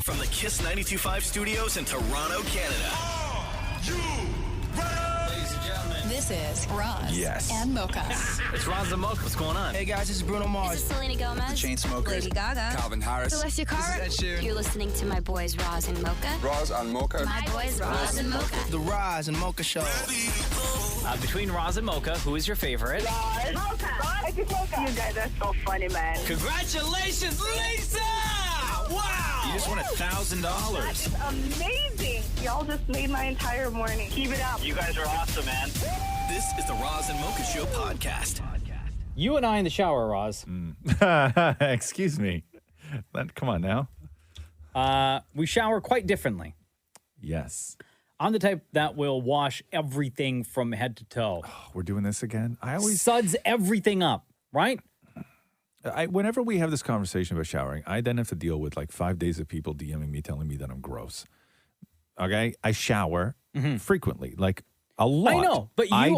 From the Kiss 92.5 studios in Toronto, Canada. Ladies and gentlemen, This is Roz and Mocha. it's Roz and Mocha. What's going on? Hey guys, this is Bruno Mars. This is Selena Gomez. Chainsmokers. Lady Gaga. Calvin Harris. Celestia Cara. This is Ed Sheeran. You're listening to my boys Roz and Mocha. Roz and Mocha. My boys Roz and Mocha. The Roz and Mocha Show. Between Roz and Mocha, who is your favorite? Mocha. You guys are so funny, man. Congratulations, Lisa! Wow! You just won $1,000. It's amazing. Y'all just made my entire morning. Keep it up. You guys are awesome, man. This is the Roz and Mocha Show podcast. You and I in the shower, Roz. Excuse me. Come on now. We shower quite differently. Yes. I'm the type that will wash everything from head to toe. We're doing this again. I always Suds everything up, right? whenever we have this conversation about showering, I then have to deal with like 5 days of people DMing me telling me that I'm gross. Okay? I shower frequently, like a lot. I know, but you I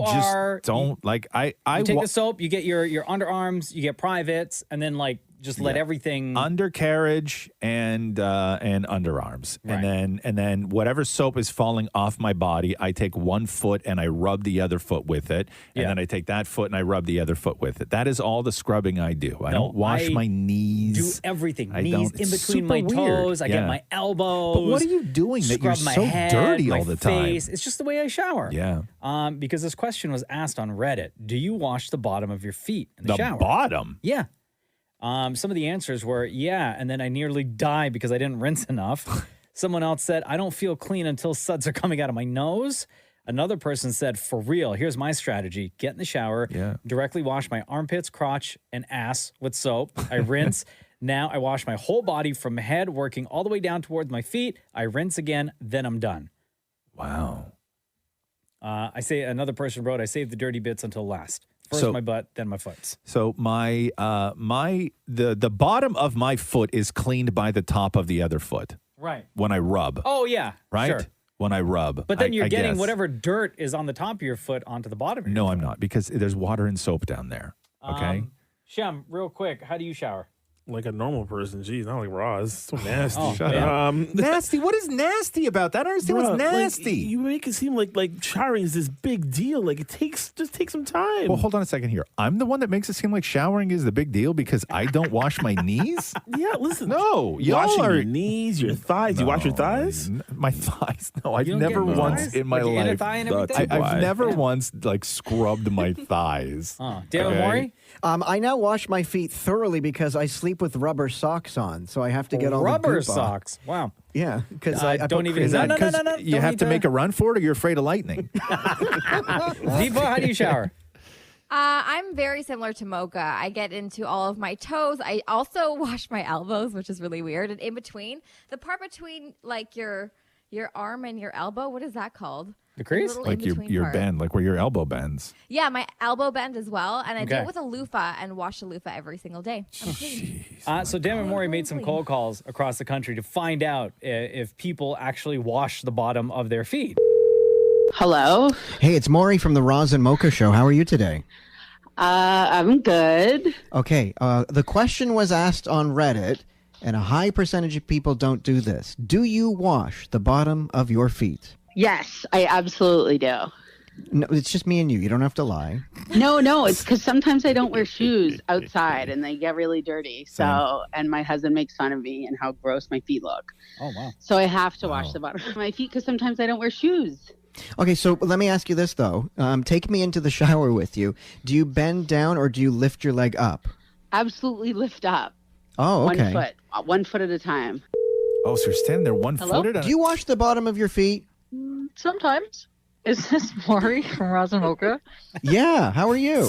take the soap, you get your underarms, you get privates, and then like just let everything undercarriage and underarms, Right. and then whatever soap is falling off my body, I take one foot and I rub the other foot with it, and then I take that foot and I rub the other foot with it. That is all the scrubbing I do. I don't wash my knees. Do everything. I Knees don't. in It's between my super weird. toes. I get my elbows. But what are you doing that you're scrub my so head, dirty all my the time? face. It's just the way I shower. Yeah. Because this question was asked on Reddit. Do you wash the bottom of your feet in the shower? Bottom? Yeah. Some of the answers were, yeah, and then I nearly died because I didn't rinse enough. Someone else said, I don't feel clean until suds are coming out of my nose. Another person said, for real, here's my strategy. Get in the shower, directly wash my armpits, crotch, and ass with soap. I rinse. Now I wash my whole body from head, working all the way down towards my feet. I rinse again, then I'm done. Wow. Another person wrote, I save the dirty bits until last. First my butt, then my foot. So the bottom of my foot is cleaned by the top of the other foot. Right. When I rub. Oh, yeah. Right? Sure. When I rub. But then you're I getting guess. whatever dirt is on the top of your foot onto the bottom of your No, foot. I'm not, because there's water and soap down there. Okay? Shem, real quick, how do you shower? Like a normal person. Geez, not like Roz. So nasty. Oh, shut up. Nasty? What is nasty about that? I don't understand what's nasty. You make it seem like showering is this big deal. Like just take some time. Well, hold on a second here. I'm the one that makes it seem like showering is the big deal because I don't wash my knees? Yeah, listen. No, y'all washing are... your knees, your thighs. You wash your thighs? My thighs? No, I've You don't never get once thighs? in my Like the inner life. thigh and everything? I've never once like scrubbed my thighs. David Maury? I now wash my feet thoroughly because I sleep with rubber socks on, so I have to get all the Rubber goop off. socks. Wow. Yeah, because I I don't put even- cream Is that in. No, because you don't have need to to- make a run for it, or you're afraid of lightning? Deepa, how do you shower? I'm very similar to Mocha. I get into all of my toes. I also wash my elbows, which is really weird. And in between, the part between like your arm and your elbow, what is that called? The crease? little Like your in-between part. bend, like where your elbow bends. Yeah, my elbow bend as well. And I do Okay. it with a loofah and wash the loofah every single day. I'm clean. So David Maury made some cold calls across the country to find out if people actually wash the bottom of their feet. Hello. Hey, it's Maury from the Roz and Mocha Show. How are you today? I'm good. Okay, the question was asked on Reddit, and a high percentage of people don't do this. Do you wash the bottom of your feet? Yes, I absolutely do. No, it's just me and you. You don't have to lie. No, it's because sometimes I don't wear shoes outside and they get really dirty. So, and my husband makes fun of me and how gross my feet look. Oh, wow. So I have to wash the bottom of my feet because sometimes I don't wear shoes. Okay, so let me ask you this, though. Take me into the shower with you. Do you bend down or do you lift your leg up? Absolutely lift up. Oh, okay. 1 foot at a time. Oh, so you're standing there one-footed? Do you wash the bottom of your feet? Sometimes. Is this Maury from Roz and Mocha? Yeah, how are you?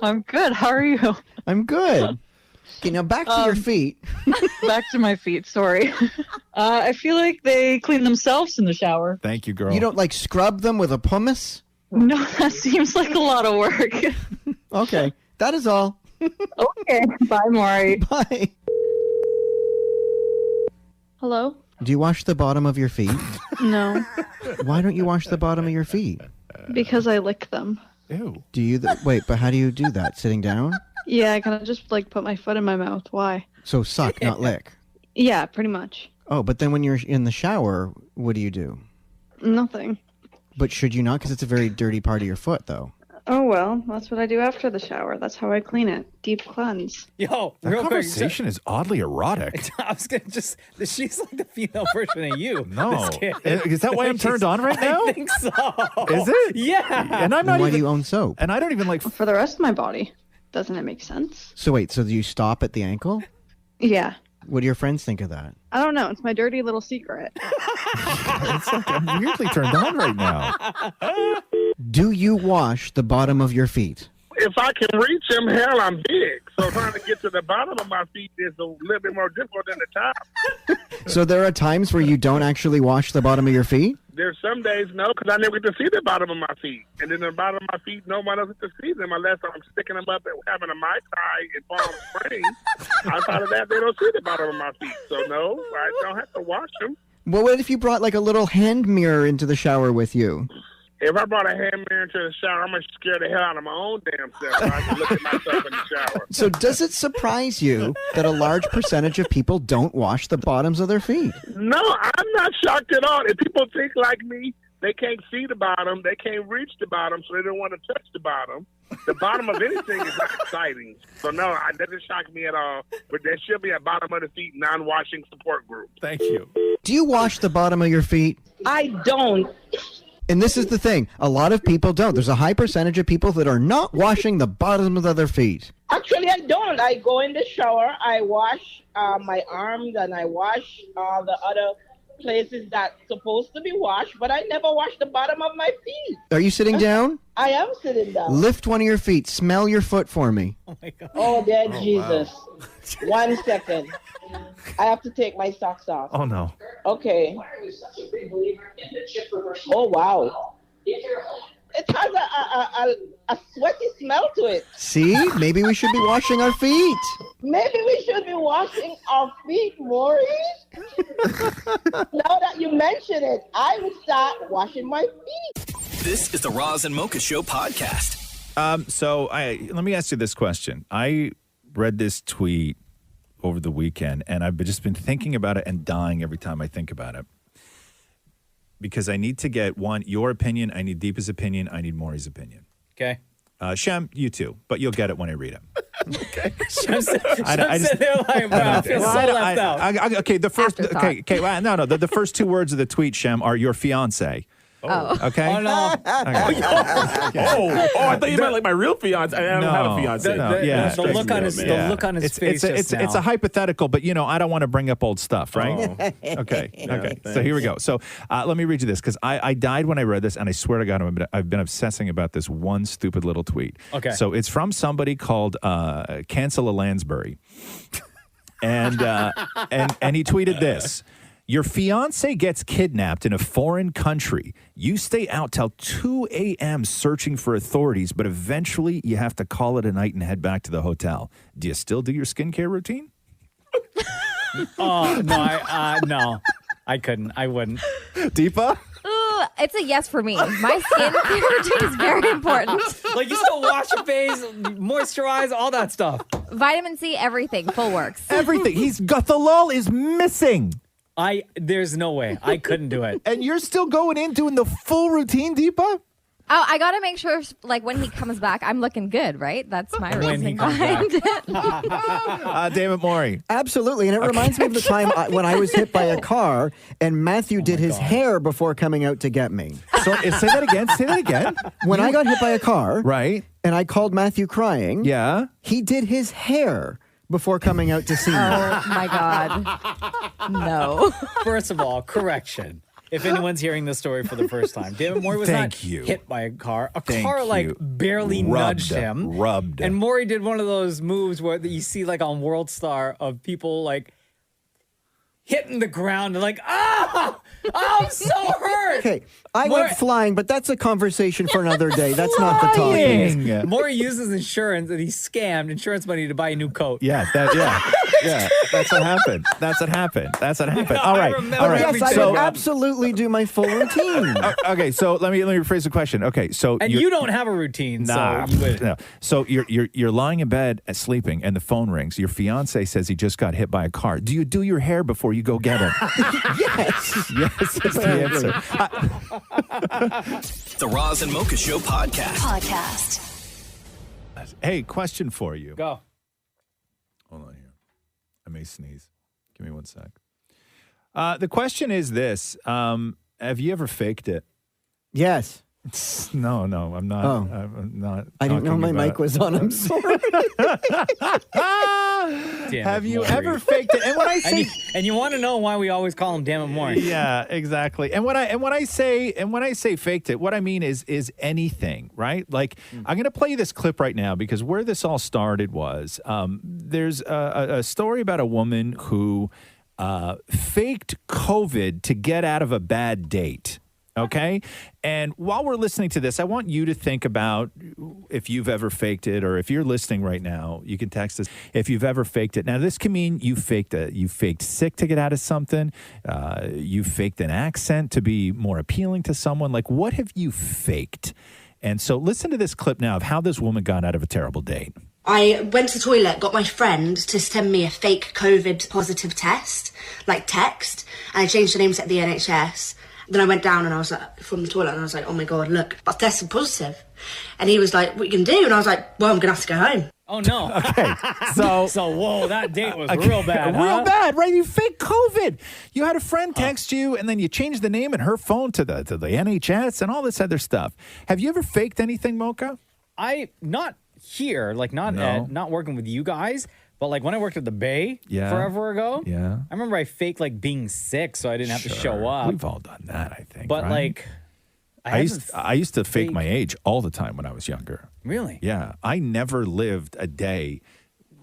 I'm good. How are you? I'm good. Okay, now back to your feet. Back to my feet, sorry. I feel like they clean themselves in the shower. Thank you, girl. You don't like scrub them with a pumice? No, that seems like a lot of work. Okay, that is all. Okay, bye, Maury. Bye. Hello? Do you wash the bottom of your feet? No, Why don't you wash the bottom of your feet? because I lick them. Ew. Do you? Wait, but how do you do that? Sitting down? Yeah, I kind of just like put my foot in my mouth. Why? So suck, not lick. Yeah, pretty much. Oh, but then when you're in the shower, what do you do? Nothing. But should you not? Because it's a very dirty part of your foot, though. Oh, well, that's what I do after the shower. That's how I clean it. Deep cleanse. Yo, That real quick. conversation is oddly erotic. I was going to just, she's like the female version of you. No. This kid. Is that why I'm turned on right now? I think so. Is it? Yeah. And I'm not Why even, do you own soap? and I don't even like. For the rest of my body. Doesn't it make sense? So wait, so do you stop at the ankle? Yeah. What do your friends think of that? I don't know. It's my dirty little secret. It's like I'm weirdly turned on right now. Do you wash the bottom of your feet? If I can reach them, hell, I'm big. So trying to get to the bottom of my feet is a little bit more difficult than the top. So there are times where you don't actually wash the bottom of your feet? There's some days, no, because I never get to see the bottom of my feet. And then the bottom of my feet, no one else gets to see them unless I'm sticking them up and having a Mai Tai in Palm Springs. Outside of that, they don't see the bottom of my feet. So, no, I don't have to wash them. Well, what if you brought like a little hand mirror into the shower with you? If I brought a hand mirror into the shower, I'm going to scare the hell out of my own damn self so I can look at myself in the shower. So does it surprise you that a large percentage of people don't wash the bottoms of their feet? No, I'm not shocked at all. If people think like me, they can't see the bottom, they can't reach the bottom, so they don't want to touch the bottom. The bottom of anything is not exciting. So, no, that doesn't shock me at all. But there should be a bottom of the feet non-washing support group. Thank you. Do you wash the bottom of your feet? I don't. And this is the thing. A lot of people don't. There's a high percentage of people that are not washing the bottoms of their feet. Actually, I don't. I go in the shower, I wash my arms, and I wash the other places that's supposed to be washed, but I never wash the bottom of my feet. Are you sitting down? I am sitting down. Lift one of your feet. Smell your foot for me. Oh, my God. Oh, dear Jesus. Wow. 1 second. I have to take my socks off. Oh, no. Okay. Oh, wow. It has a sweaty smell to it. See? Maybe we should be washing our feet. Maybe we should be washing our feet, Maury. Now that you mention it, I will start washing my feet. This is the Roz and Mocha Show podcast. So let me ask you this question. I read this tweet over the weekend, and I've just been thinking about it and dying every time I think about it. Because I need to get, one, your opinion, I need Deepa's opinion, I need Maury's opinion. Okay. Shem, you too, but you'll get it when I read it. Okay. Shem said they're like, bro, I feel so left out. Okay, the first, the first two words of the tweet, Shem, are your fiancé. Oh. Okay. Oh, no. Oh, I thought you meant like my real fiance. I don't have a fiance. The look on his, the look on his face. It's a hypothetical, but I don't want to bring up old stuff, right? Oh. Okay. Yeah, okay. So here we go. So let me read you this because I died when I read this, and I swear to God, I've been obsessing about this one stupid little tweet. Okay. So it's from somebody called Cancel a Lansbury, and he tweeted this. Your fiancé gets kidnapped in a foreign country. You stay out till 2 a.m. searching for authorities, but eventually you have to call it a night and head back to the hotel. Do you still do your skincare routine? Oh, no, no. I couldn't. I wouldn't. Deepa? Ooh, it's a yes for me. My skincare routine is very important. Like, you still wash your face, moisturize, all that stuff. Vitamin C, everything, full works. Everything. The lull is missing. There's no way. I couldn't do it. And you're still going in doing the full routine, Deepa? Oh, I got to make sure, like, when he comes back, I'm looking good, right? That's my reasoning behind it. David Maury. Absolutely. And it reminds me of the time when I was hit by a car and Matthew did his hair before coming out to get me. So say that again. Say that again. When I got hit by a car. Right. And I called Matthew crying. Yeah. He did his hair before coming out to see me. Oh, my God. No. First of all, correction. If anyone's hearing this story for the first time, David Maury was not hit by a car. A car, like, barely nudged him. Rubbed. And Maury did one of those moves where you see, like, on World Star of people, like, hitting the ground and like, I'm so hurt. Okay, I went flying, but that's a conversation for another day. That's not the talking. Maury uses insurance and he scammed insurance money to buy a new coat. Yeah, Yeah, that's what happened. That's what happened. That's what happened. All right. All right. Yes, I would absolutely do my full routine. Okay, so let me rephrase the question. Okay, so And you don't have a routine, Nah, so you would. no. So you're lying in bed sleeping, and the phone rings. Your fiance says he just got hit by a car. Do you do your hair before you go get him? Yes. Yes, that's the answer. The Roz and Mocha Show Podcast. Hey, question for you. Go. Hold on here. I may sneeze. Give me one sec. The question is this: have you ever faked it? Yes. No, I'm not. Oh. I'm not. I didn't know my mic was on. I'm sorry. Have you ever faked it? And when I say, and you want to know why we always call him "Damn It Maury." yeah, exactly. And when I say faked it, what I mean is anything, right? Like I'm going to play you this clip right now because where this all started was there's a story about a woman who faked COVID to get out of a bad date. Okay. And while we're listening to this, I want you to think about if you've ever faked it, or if you're listening right now, you can text us if you've ever faked it. Now, this can mean you faked sick to get out of something. You faked an accent to be more appealing to someone. Like, what have you faked? And so listen to this clip now of how this woman got out of a terrible date. I went to the toilet, got my friend to send me a fake COVID positive test, like text, and I changed the name to the NHS. Then I went down and I was like, from the toilet, and I was like, oh my God, look, I tested positive. And he was like, what are you going to do? And I was like, well, I'm going to have to go home. Oh, no. Okay. So whoa, that date was real bad, huh? Real bad, right? You fake COVID. You had a friend text you, and then you changed the name in her phone to the NHS and all this other stuff. Have you ever faked anything, Mocha? Not here, like not working with you guys. But like when I worked at the Bay forever ago, I remember I faked like being sick so I didn't have to show up. We've all done that, I think. But right? like, I used to fake my age all the time when I was younger. Really? Yeah. I never lived a day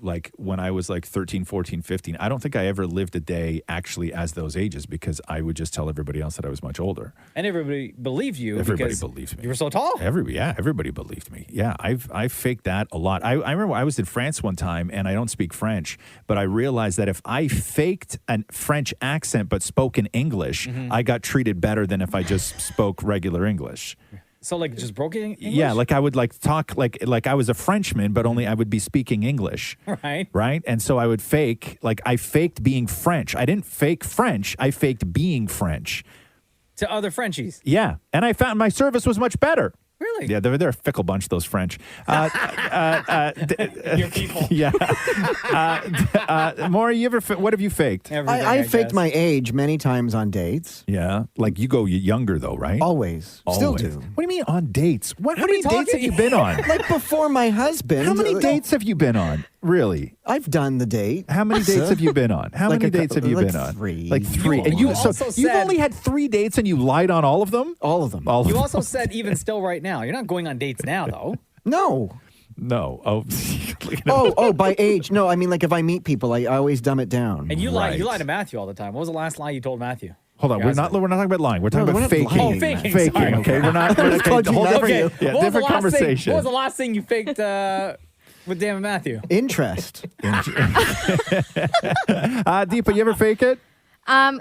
like when I was like 13, 14, 15. I don't think I ever lived a day actually as those ages because I would just tell everybody else that I was much older. And everybody believed you. Everybody because believed me. You were so tall. Everybody believed me. Yeah, I faked that a lot. I remember I was in France one time, and I don't speak French, but I realized that if I faked a French accent but spoke in English, I got treated better than if I just spoke regular English. So like just broken English? Yeah, like I would like talk like I was a Frenchman, but only I would be speaking English. Right. Right? And so I would fake, like I faked being French. I didn't fake French. I faked being French. To other Frenchies? Yeah. And I found my service was much better. Really? Yeah, they're a fickle bunch, those French. Your people. Yeah. Maury, what have you faked? I faked my age many times on dates. Yeah. Like you go younger, though, right? Always. Still do. What do you mean on dates? How many dates have you been on? Like before my husband. How many dates have you been on? Really? I've done the date. How many dates have you been on? How Like many dates have you been on? Three. Like three. And you've only had 3 dates and you lied on all of them? All of them. You also said even still right now. You're not going on dates now, though. No. Oh. By age. No, I mean, like if I meet people, I always dumb it down. And you lie to Matthew all the time. What was the last lie you told Matthew? Hold on, we're not talking about lying. We're talking about faking. Oh, faking. Faking. Sorry. Okay, we're not. Okay. Different conversation. What was the last thing you faked with Dan and Matthew? Interest. Deepa, you ever fake it?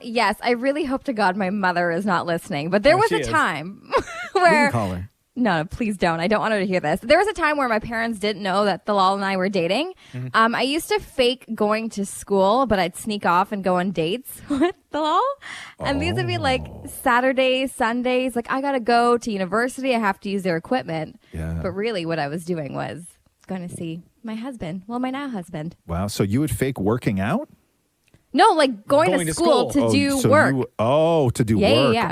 Yes, I really hope to God my mother is not listening. But there was a time where. We can call her. No, please don't. I don't want her to hear this. There was a time where my parents didn't know that Thalal and I were dating. I used to fake going to school, but I'd sneak off and go on dates with Thalal. And these would be like Saturdays, Sundays. Like, I got to go to university. I have to use their equipment. Yeah. But really what I was doing was going to see my husband. Well, my now husband. Wow. So you would fake working out? No, like going to school to do work. To do Yeah, work. yeah.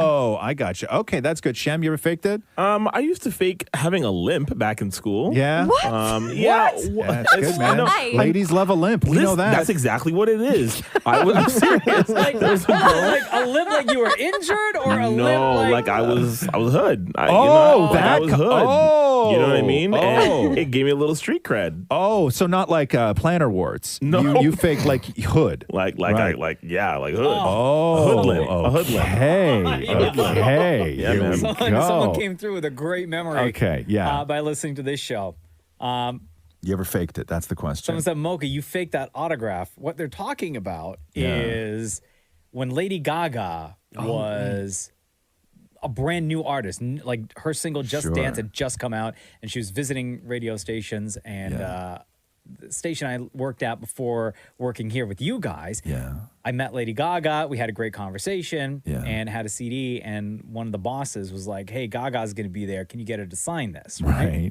Oh, I got you. Okay, that's good. Shem, you ever faked it? I used to fake having a limp back in school. Yeah. What? Yeah. That's good, man. Ladies love a limp. We know that. That's exactly what it is. I'm serious. Like a limp like you were injured or a limp like I was hood. I was hood. Oh. You know what I mean? Oh. And it gave me a little street cred. Oh, so not like plantar warts. No. You fake like hood. Like Right. like hood. Oh. A hood limp. A hood limp. Okay. Yeah, Here man. we someone go. came through with a great memory. Okay, yeah. By listening to this show. You ever faked it? That's the question. Someone said, Mocha, you faked that autograph. What they're talking about is when Lady Gaga was a brand new artist, like her single Just Dance had just come out, and she was visiting radio stations, and the station I worked at before working here with you guys, I met Lady Gaga. We had a great conversation and had a CD, and one of the bosses was like, hey, Gaga's going to be there. Can you get her to sign this? Right.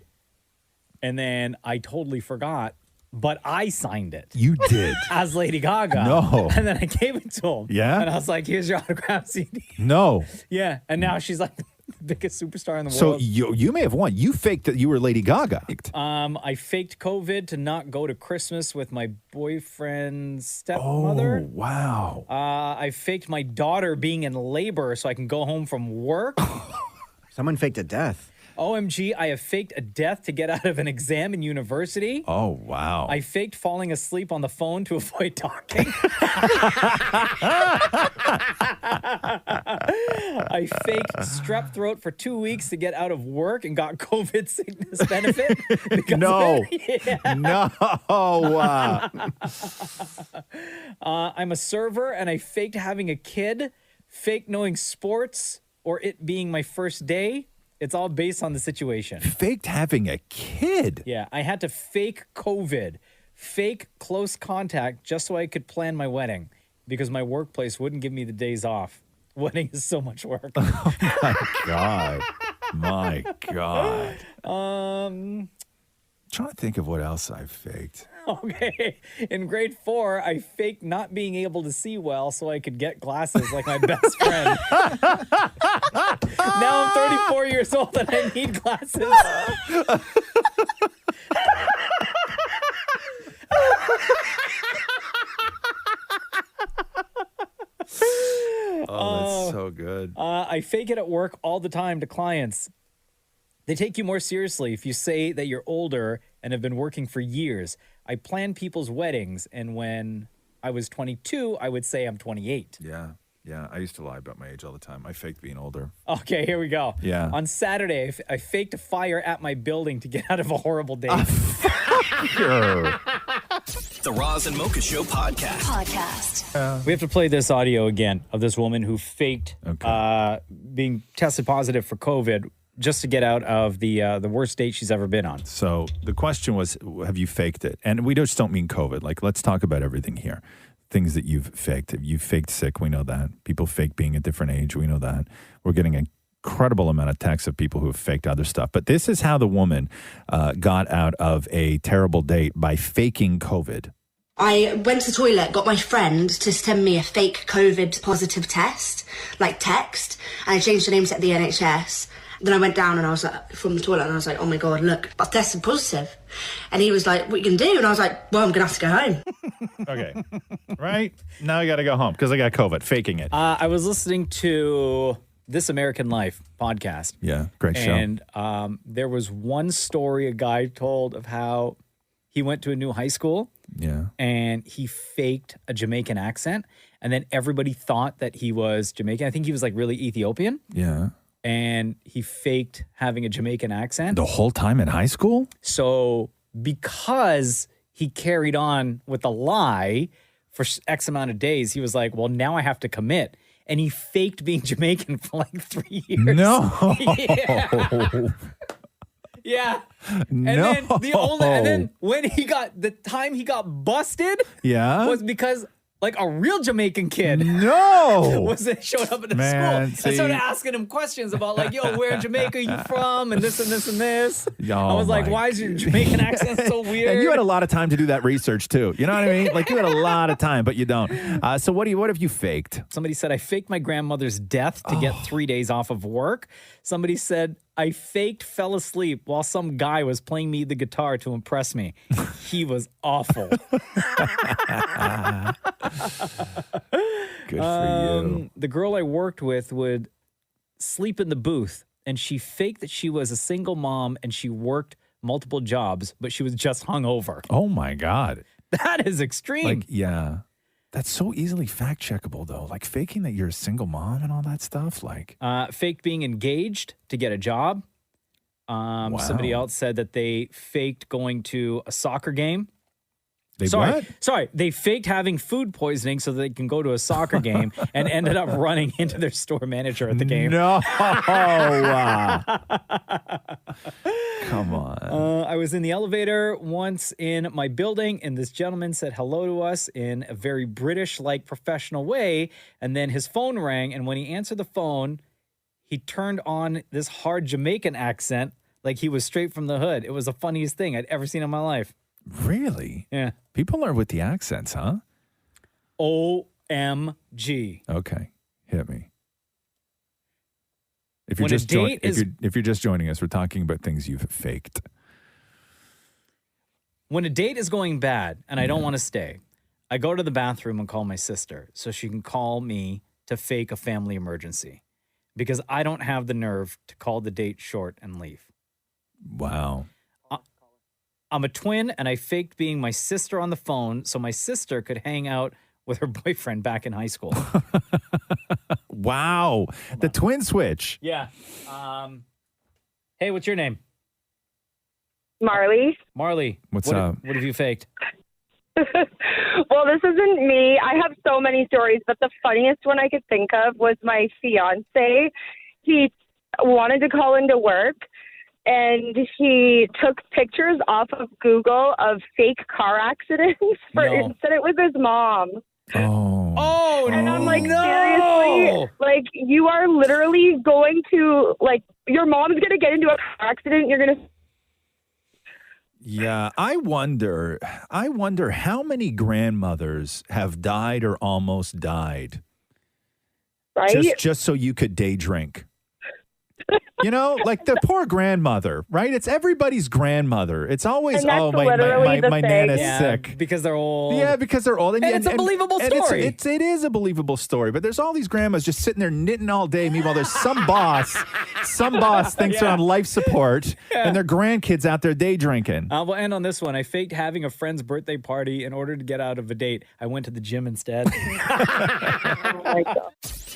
And then I totally forgot, but I signed it. You did? As Lady Gaga. No. And then I gave it to him. Yeah? And I was like, here's your autograph CD. No. Yeah. And now she's like the biggest superstar in the So world. you may have won. You faked that you were Lady Gaga. I faked COVID to not go to Christmas with my boyfriend's stepmother. Oh, wow. I faked my daughter being in labor so I can go home from work. Someone faked a death. OMG, I have faked a death to get out of an exam in university. Oh, wow. I faked falling asleep on the phone to avoid talking. I faked strep throat for 2 weeks to get out of work and got COVID sickness benefit. No. No. No. I'm a server and I faked having a kid, fake knowing sports, or it being my first day. It's all based on the situation. Faked having a kid? Yeah, I had to fake COVID, fake close contact just so I could plan my wedding because my workplace wouldn't give me the days off. Wedding is so much work. Oh, my God. My God. Trying to think of what else I've faked. Okay. In grade 4, I faked not being able to see well so I could get glasses like my best friend. Now I'm 34 years old and I need glasses. Oh, that's so good. I fake it at work all the time to clients. They take you more seriously if you say that you're older and have been working for years. I plan people's weddings, and when I was 22, I would say I'm 28. Yeah. Yeah, I used to lie about my age all the time. I faked being older. Okay, here we go. Yeah. On Saturday, I faked a fire at my building to get out of a horrible date. Sure. The Roz and Mocha Show podcast. We have to play this audio again of this woman who faked being tested positive for COVID just to get out of the worst date she's ever been on. So the question was, have you faked it? And we just don't mean COVID. Like, let's talk about everything here. Things that you've faked. You've faked sick. We know that. People fake being a different age. We know that. We're getting an incredible amount of texts of people who have faked other stuff. But this is how the woman got out of a terrible date by faking COVID. I went to the toilet, got my friend to send me a fake COVID positive test, like text, and I changed the name to the NHS. Then I went down and I was like, from the toilet, and I was like, oh my God, look, I've tested positive. And he was like, what are you going to do? And I was like, well, I'm going to have to go home. Okay. Right? Now I got to go home because I got COVID, faking it. I was listening to This American Life podcast. Yeah, great show. And there was one story a guy told of how he went to a new high school. Yeah. And he faked a Jamaican accent. And then everybody thought that he was Jamaican. I think he was like really Ethiopian. Yeah. And he faked having a Jamaican accent. The whole time in high school? So because he carried on with the lie for X amount of days, he was like, well, now I have to commit. And he faked being Jamaican for like 3 years. No. Yeah. Yeah. And then and then when the time he got busted was because like a real Jamaican kid showed up at the school and started asking him questions about like, yo, where in Jamaica are you from? And this and this and this. I was like, why is your Jamaican accent so weird? And you had a lot of time to do that research too. You know what I mean? Like you had a lot of time, but you don't. So what have you faked? Somebody said, I faked my grandmother's death to get 3 days off of work. Somebody said, I fell asleep while some guy was playing me the guitar to impress me. He was awful. Good for you. The girl I worked with would sleep in the booth, and she faked that she was a single mom and she worked multiple jobs, but she was just hungover. Oh, my God. That is extreme. Like, yeah. That's so easily fact checkable, though. Like faking that you're a single mom and all that stuff. Like, faked being engaged to get a job. Somebody else said that they faked going to a soccer game. They Sorry. They faked having food poisoning so they can go to a soccer game and ended up running into their store manager at the game. No. Come on. I was in the elevator once in my building, and this gentleman said hello to us in a very British-like professional way, and then his phone rang, and when he answered the phone, he turned on this hard Jamaican accent like he was straight from the hood. It was the funniest thing I'd ever seen in my life. Really? Yeah. People are with the accents, huh? OMG. Okay. Hit me. If When you're a just date if you're just joining us, we're talking about things you've faked. When a date is going bad and I don't want to stay, I go to the bathroom and call my sister so she can call me to fake a family emergency because I don't have the nerve to call the date short and leave. Wow. I'm a twin, and I faked being my sister on the phone so my sister could hang out with her boyfriend back in high school. Wow. The twin switch. Yeah. Hey, what's your name? Marley. Marley. What's up? What have you faked? Well, this isn't me. I have so many stories, but the funniest one I could think of was my fiancé. He wanted to call into work, and he took pictures off of Google of fake car accidents and said it was his mom. Oh, and I'm like, no. seriously? Like, you are literally going to, like, your mom's going to get into a car accident and you're going to... Yeah, I wonder how many grandmothers have died or almost died. Right? Just so you could day drink. You know, like the poor grandmother, right? It's everybody's grandmother. It's always, And that's oh, my literally nana's Yeah, sick. because they're old. Yeah, because they're old. And it's a believable story. It is a believable story. But there's all these grandmas just sitting there knitting all day. Meanwhile, there's some boss thinks they're on life support, and their grandkids out there day drinking. We'll end on this one. I faked having a friend's birthday party in order to get out of a date. I went to the gym instead.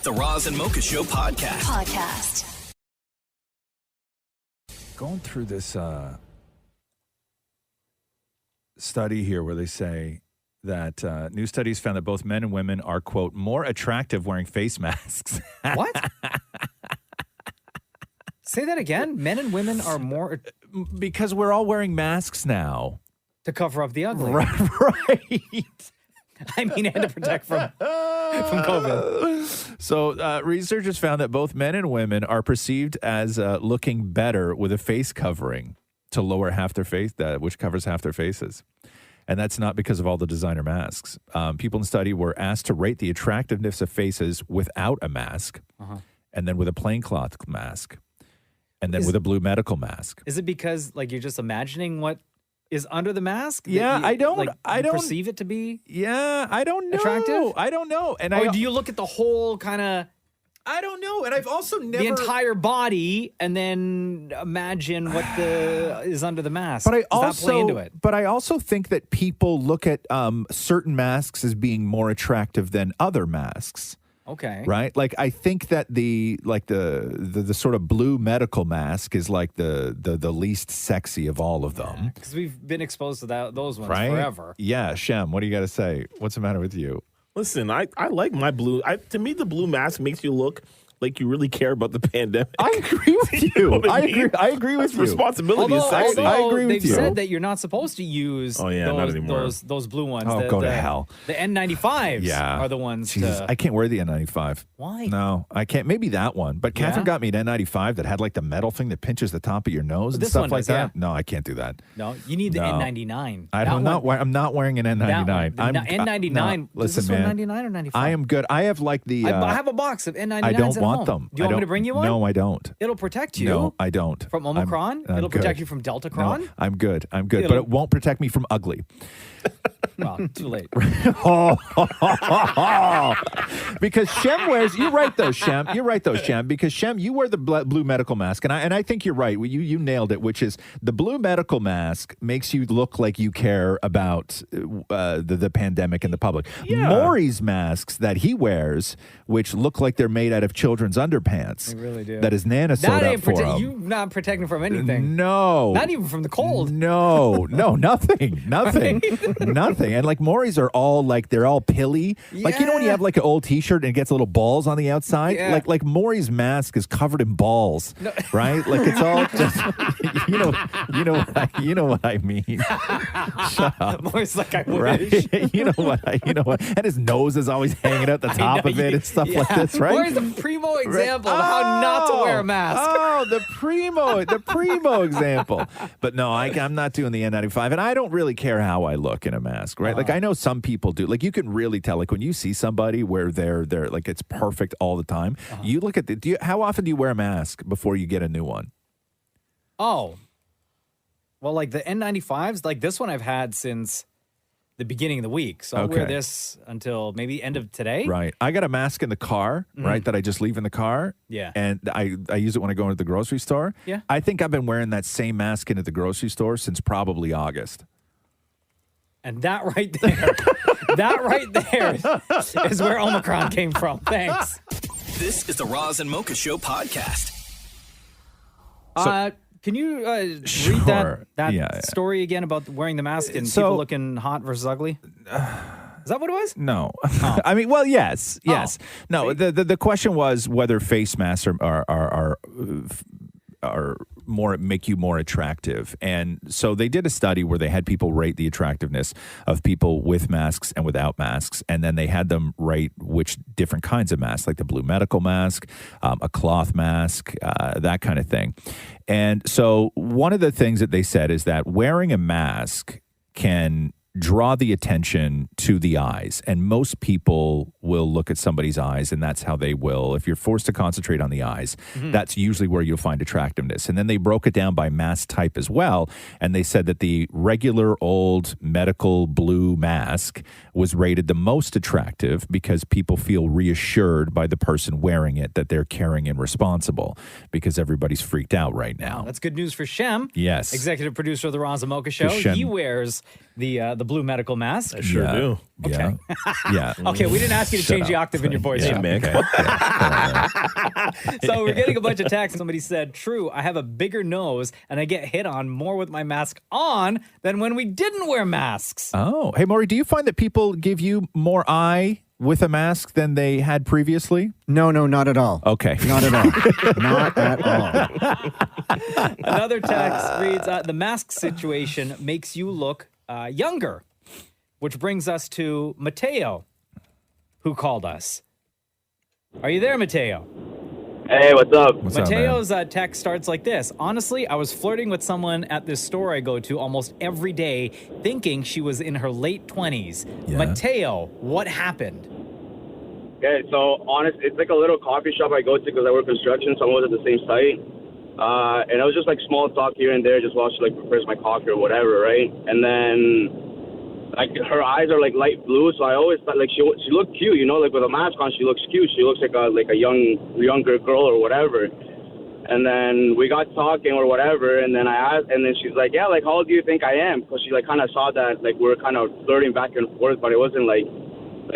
The Roz and Mocha Show podcast. Going through this study here where they say that new studies found that both men and women are, quote, more attractive wearing face masks. What? Say that again. Men and women are more... Because we're all wearing masks now. To cover up the ugly. Right. I mean, and to protect from COVID. So researchers found that both men and women are perceived as looking better with a face covering to lower half their face, which covers half their faces. And that's not because of all the designer masks. People in the study were asked to rate the attractiveness of faces without a mask, and then with a plain cloth mask, and then with a blue medical mask. Is it because, like, you're just imagining what is under the mask? Yeah, I don't perceive it to be. Yeah, I don't know. Attractive? I don't know. And or do you look at the whole kind of? I don't know. And I've also never the entire body, and then imagine what is under the mask. But Does that play into it? But I also think that people look at certain masks as being more attractive than other masks. Okay. Right? Like I think that the sort of blue medical mask is like the least sexy of all of them. Because we've been exposed to those ones Right? forever. Yeah, Shem, what do you got to say? What's the matter with you? Listen, I like my blue. To me, the blue mask makes you look like you really care about the pandemic. I agree with you. I agree with you. Responsibility is sexy. I agree with they've you. said that you're not supposed to use not anymore. those blue ones. Oh, go to hell. The N95s Yeah. are the ones Jesus, I can't wear the N95. Why? No, I can't. Maybe that one. But Catherine Yeah? got me an N95 that had like the metal thing that pinches the top of your nose and This stuff one like does, that. yeah. No, I can't do that. No, you need the No. N99. I'm not wearing an N99. That one. The N99. No, listen, is this one man. 99 or 95? I am good. I have like the. I have a box of N99s I don't at want home. them. Do you want me to bring you one? No, I don't. It'll protect you. No, I don't. From Omicron? I'm It'll good. protect you from Deltacron? No, I'm good. But It'll- it won't protect me from ugly. Well, too late. Because Shem wears. You're right though, Shem. Because Shem, you wear the blue medical mask, and I think you're right. You nailed it. Which is the blue medical mask makes you look like you care about the pandemic and the public. Yeah. Maury's masks that he wears, which look like they're made out of children's children's underpants. They really do. That his Nana sewed up for him. You not protecting from anything. No. Not even from the cold. No, nothing. Nothing. And like Maury's are all like, they're all pilly. Like, you know when you have like an old t-shirt and it gets little balls on the outside? Yeah. Like Maury's mask is covered in balls, right? Like it's all just, you know what I mean. Shut up. Maury's like, I wish. Right? you know what? And his nose is always hanging out the top of it and stuff like this, right? Maury's a primo example of how not to wear a mask. Oh, the primo example. But no, I'm not doing the N95, and I don't really care how I look in a mask, right? Like I know some people do. Like you can really tell. Like when you see somebody where they're like it's perfect all the time. You look at how often do you wear a mask before you get a new one? Oh, well, like the N95s, like this one I've had since the beginning of the week. So I'll wear this until maybe end of today. Right. I got a mask in the car, right, that I just leave in the car. Yeah. And I use it when I go into the grocery store. Yeah. I think I've been wearing that same mask into the grocery store since probably August. And that right there is where Omicron came from. Thanks. This is the Roz and Mocha Show podcast. Can you read that story again about wearing the mask and people looking hot versus ugly? Is that what it was? No. I mean, well, yes. No, the question was whether face masks are more make you more attractive. And so they did a study where they had people rate the attractiveness of people with masks and without masks, and then they had them rate which different kinds of masks, like the blue medical mask, a cloth mask, that kind of thing. And so one of the things that they said is that wearing a mask can draw the attention to the eyes, and most people will look at somebody's eyes, and that's how they will. If you're forced to concentrate on the eyes, that's usually where you'll find attractiveness. And then they broke it down by mask type as well, and they said that the regular old medical blue mask was rated the most attractive because people feel reassured by the person wearing it that they're caring and responsible, because everybody's freaked out right now. That's good news for Shem. Yes. Executive producer of the Roz and Mocha Show. Shem. He wears the blue medical mask. I sure do. Okay. Yeah. Okay, we didn't ask you to change the octave in your voice. Yeah, Shem. Mick. So we're getting a bunch of texts. Somebody said, true, I have a bigger nose and I get hit on more with my mask on than when we didn't wear masks. Oh. Hey, Maury, do you find that people give you more eye with a mask than they had previously? No, not at all. Okay. Not at all. Not at all. Another text reads, the mask situation makes you look younger, which brings us to Mateo, who called us. Are you there, Mateo? Hey, what's up? Mateo's text starts like this. Honestly, I was flirting with someone at this store I go to almost every day, thinking she was in her late 20s. Yeah. Mateo, what happened? Okay, so it's like a little coffee shop I go to because I work construction, so I'm always at the same site. And it was just like small talk here and there, just while she like prepares my coffee or whatever, right? And then like her eyes are like light blue, so I always thought like she looked cute, you know, like with a mask on, she looks cute. She looks like a younger girl or whatever. And then we got talking or whatever, and then I asked, and then she's like, yeah, like how old do you think I am? Because she like kind of saw that like we were kind of flirting back and forth, but it wasn't like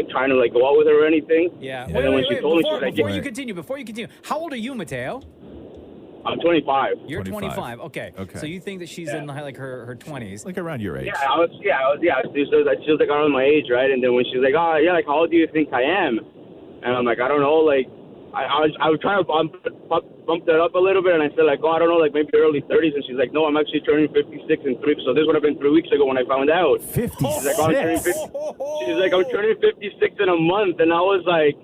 trying to like go out with her or anything. Yeah. And then when she told me, she's like, before you continue, how old are you, Mateo? I'm 25. You're 25. Okay. So you think that she's in like her 20s, like around your age? Yeah, I was. She was like around my age, right? And then when she's like, oh yeah, like how old do you think I am? And I'm like, I don't know, like I was trying to bump that up a little bit, and I said like, oh, I don't know, like maybe early 30s, and she's like, no, I'm actually turning 56 in 3. So this would have been 3 weeks ago when I found out. 56. She's like, I'm turning 56 in a month, and I was like,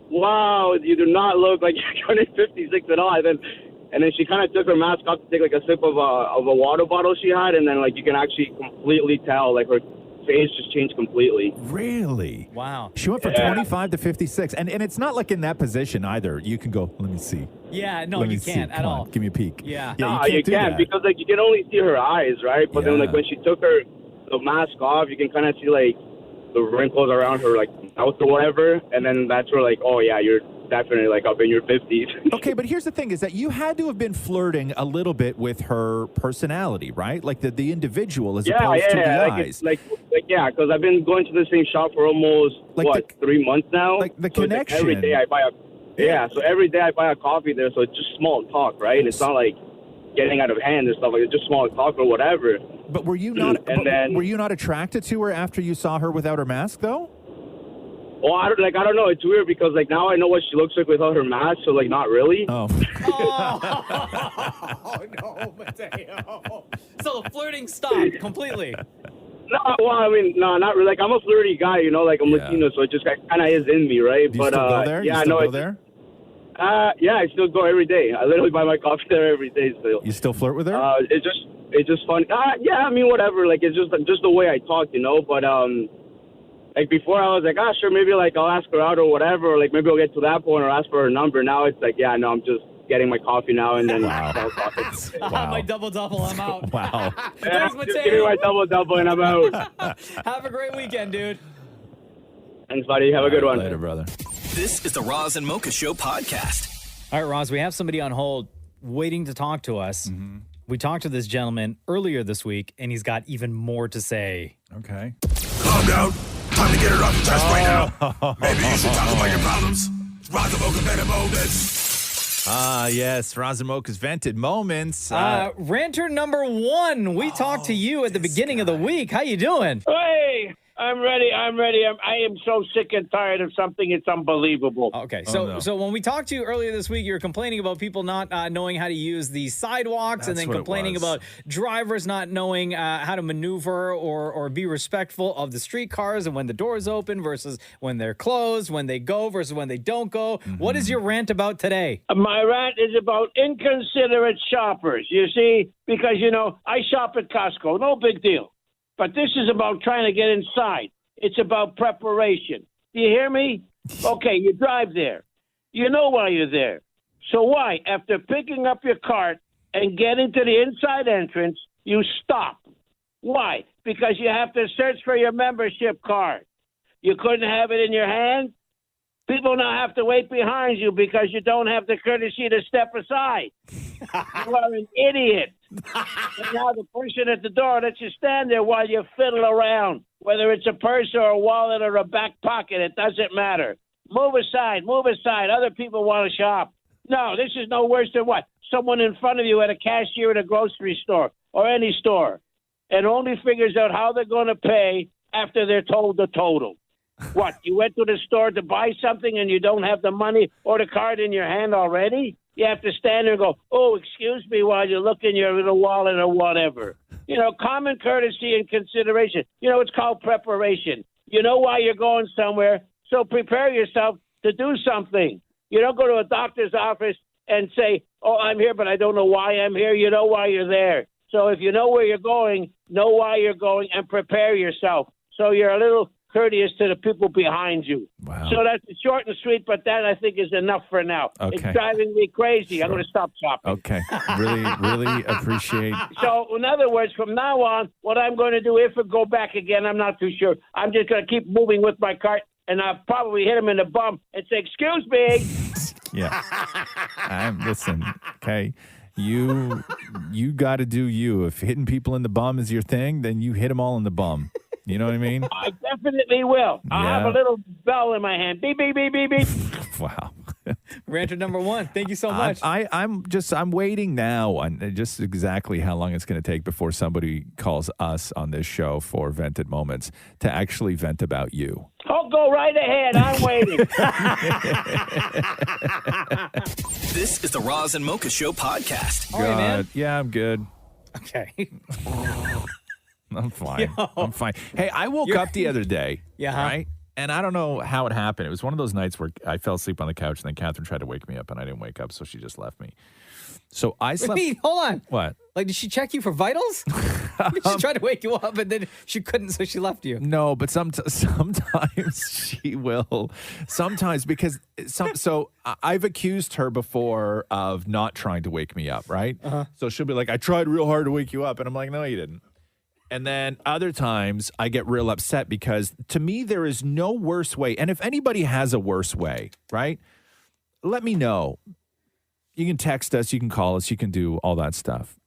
wow, you do not look like you're turning 56 at all. And then she kind of took her mask off to take like a sip of a water bottle she had, and then like you can actually completely tell like her face just changed completely. Really? Wow. She went from 25 to 56, and it's not like in that position either. You can go, let me see. Yeah, no, Let me you see. can't at Come all. on, give me a peek. Yeah. No, you you can't can't because like you can only see her eyes, right? But then like when she took the mask off, you can kind of see like the wrinkles around her like mouth or whatever, and then that's where like, oh yeah, you're definitely like up in your 50s. Okay, but here's the thing is that you had to have been flirting a little bit with her personality, right? Like the individual as opposed to the eyes. Like yeah, because I've been going to the same shop for almost 3 months now. Like the so connection. Like every day I buy Yeah, so every day I buy a coffee there, so it's just small talk, right? It's not like getting out of hand and stuff like it's just small talk or whatever. But were you not? Were you not attracted to her after you saw her without her mask, though? Well, I don't know. It's weird because like now I know what she looks like without her mask, so like not really. Oh. Oh no, Mateo. So the flirting stopped completely. No, well, I mean, no, not really. Like I'm a flirty guy, you know. Like I'm Latino, so it just kind of is in me, right? Do you still go there? Yeah, you still I know. go there? Yeah, I still go every day. I literally buy my coffee there every day still. You still flirt with her? It's just fun. Yeah, I mean, whatever. Like it's just the way I talk, you know. But like before, I was like, sure, maybe like I'll ask her out or whatever. Or, like maybe I'll get to that point or ask for her number. Now it's like, yeah, no, I'm just getting my coffee now and then. My double-double, I'm out. Wow. Thanks, Just give me my double and I'm out. Have a great weekend, dude. Thanks, buddy. Have a good one. Later, brother. This is the Roz and Mocha Show podcast. All right, Roz, we have somebody on hold waiting to talk to us. Mm-hmm. We talked to this gentleman earlier this week, and he's got even more to say. Okay. Calm down. Time to get it off your chest right now. Maybe you should talk about your problems. Roz and Mocha Vented Moments. Yes. Roz and Mocha's Vented Moments. Ranter number 1, we talked to you at the beginning of the week. How you doing? Hey, I'm ready. I am so sick and tired of something. It's unbelievable. Okay, so when we talked to you earlier this week, you were complaining about people not knowing how to use the sidewalks, and then complaining about drivers not knowing how to maneuver or be respectful of the streetcars and when the doors open versus when they're closed, when they go versus when they don't go. Mm-hmm. What is your rant about today? My rant is about inconsiderate shoppers. You see, because, I shop at Costco. No big deal. But this is about trying to get inside. It's about preparation. Do you hear me? Okay, you drive there. You know why you're there. So why, after picking up your cart and getting to the inside entrance, you stop? Why? Because you have to search for your membership card. You couldn't have it in your hand? People now have to wait behind you because you don't have the courtesy to step aside. You are an idiot. And now the person at the door lets you stand there while you fiddle around. Whether it's a purse or a wallet or a back pocket, it doesn't matter. Move aside. Other people want to shop. No, this is no worse than what? Someone in front of you at a cashier at a grocery store or any store and only figures out how they're going to pay after they're told the total. What, you went to the store to buy something and you don't have the money or the card in your hand already? You have to stand there and go, oh, excuse me, while you look in your little wallet or whatever. Common courtesy and consideration. It's called preparation. You know why you're going somewhere, so prepare yourself to do something. You don't go to a doctor's office and say, oh, I'm here, but I don't know why I'm here. You know why you're there. So if you know where you're going, know why you're going, and prepare yourself. So you're a little courteous to the people behind you. Wow. So that's short and sweet, but that I think is enough for now. Okay. It's driving me crazy. I'm going to stop shopping. Okay. Really appreciate. So in other words, from now on, what I'm going to do, if it go back again, I'm not too sure. I'm just going to keep moving with my cart, and I'll probably hit him in the bum and say, excuse me. Yeah. Listen, okay. You got to do you. If hitting people in the bum is your thing, then you hit them all in the bum. You know what I mean? I definitely will. I'll have a little bell in my hand. Beep, beep, beep, beep, beep. Wow. Ranter number 1. Thank you so much. I'm waiting now on just exactly how long it's going to take before somebody calls us on this show for Vented Moments to actually vent about you. Oh, go right ahead. I'm waiting. This is the Roz and Mocha Show podcast. All right, man. Yeah, I'm good. Okay. I'm fine. Yo. I'm fine. Hey, I woke up the other day. Yeah. Right? And I don't know how it happened. It was one of those nights where I fell asleep on the couch and then Catherine tried to wake me up and I didn't wake up, so she just left me. So I slept. Wait, hold on. What? Like, did she check you for vitals? She tried to wake you up and then she couldn't, so she left you. No, but sometimes she will. Sometimes because so I've accused her before of not trying to wake me up, right? Uh-huh. So she'll be like, I tried real hard to wake you up. And I'm like, no, you didn't. And then other times I get real upset because to me, there is no worse way. And if anybody has a worse way, right? Let me know. You can text us, you can call us, you can do all that stuff.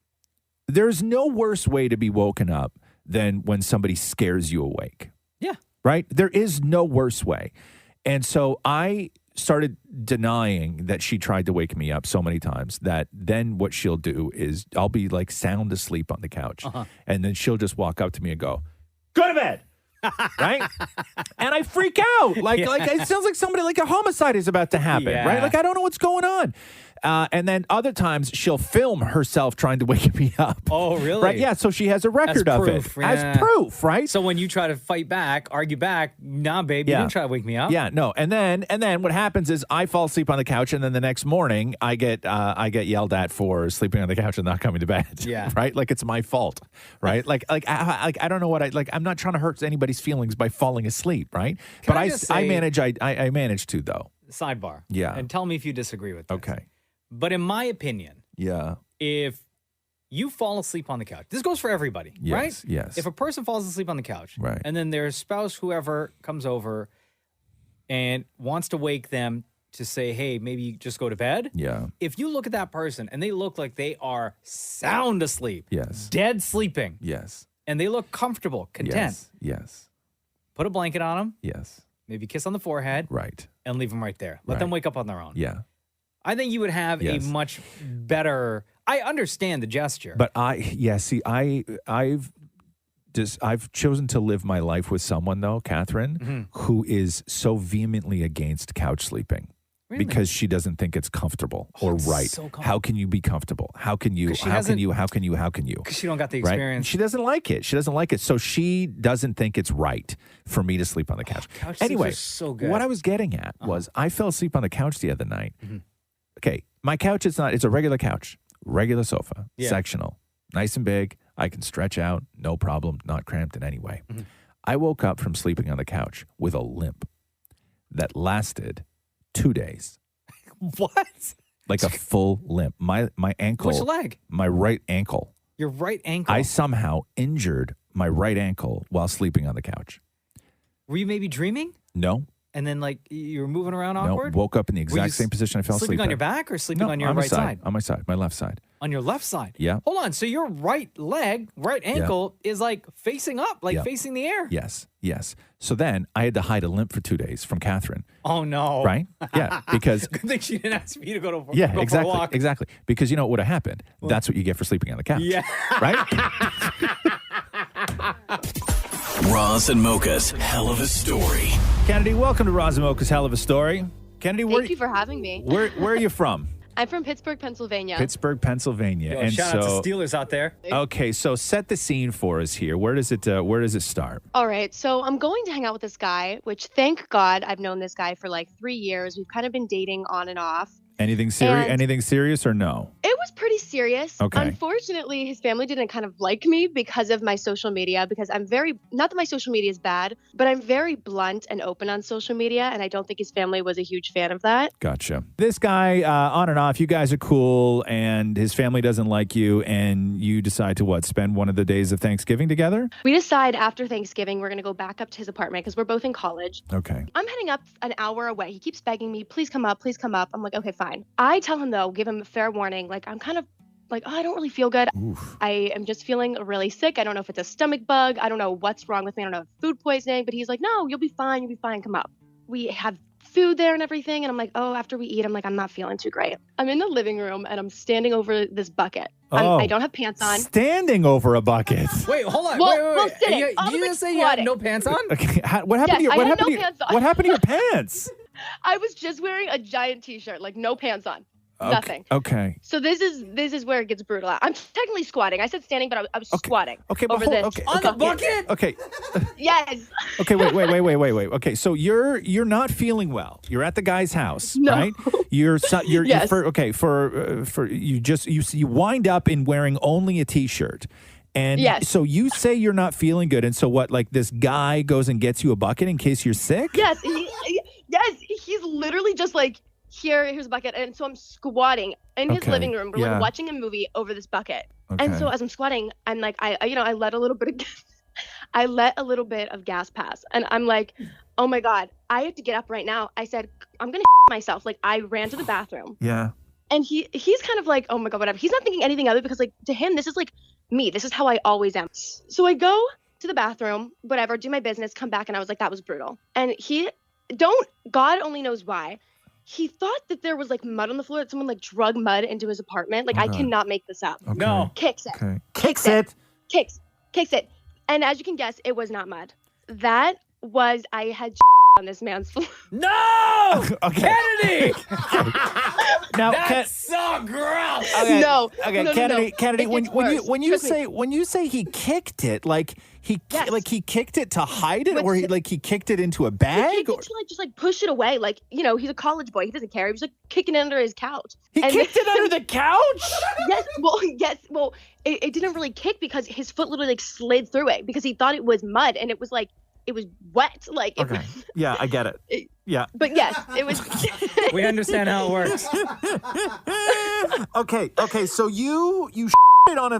There's no worse way to be woken up than when somebody scares you awake. Yeah. Right? There is no worse way. And so I started denying that she tried to wake me up so many times that then what she'll do is I'll be like sound asleep on the couch. And then she'll just walk up to me and go, go to bed. Right? And I freak out. Like it sounds like somebody, like a homicide is about to happen. Right? Like I don't know what's going on. And then other times she'll film herself trying to wake me up. Oh, really? Right? Yeah. So she has a record of it as proof, right? So when you try to fight back, argue back, nah, babe, you didn't try to wake me up. Yeah, no. And then what happens is I fall asleep on the couch, and then the next morning I get yelled at for sleeping on the couch and not coming to bed. Yeah. Right? Like it's my fault. Right? I don't know what I'm not trying to hurt anybody's feelings by falling asleep. Right? But I manage to though. Sidebar. Yeah. And tell me if you disagree with this. Okay. But in my opinion, if you fall asleep on the couch, this goes for everybody, right? Yes. If a person falls asleep on the couch, right, and then their spouse, whoever, comes over and wants to wake them to say, hey, maybe you just go to bed. Yeah. If you look at that person and they look like they are sound asleep, yes, dead sleeping, yes, and they look comfortable, content, yes, put a blanket on them, yes, maybe kiss on the forehead, right, and leave them right there. Let them wake up on their own. Yeah. I think you would have a much better. I understand the gesture, but I've chosen to live my life with someone though, Catherine, who is so vehemently against couch sleeping. Really? Because she doesn't think it's comfortable or right. So how can you be comfortable? How can you? How can you? Because she don't got the experience. Right? She doesn't like it. She doesn't like it. So she doesn't think it's right for me to sleep on the couch. Couch Anyway, sleeps are so good. what I was getting at was I fell asleep on the couch the other night. Okay, my couch it's a regular couch, regular sofa, sectional, nice and big. I can stretch out, no problem, not cramped in any way. I woke up from sleeping on the couch with a limp that lasted 2 days. What? Like a full limp. My ankle. Which leg? My right ankle. Your right ankle. I somehow injured my right ankle while sleeping on the couch. Were you maybe dreaming? No. And then, like, you were moving around awkward? No, woke up in the exact same position I fell asleep Sleeping on in. your back or sleeping No, on your right side? On my side, my left side. On your left side? Yeah. Hold on. So your right leg, right ankle is like facing up, like facing the air. Yes, yes. So then I had to hide a limp for 2 days from Catherine. Oh, no. Right? Yeah, because... Good thing she didn't ask me to go for exactly, a walk. exactly. Because you know what would have happened? That's what you get for sleeping on the couch. Yeah. Right? Roz and Mocha's Hell of a Story. Kennedy, welcome to Roz and Mocha's Hell of a Story. Kennedy, Thank you for having me. Where are you from? I'm from Pittsburgh, Pennsylvania. Pittsburgh, Pennsylvania. Yo, and shout out to Steelers out there. Okay, so set the scene for us here. Where does it start? All right, so I'm going to hang out with this guy, which thank God I've known this guy for like 3 years. We've kind of been dating on and off. Anything serious? Anything serious or no? It was pretty serious. Okay. Unfortunately, his family didn't kind of like me because of my social media, because I'm not that my social media is bad, but I'm very blunt and open on social media, and I don't think his family was a huge fan of that. Gotcha. This guy, on and off, you guys are cool, and his family doesn't like you, and you decide to spend one of the days of Thanksgiving together? We decide after Thanksgiving we're going to go back up to his apartment because we're both in college. Okay. I'm heading up an hour away. He keeps begging me, please come up, please come up. I'm like, okay, fine. I tell him, though, give him a fair warning. Like, I'm kind of like, oh, I don't really feel good. Oof. I am just feeling really sick. I don't know if it's a stomach bug. I don't know what's wrong with me. I don't know if food poisoning. But he's like, no, you'll be fine. You'll be fine. Come up. We have food there and everything. And I'm like, oh, after we eat, I'm like, I'm not feeling too great. I'm in the living room and I'm standing over this bucket. I don't have pants on. Standing over a bucket. Wait, hold on. Well, wait. Sitting. You just say you had no pants on? Okay. What happened to your What happened to your pants? I was just wearing a giant t-shirt, like no pants on. Nothing. Okay. So this is where it gets brutal. I'm technically squatting. I said standing, but I was squatting. Okay, over this. On the bucket? Okay. Yes. Okay, wait. Okay, so you're not feeling well. You're at the guy's house, right? You're Yes. you wind up in wearing only a t-shirt. And yes. So you say you're not feeling good, and so what? Like this guy goes and gets you a bucket in case you're sick? Yes. He's literally just like, here's a bucket. And so I'm squatting in his living room. We're like watching a movie over this bucket. Okay. And so as I'm squatting, I'm like, I let a little bit of gas pass. And I'm like, oh my God, I have to get up right now. I said, I'm going to myself. Like I ran to the bathroom. Yeah. And he's kind of like, oh my God, whatever. He's not thinking anything of it because like to him, this is like me. This is how I always am. So I go to the bathroom, whatever, do my business, come back. And I was like, that was brutal. And God only knows why. he thought that there was like mud on the floor, that someone like drug mud into his apartment. Like I cannot make this up. Okay. No. Kicks it. Okay. Kicks it. And as you can guess, it was not mud. That was, I had on this man's floor. No! Okay. Kennedy! Now, That's so gross. Okay. No. Okay, No. Kennedy. It When gets worse. Trust me. you say he kicked it, like he kicked it to hide it, With or he kicked it into a bag. He kicked it to like just like push it away. Like, you know, he's a college boy. He doesn't care. He was like kicking it under his couch. He kicked it under the couch? Yes. Well, it didn't really kick because his foot literally like slid through it because he thought it was mud and it was like it was wet. Like it Okay. was, Yeah, I get it. Yeah. But yes, it was. We understand how it works. Okay. So you it on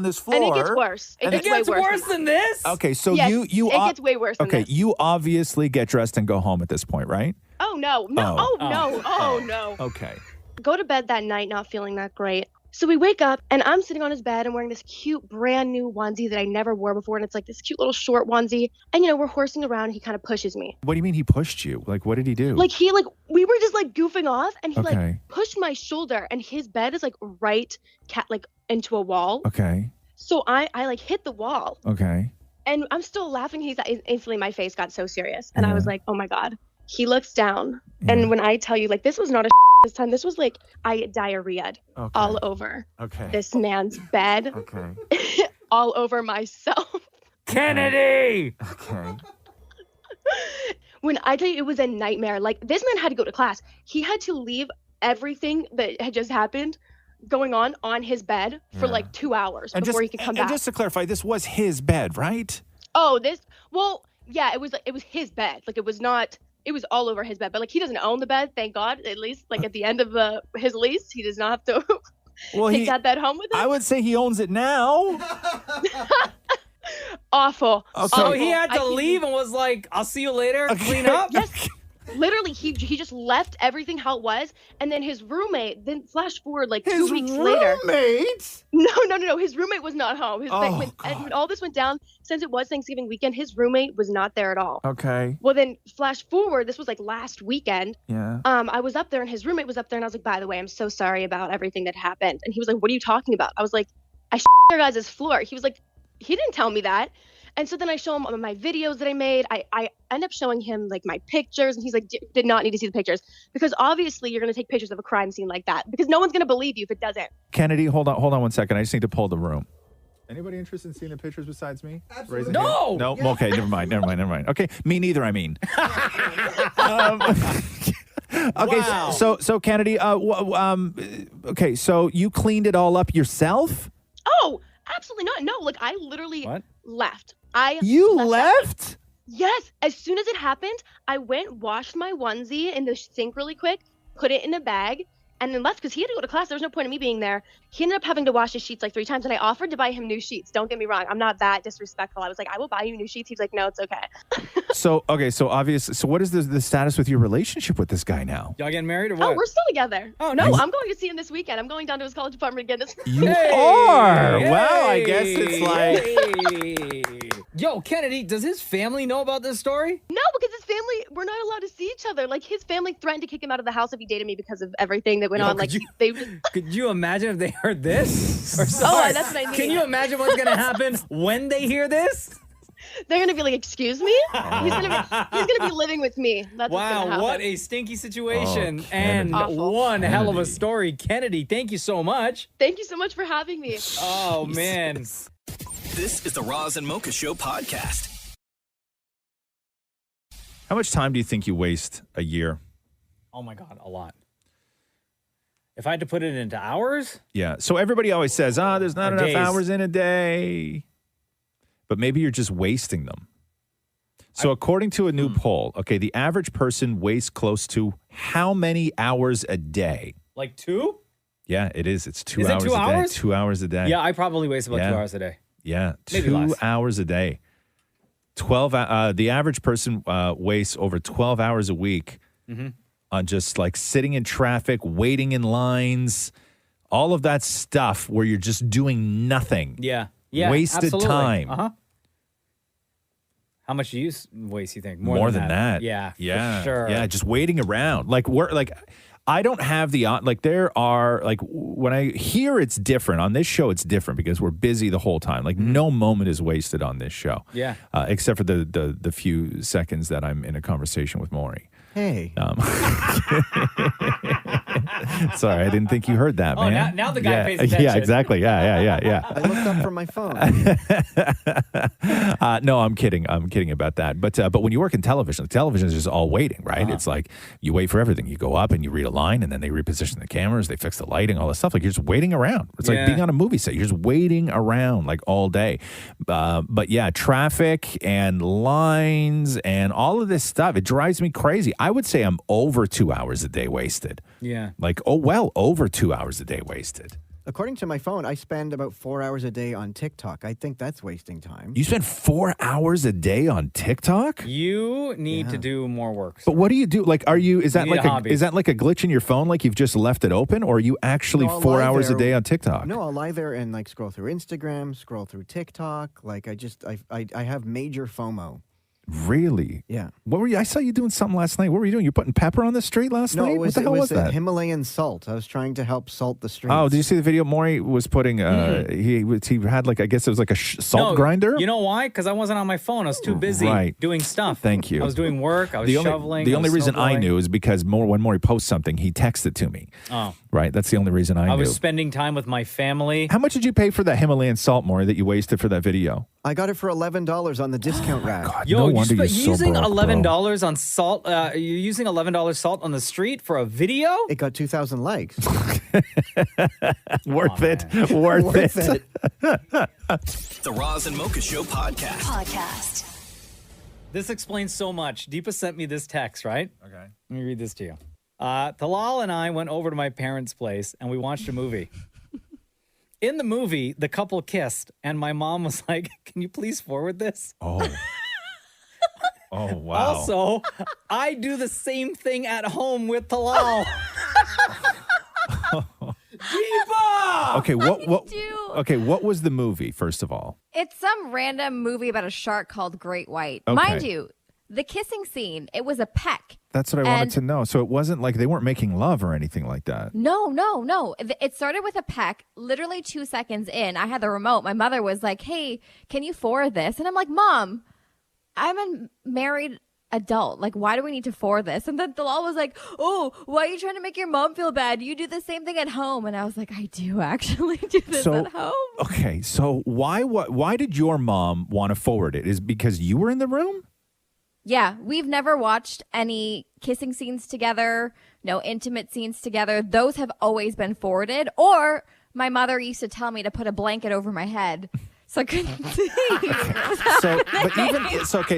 this floor, And it gets worse. It gets way worse than this. Okay, so Yes, you it gets way worse than Okay, this. you obviously get dressed and go home at this point, right? Oh no. No. Okay. Go to bed that night not feeling that great. So we wake up and I'm sitting on his bed and wearing this cute brand new onesie that I never wore before, and it's like this cute little short onesie, and we're horsing around and he kind of pushes me. What do you mean he pushed you? Like, what did he do? Like we were just like goofing off and he Okay. like pushed my shoulder, and his bed is like right into a wall. Okay. So I like hit the wall. Okay. And I'm still laughing. Instantly my face got so serious. And I was like, oh my God. He looks down. And when I tell you, like, this was not a this time, this was like I diarrhea'd all over this man's bed. Okay. All over myself. Kennedy! Okay. When I tell you it was a nightmare, like this man had to go to class. He had to leave everything that had just happened going on his bed for like 2 hours before he could come back. And just to clarify, this was his bed, right? Oh, yeah, it was his bed. Like it was all over his bed, but like he doesn't own the bed, thank God. At least like at the end of his lease, he does not have to take that bed home with him. I would say he owns it now. Awful. Okay. So he had to leave and was like, I'll see you later, clean up? Yes. Literally, he just left everything how it was, and then his roommate, then flash forward like 2 weeks later. Roommate? No. His roommate was not home. When all this went down, since it was Thanksgiving weekend, his roommate was not there at all. Okay. Well, then flash forward, this was like last weekend. Yeah. I was up there and his roommate was up there, and I was like, by the way, I'm so sorry about everything that happened. And he was like, what are you talking about? I was like, I your guys' floor. He was like, he didn't tell me that. And so then I show him all of my videos that I made. I end up showing him like my pictures, and he's like, did not need to see the pictures because obviously you're going to take pictures of a crime scene like that because no one's going to believe you if it doesn't. Kennedy, hold on 1 second. I just need to pull the room. Anybody interested in seeing the pictures besides me? Absolutely. No. No. Yeah. Okay. Never mind. Okay. Me neither. I mean. Okay. Wow. So Kennedy. Okay. So you cleaned it all up yourself? Oh, absolutely not. No, like I literally left. You left? Yes. As soon as it happened, I went, washed my onesie in the sink really quick, put it in a bag, and then left because he had to go to class. There was no point in me being there. He ended up having to wash his sheets like 3 times, and I offered to buy him new sheets. Don't get me wrong. I'm not that disrespectful. I was like, I will buy you new sheets. He's like, no, it's okay. So obviously, so what is the status with your relationship with this guy now? Y'all getting married or what? Oh, we're still together. Oh, no, nice. I'm going to see him this weekend. I'm going down to his college apartment again. You are? Well, I guess it's like... Yo, Kennedy, does his family know about this story? No, because his family, we're not allowed to see each other. Like, his family threatened to kick him out of the house if he dated me because of everything that went on. Like, they just... Could you imagine if they heard this? Or Oh, sorry, that's what I mean. Can you imagine what's going to happen when they hear this? They're going to be like, excuse me? He's going to be living with me. That's what's gonna Wow, happen. what a stinky situation and Awful. one hell of a story. Kennedy, thank you so much. Thank you so much for having me. Oh, man. This is the Roz and Mocha Show podcast. How much time do you think you waste a year? Oh, my God, a lot. If I had to put it into hours? Yeah. So everybody always says, there's not Or enough days. hours in a day. But maybe you're just wasting them. So according to a new poll, okay, the average person wastes close to how many hours a day? Like 2? Yeah, it is. It's 2 Is it hours 2 a day. hours? 2 hours a day. Yeah, I probably waste about 2 Yeah. hours a day. Yeah, Maybe 2 less. hours a day. 12. The average person wastes over 12 hours a week on just like sitting in traffic, waiting in lines, all of that stuff where you're just doing nothing. Yeah. Yeah. Wasted absolutely. time. Uh-huh. How much do you waste, you think? More than that. Yeah, Yeah. for sure. Yeah, just waiting around. I don't have there are when I hear it's different on this show, it's different because we're busy the whole time. No moment is wasted on this show. Yeah. Except for the few seconds that I'm in a conversation with Maury. Hey. Sorry, I didn't think you heard that, man. Now the guy pays attention. Yeah, exactly. Yeah. I looked up from my phone. No, I'm kidding. I'm kidding about that. But when you work in television is just all waiting, right? It's like you wait for everything. You go up and you read a line, and then they reposition the cameras, they fix the lighting, all this stuff. You're just waiting around. It's like being on a movie set. You're just waiting around all day. But yeah, traffic and lines and all of this stuff, it drives me crazy. I would say I'm over 2 hours a day wasted. Yeah. Over 2 hours a day wasted. According to my phone, I spend about 4 hours a day on TikTok. I think that's wasting time. You spend 4 hours a day on TikTok? You need to do more work. But what do you do? Is that You need a hobby. is that like a glitch in your phone? Like you've just left it open, or are you actually No, I'll 4 lie hours a there. day on TikTok? No, I'll lie there and scroll through Instagram, scroll through TikTok. I have major FOMO. Really? Yeah. What were you? I saw you doing something last night. What were you doing? You putting pepper on the street last night? What the hell was that? Himalayan salt. I was trying to help salt the streets. Oh, did you see the video? Maury was putting. He had I guess it was like a salt grinder. You know why? Because I wasn't on my phone. I was too busy doing stuff. Thank you. I was doing work. I was shoveling. The I only was reason I snowboarding. knew is because when Maury posts something, he texts it to me. Oh. Right. That's the only reason I knew. I was spending time with my family. How much did you pay for that Himalayan salt, Maury, that you wasted for that video? I got it for $11 on the discount rack. Yo, no wonder you're using so broke, $11 on salt. You're using $11 salt on the street for a video? It got 2,000 likes. Worth it. Worth it. The Roz and Mocha Show podcast. This explains so much. Deepa sent me this text, right? Okay. Let me read this to you. Talal and I went over to my parents' place and we watched a movie. In the movie, the couple kissed, and my mom was like, "Can you please forward this?" Oh. Oh, wow. Also, I do the same thing at home with Talal. Deepa! Okay, what was the movie, first of all? It's some random movie about a shark called Great White. Okay. Mind you, the kissing scene, it was a peck. That's what I wanted to know. So it wasn't like they weren't making love or anything like that. No. It started with a peck. Literally 2 seconds in, I had the remote. My mother was like, "Hey, can you forward this?" And I'm like, "Mom, I'm a married adult. Like, why do we need to forward this?" And then Dalal was like, "Oh, why are you trying to make your mom feel bad? You do the same thing at home." And I was like, "I do actually do this at home." Okay, so why did your mom want to forward it? Is because you were in the room? Yeah, we've never watched any kissing scenes together, no intimate scenes together. Those have always been forwarded. Or my mother used to tell me to put a blanket over my head so I couldn't see.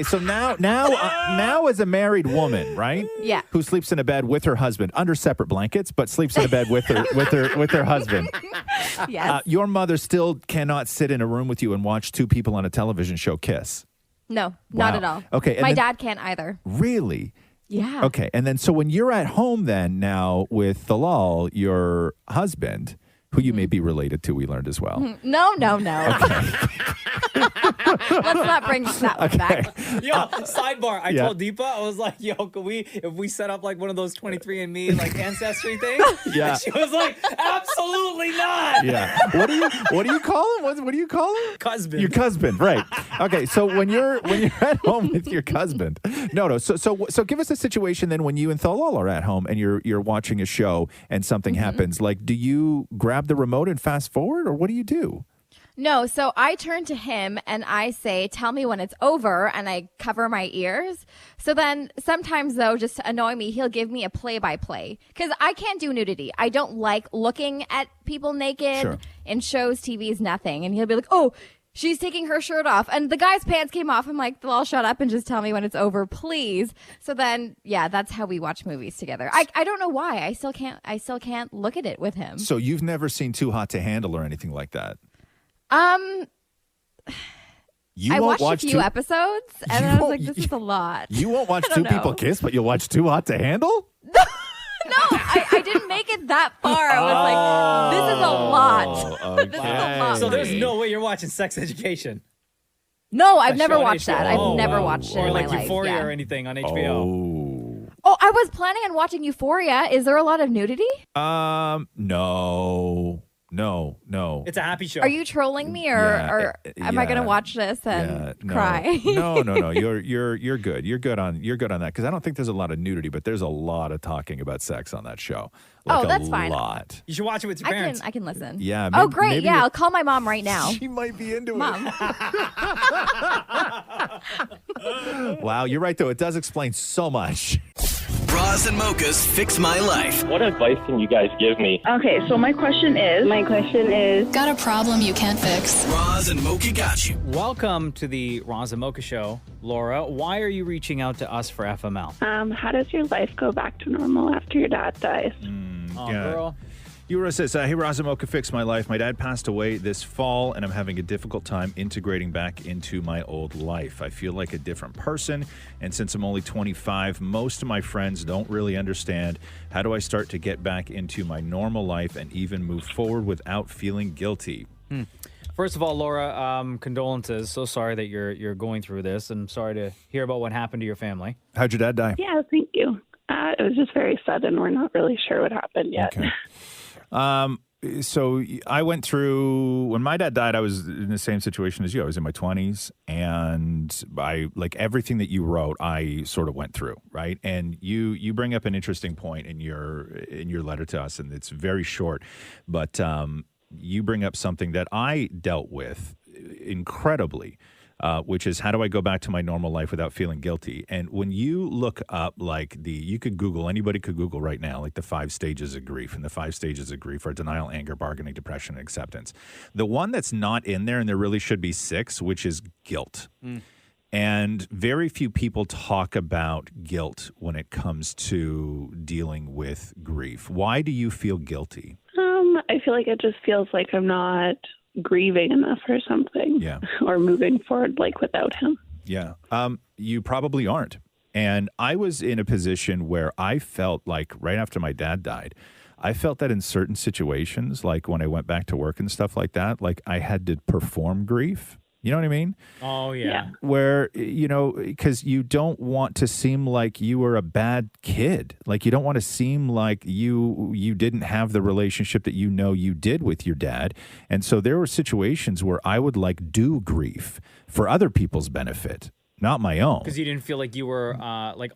So now as a married woman, right? Yeah. Who sleeps in a bed with her husband under separate blankets, but sleeps in a bed with her husband. Yes. Your mother still cannot sit in a room with you and watch two people on a television show kiss. No, not Wow. at all. Okay, and My then- dad can't either. Really? Yeah. Okay, and then so when you're at home then now with Thalal, your husband, who you may be related to, we learned as well. No. Let's not bring that one back. Yo, sidebar. I Yeah. told Deepa, I was like, "Yo, if we set up like one of those 23andMe like ancestry things?" Yeah. And she was like, "Absolutely not." Yeah. What do you call him? What do you call him? Husband. Your husband, right? Okay. So when you're at home with your husband, no. So give us a situation then when you and Thalal are at home and you're watching a show and something happens. Like, do you grab the remote and fast forward, or what do you do? No, so I turn to him and I say, "Tell me when it's over," and I cover my ears. So then sometimes, though, just to annoy me, he'll give me a play-by-play because I can't do nudity. I don't like looking at people naked. Sure. In shows, TV's nothing. And he'll be like, "Oh, she's taking her shirt off and the guy's pants came off." I'm like, "Well, shut up and just tell me when it's over, please." So then, yeah, that's how we watch movies together. I don't know why. I still can't look at it with him. So you've never seen Too Hot to Handle or anything like that? I won't watched watch a few episodes and I was like, "This is a lot." You won't watch I two don't know. people kiss, but you'll watch Too Hot to Handle? No, I didn't make it that far. I was like, "This is a lot." Okay. This is a lot. So there's no way you're watching Sex Education. No, I've That never show on watched that. HBO? I've never watched it Or in like my life. Euphoria Yeah. or anything on HBO. Oh, I was planning on watching Euphoria. Is there a lot of nudity? No. It's a happy show. Are you trolling me, or am I going to watch this and cry? No. You're good. You're good on that because I don't think there's a lot of nudity, but there's a lot of talking about sex on that show. Like that's a fine. lot. You should watch it with your parents. I can listen. Yeah. Oh, great. maybe Yeah, I'll call my mom right now. She might be into Mom. Wow, you're right though. It does explain so much. Roz and Mocha's Fix My Life. What advice can you guys give me? Okay, so my question is, got a problem you can't fix? Roz and Mocha got you. Welcome to the Roz and Mocha Show. Laura, why are you reaching out to us for FML? How does your life go back to normal after your dad dies? Girl. Yura says, hey, Roz and Mocha, fix my life. My dad passed away this fall, and I'm having a difficult time integrating back into my old life. I feel like a different person, and since I'm only 25, most of my friends don't really understand. How do I start to get back into my normal life and even move forward without feeling guilty? First of all, Laura, condolences. So sorry that you're going through this, and sorry to hear about what happened to your family. How'd your dad die? Yeah, thank you. It was just very sudden. We're not really sure what happened yet. Okay. So I went through, when my dad died, I was in the same situation as you. I was in my 20s, and I, like everything that you wrote, I sort of went through, right? And you bring up an interesting point in your letter to us, and it's very short, but you bring up something that I dealt with incredibly, which is how do I go back to my normal life without feeling guilty? And when you look up you could Google, anybody could Google right now, like the 5 stages of grief, and the 5 stages of grief are denial, anger, bargaining, depression, and acceptance. The one that's not in there, and there really should be 6, which is guilt. And very few people talk about guilt when it comes to dealing with grief. Why do you feel guilty? I feel like it just feels like I'm not grieving enough or something. Yeah. Or moving forward without him. Yeah. You probably aren't. And I was in a position where I felt like right after my dad died, I felt that in certain situations, like when I went back to work and stuff like that, like I had to perform grief. You know what I mean? Oh, yeah. Where, because you don't want to seem like you were a bad kid. Like you don't want to seem like you didn't have the relationship that you did with your dad. And so there were situations where I would do grief for other people's benefit, not my own. Because you didn't feel like you were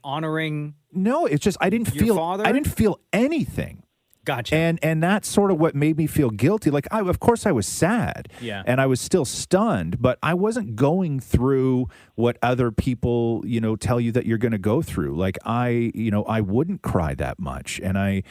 honoring. No, it's just I didn't feel anything. Gotcha. And that's sort of what made me feel guilty. Like, of course I was sad. Yeah. And I was still stunned, but I wasn't going through what other people, tell you that you're going to go through. Like I wouldn't cry that much. And I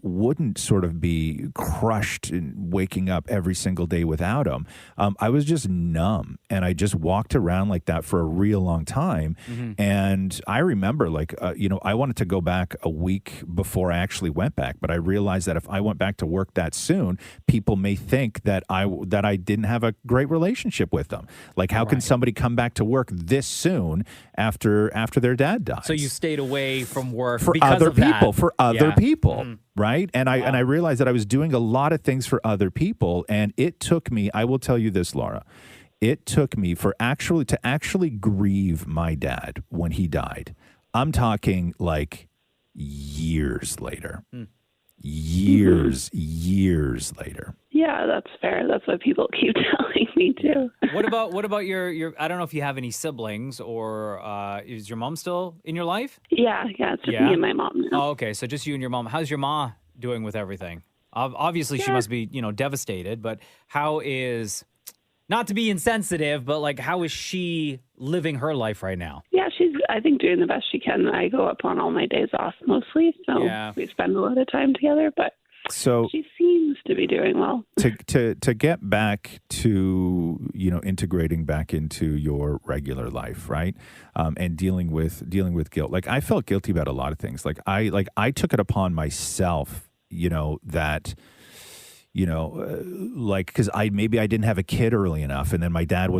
wouldn't sort of be crushed and waking up every single day without him. I was just numb, and I just walked around like that for a real long time. Mm-hmm. And I remember I wanted to go back a week before I actually went back. But I realized that if I went back to work that soon, people may think that I didn't have a great relationship with them. Like, how can somebody come back to work this soon after their dad dies? So you stayed away from work for because other of that. people, for other Yeah. people, Mhm. right? And I realized that I was doing a lot of things for other people, and it took me. I will tell you this, Laura. It took me to actually grieve my dad when he died. I'm talking like years later. Years later. Yeah, that's fair. That's what people keep telling me too. What about your I don't know if you have any siblings, or is your mom still in your life? Yeah, it's just me and my mom now. Oh, okay. So just you and your mom. How's your ma doing with everything? Obviously she must be, devastated, but how is, not to be insensitive, but how is she living her life right now? Yeah, she's, I think, doing the best she can. I go up on all my days off mostly, so we spend a lot of time together, but so she seems to be doing well. To get back to, integrating back into your regular life, right? And dealing with guilt. Like, I felt guilty about a lot of things. I took it upon myself, that like because maybe I didn't have a kid early enough, and then my dad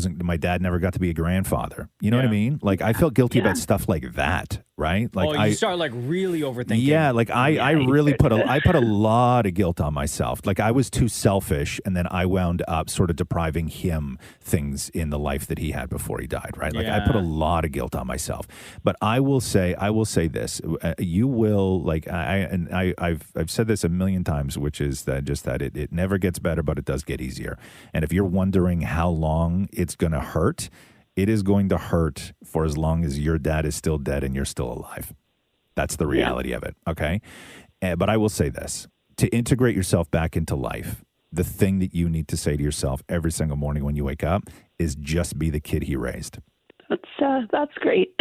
never got to be a grandfather. You know what I mean? Like I felt guilty about stuff like that, right? Like you start like really overthinking. Yeah, like I really put a lot of guilt on myself. Like I was too selfish, and then I wound up sort of depriving him things in the life that he had before he died, right? Like I put a lot of guilt on myself. But I will say this: you will like I've said this a million times, which is that it never gets better, but it does get easier. And if you're wondering how long it's going to hurt, it is going to hurt for as long as your dad is still dead and you're still alive. That's the reality of it, okay? But I will say this. To integrate yourself back into life, the thing that you need to say to yourself every single morning when you wake up is just be the kid he raised. That's great.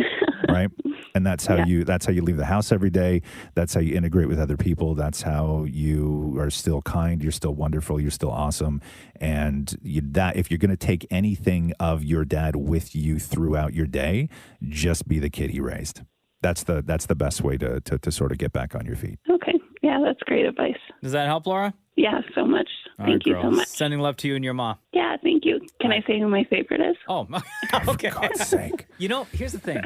Right? And that's how you leave the house every day. That's how you integrate with other people. That's how you are still kind, you're still wonderful, you're still awesome. And if you're going to take anything of your dad with you throughout your day, just be the kid he raised. That's the best way to sort of get back on your feet. Okay. Yeah, that's great advice. Does that help, Laura? Yeah, so much. Thank you so much. Sending love to you and your mom. Yeah, thank you. Can I say who my favorite is? Oh, okay. For God's sake. Here's the thing.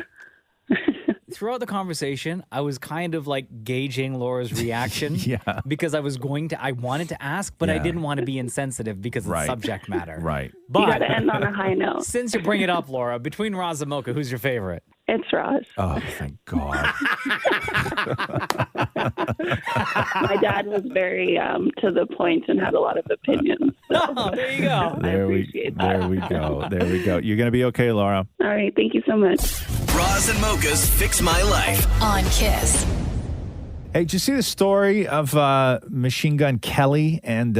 Throughout the conversation, I was kind of like gauging Laura's reaction. Yeah. Because I wanted to ask, but I didn't want to be insensitive because of the subject matter. Right. But you got to end on a high note. Since you bring it up, Laura, between Roz and Mocha, who's your favorite? It's Roz. Oh, thank God. My dad was very to the point and had a lot of opinions. So. Oh, there you go. There we go. You're going to be okay, Laura. All right. Thank you so much. Roz and Mocha's Fix My Life on Kiss. Hey, did you see the story of Machine Gun Kelly and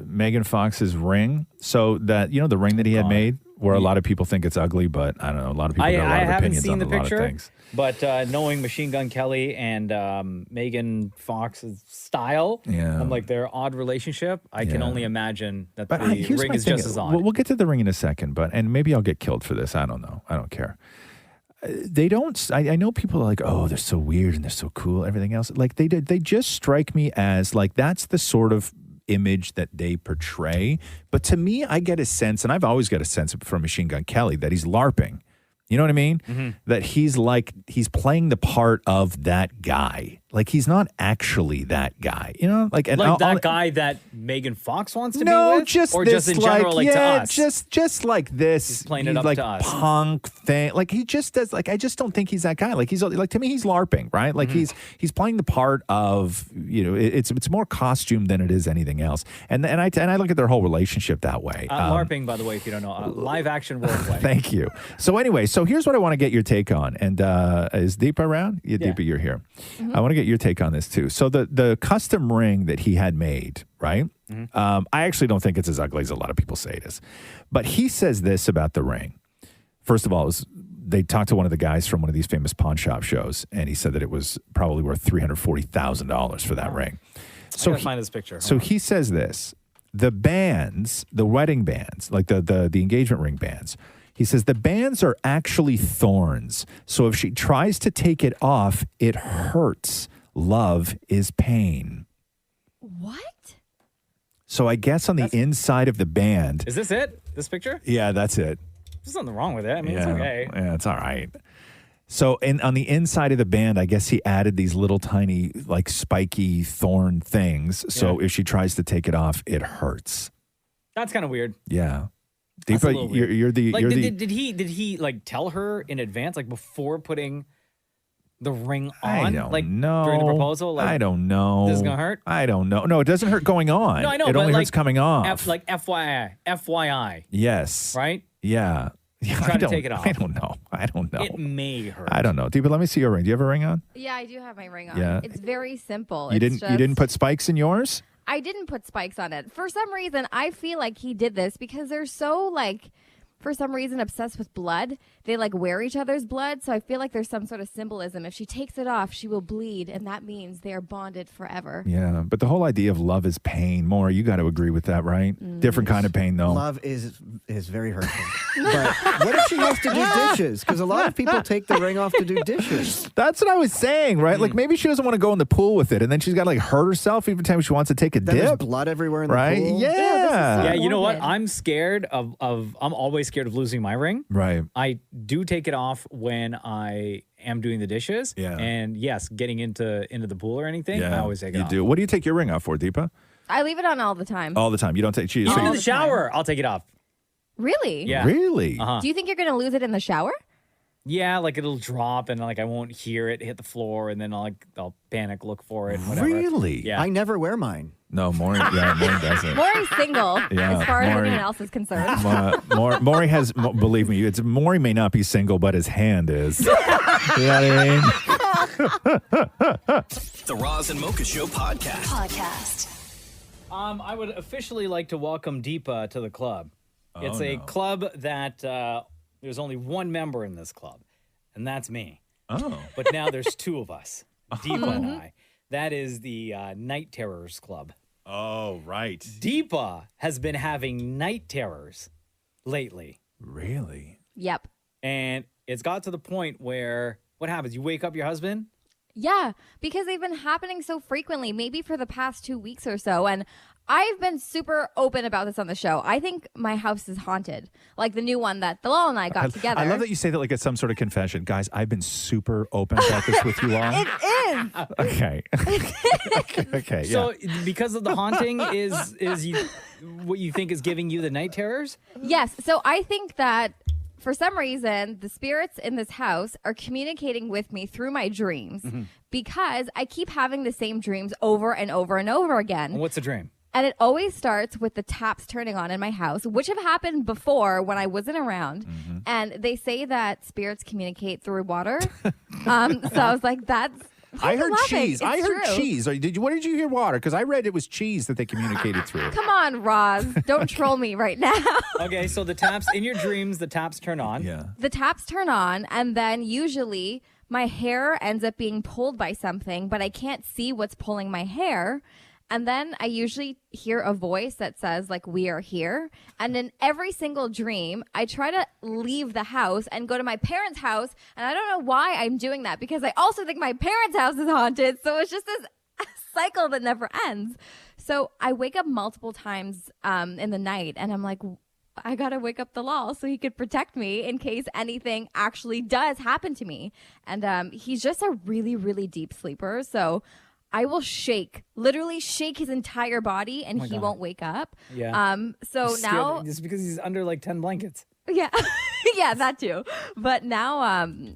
Megan Fox's ring? So that, the ring that he had made, where a lot of people think it's ugly, but I don't know, a lot of people got a lot of opinions on a lot of things. But knowing Machine Gun Kelly and Megan Fox's style, and like their odd relationship, I can only imagine that the ring is just as odd. We'll get to the ring in a second, and maybe I'll get killed for this. I don't know. I don't care. They don't. I know people are like, oh, they're so weird and they're so cool. Everything else, like they just strike me as like that's the sort of image that they portray. But to me, I get a sense, and I've always got a sense from Machine Gun Kelly that he's LARPing. You know what I mean? Mm-hmm. That he's playing the part of that guy. Like he's not actually that guy. Like that guy that Megan Fox wants to be with? Just or this, just in general, to us? Just like this. He's playing it up to us. Punk thing. Like he just does. Like I just don't think he's that guy. Like he's like, to me, he's LARPing, right? Like he's playing the part of it's more costume than it is anything else. And I look at their whole relationship that way. LARPing, by the way, if you don't know, live action role play. Thank you. So anyway, here's what I want to get your take on. And is Deepa around? Yeah, Deepa, you're here. Mm-hmm. I want to get your take on this too. So the custom ring that he had made, right? Mm-hmm. I actually don't think it's as ugly as a lot of people say it is. But he says this about the ring. First of all, they talked to one of the guys from one of these famous pawn shop shows, and he said that it was probably worth $340,000 for that ring. So find this picture. So he says this: the bands, the wedding bands, like the engagement ring bands. He says the bands are actually thorns. So if she tries to take it off, it hurts. Love is pain. What? So I guess on the inside of the band. Is this it? This picture? Yeah, that's it. There's nothing wrong with it. I mean, it's okay. Yeah, it's all right. So on the inside of the band, I guess he added these little tiny, like spiky thorn things. So if she tries to take it off, it hurts. That's kind of weird. Yeah. Deepa, you're the. Did he like tell her in advance, like before putting the ring on? I don't know. During the proposal? Like, I don't know. This is gonna hurt? I don't know. No, it doesn't hurt going on. No, I know. It but only like, hurts coming off. Like FYI. Yes. Right? Yeah. Try to take it off. I don't know. It may hurt. I don't know. Deepa, let me see your ring. Do you have a ring on? Yeah, I do have my ring on. Yeah. It's very simple. You didn't put spikes in yours? I didn't put spikes on it. For some reason, I feel like he did this because they're so like for some reason, obsessed with blood. They like wear each other's blood. So I feel like there's some sort of symbolism. If she takes it off, she will bleed. And that means they are bonded forever. Yeah, but the whole idea of love is pain. Maura, you got to agree with that, right? Different kind of pain, though. Love is very hurtful. But what if she has to do dishes? Because a lot of people take the ring off to do dishes. That's what I was saying, right? Like maybe she doesn't want to go in the pool with it, and then she's got to like hurt herself every time she wants to take a Then dip. there's blood everywhere in the right? pool. Yeah. You know what? I'm scared of I'm always scared of losing my ring. Right. I do take it off when I am doing the dishes. Yeah. And yes, getting into the pool or anything, I always take it you off. do. What do you take your ring off for, Deepa? I leave it on all the time. All the time. You don't take. Even in the shower, I'll take it off. Really? Yeah. Really? Uh-huh. Do you think you're going to lose it in the shower? Yeah, like it'll drop and like I won't hear it hit the floor, and then I'll panic, look for it. Whatever. Really? Yeah. I never wear mine. No, Maury doesn't. Maury's single, Yeah, as far as Maury- anyone else is concerned. Maury has, believe me, Maury may not be single, but his hand is. You know what I mean? The Roz and Mocha Show podcast. I would officially like to welcome Deepa to the club. Oh, It's a club that there's only one member in this club, and that's me. Oh. But now there's two of us, Deepa and I. That is the Night Terrors Club. Oh, right. Deepa has been having night terrors lately. Really? Yep. And it's got to the point where what happens? You wake up your husband? Yeah, because they've been happening so frequently, maybe for the past 2 weeks or so. And I've been super open about this on the show. I think my house is haunted, like the new one that Bilal and I got together. I love that you say that like it's some sort of confession. Guys, I've been super open about this with you all. It is. Okay. Okay. Yeah. So because of the haunting is what you think is giving you the night terrors? Yes. So I think that for some reason, the spirits in this house are communicating with me through my dreams because I keep having the same dreams over and over and over again. What's a dream? And it always starts with the taps turning on in my house, which have happened before when I wasn't around. And they say that spirits communicate through water. So I was like, that's... I heard cheese. It's I heard true. cheese. What did you hear? Water? Because I read it was cheese that they communicated through. Come on, Roz. Don't troll me right now. Okay, so the taps in your dreams, the taps turn on. Yeah. The taps turn on, and then usually my hair ends up being pulled by something, but I can't see what's pulling my hair. And then I usually hear a voice that says, like, we are here. And in every single dream, I try to leave the house and go to my parents' house. And I don't know why I'm doing that because I also think my parents' house is haunted. So it's just this cycle that never ends. So I wake up multiple times in the night and I'm like, I got to wake up the law so he could protect me in case anything actually does happen to me. And he's just a really, really deep sleeper. So I will literally shake his entire body, and he won't wake up. Yeah. So now, just because he's under like 10 blankets. yeah, yeah, that too. But now,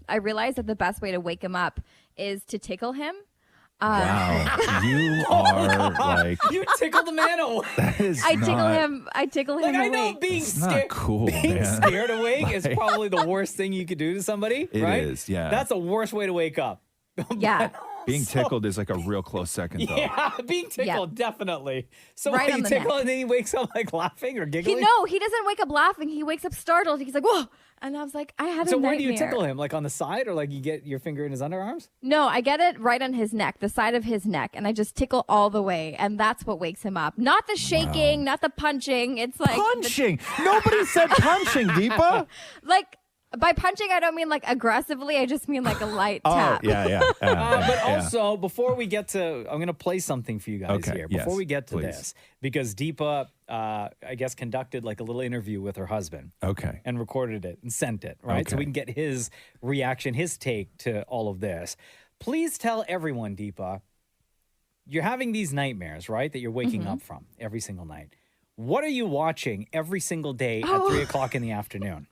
I realize that the best way to wake him up is to tickle him. Wow, you are like you tickle the man awake. That is I tickle him. Like I know awake. being It's not scared, cool, being man. scared awake is Like- probably the worst thing you could do to somebody. It right? is, yeah. That's the worst way to wake up. Yeah. being tickled is like a real close second though. Yeah, being tickled, definitely. So Right when on you the tickle neck. and then he wakes up like laughing or giggling? He doesn't wake up laughing. He wakes up startled. He's like, whoa. And I was like, I had a So nightmare. where do you tickle him? Like on the side or like you get your finger in his underarms? No, I get it right on his neck, the side of his neck, and I just tickle all the way, and that's what wakes him up. Not the shaking, not the punching. It's like Punching. Nobody said punching, Deepa. like by punching, I don't mean like aggressively. I just mean like a light tap. Oh, yeah. But yeah. also, before we get to, I'm going to play something for you guys Okay, here. yes, Before we get to please. this, because Deepa, I guess, conducted like a little interview with her husband. Okay. And recorded it and sent it, right? So Okay. we can get his reaction, his take to all of this. Please tell everyone, Deepa, you're having these nightmares, right? That you're waking up from every single night. What are you watching every single day at 3 o'clock in the afternoon?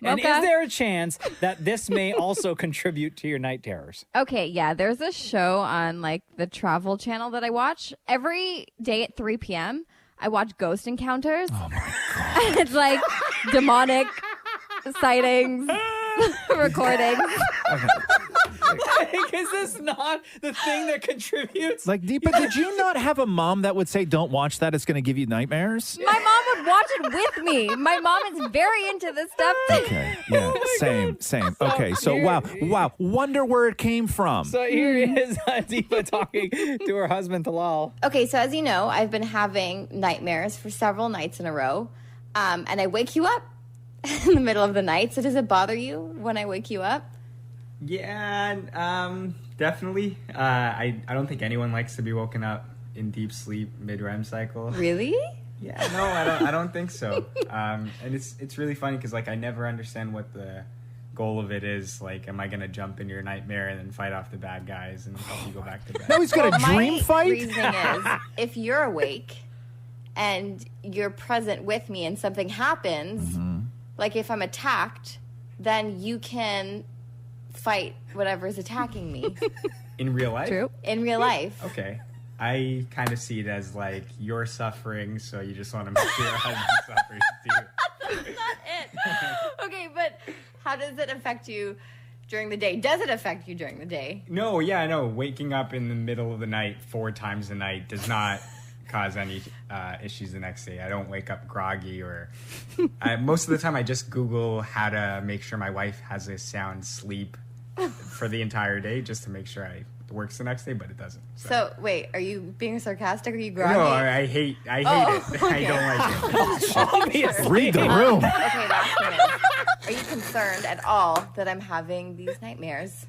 And Mocha? is there a chance that this may also contribute to your night terrors? Okay, yeah, there's a show on like the Travel Channel that I watch every day at 3 p.m. I watch Ghost Encounters. Oh my god! It's like demonic sightings, recordings. Like, is this not the thing that contributes? Like, Deepa, did you not have a mom that would say, don't watch that, it's going to give you nightmares? My mom would would watch it with me. My mom is very into this stuff. Okay. Yeah. Same. Okay. So wow. Wonder where it came from. So here is Deepa talking to her husband Talal. Okay, so as you know, I've been having nightmares for several nights in a row, and I wake you up in the middle of the night. So does it bother you when I wake you up? Yeah, definitely. I don't think anyone likes to be woken up in deep sleep mid-REM cycle. Really? Yeah, no, I don't think so. And it's really funny because like I never understand what the goal of it is. Like, am I gonna jump in your nightmare and then fight off the bad guys and help you go back to bed? No, he's got a dream My fight. reasoning is, if you're awake and you're present with me and something happens, like if I'm attacked, then you can fight whatever's attacking me. In real life? True. In real life. Okay. I kind of see it as like you're suffering, so you just want to make sure your husband suffers too. That's not it. Okay, but how does it affect you during the day? Does it affect you during the day? No, waking up in the middle of the night 4 times a night does not cause any issues the next day. I don't wake up groggy or most of the time I just Google how to make sure my wife has a sound sleep for the entire day just to make sure it works the next day, but it doesn't. So wait, are you being sarcastic? Or are you groggy? No, I hate it. Okay. I don't like it. Obviously. Read the room. Okay, last minute. Are you concerned at all that I'm having these nightmares?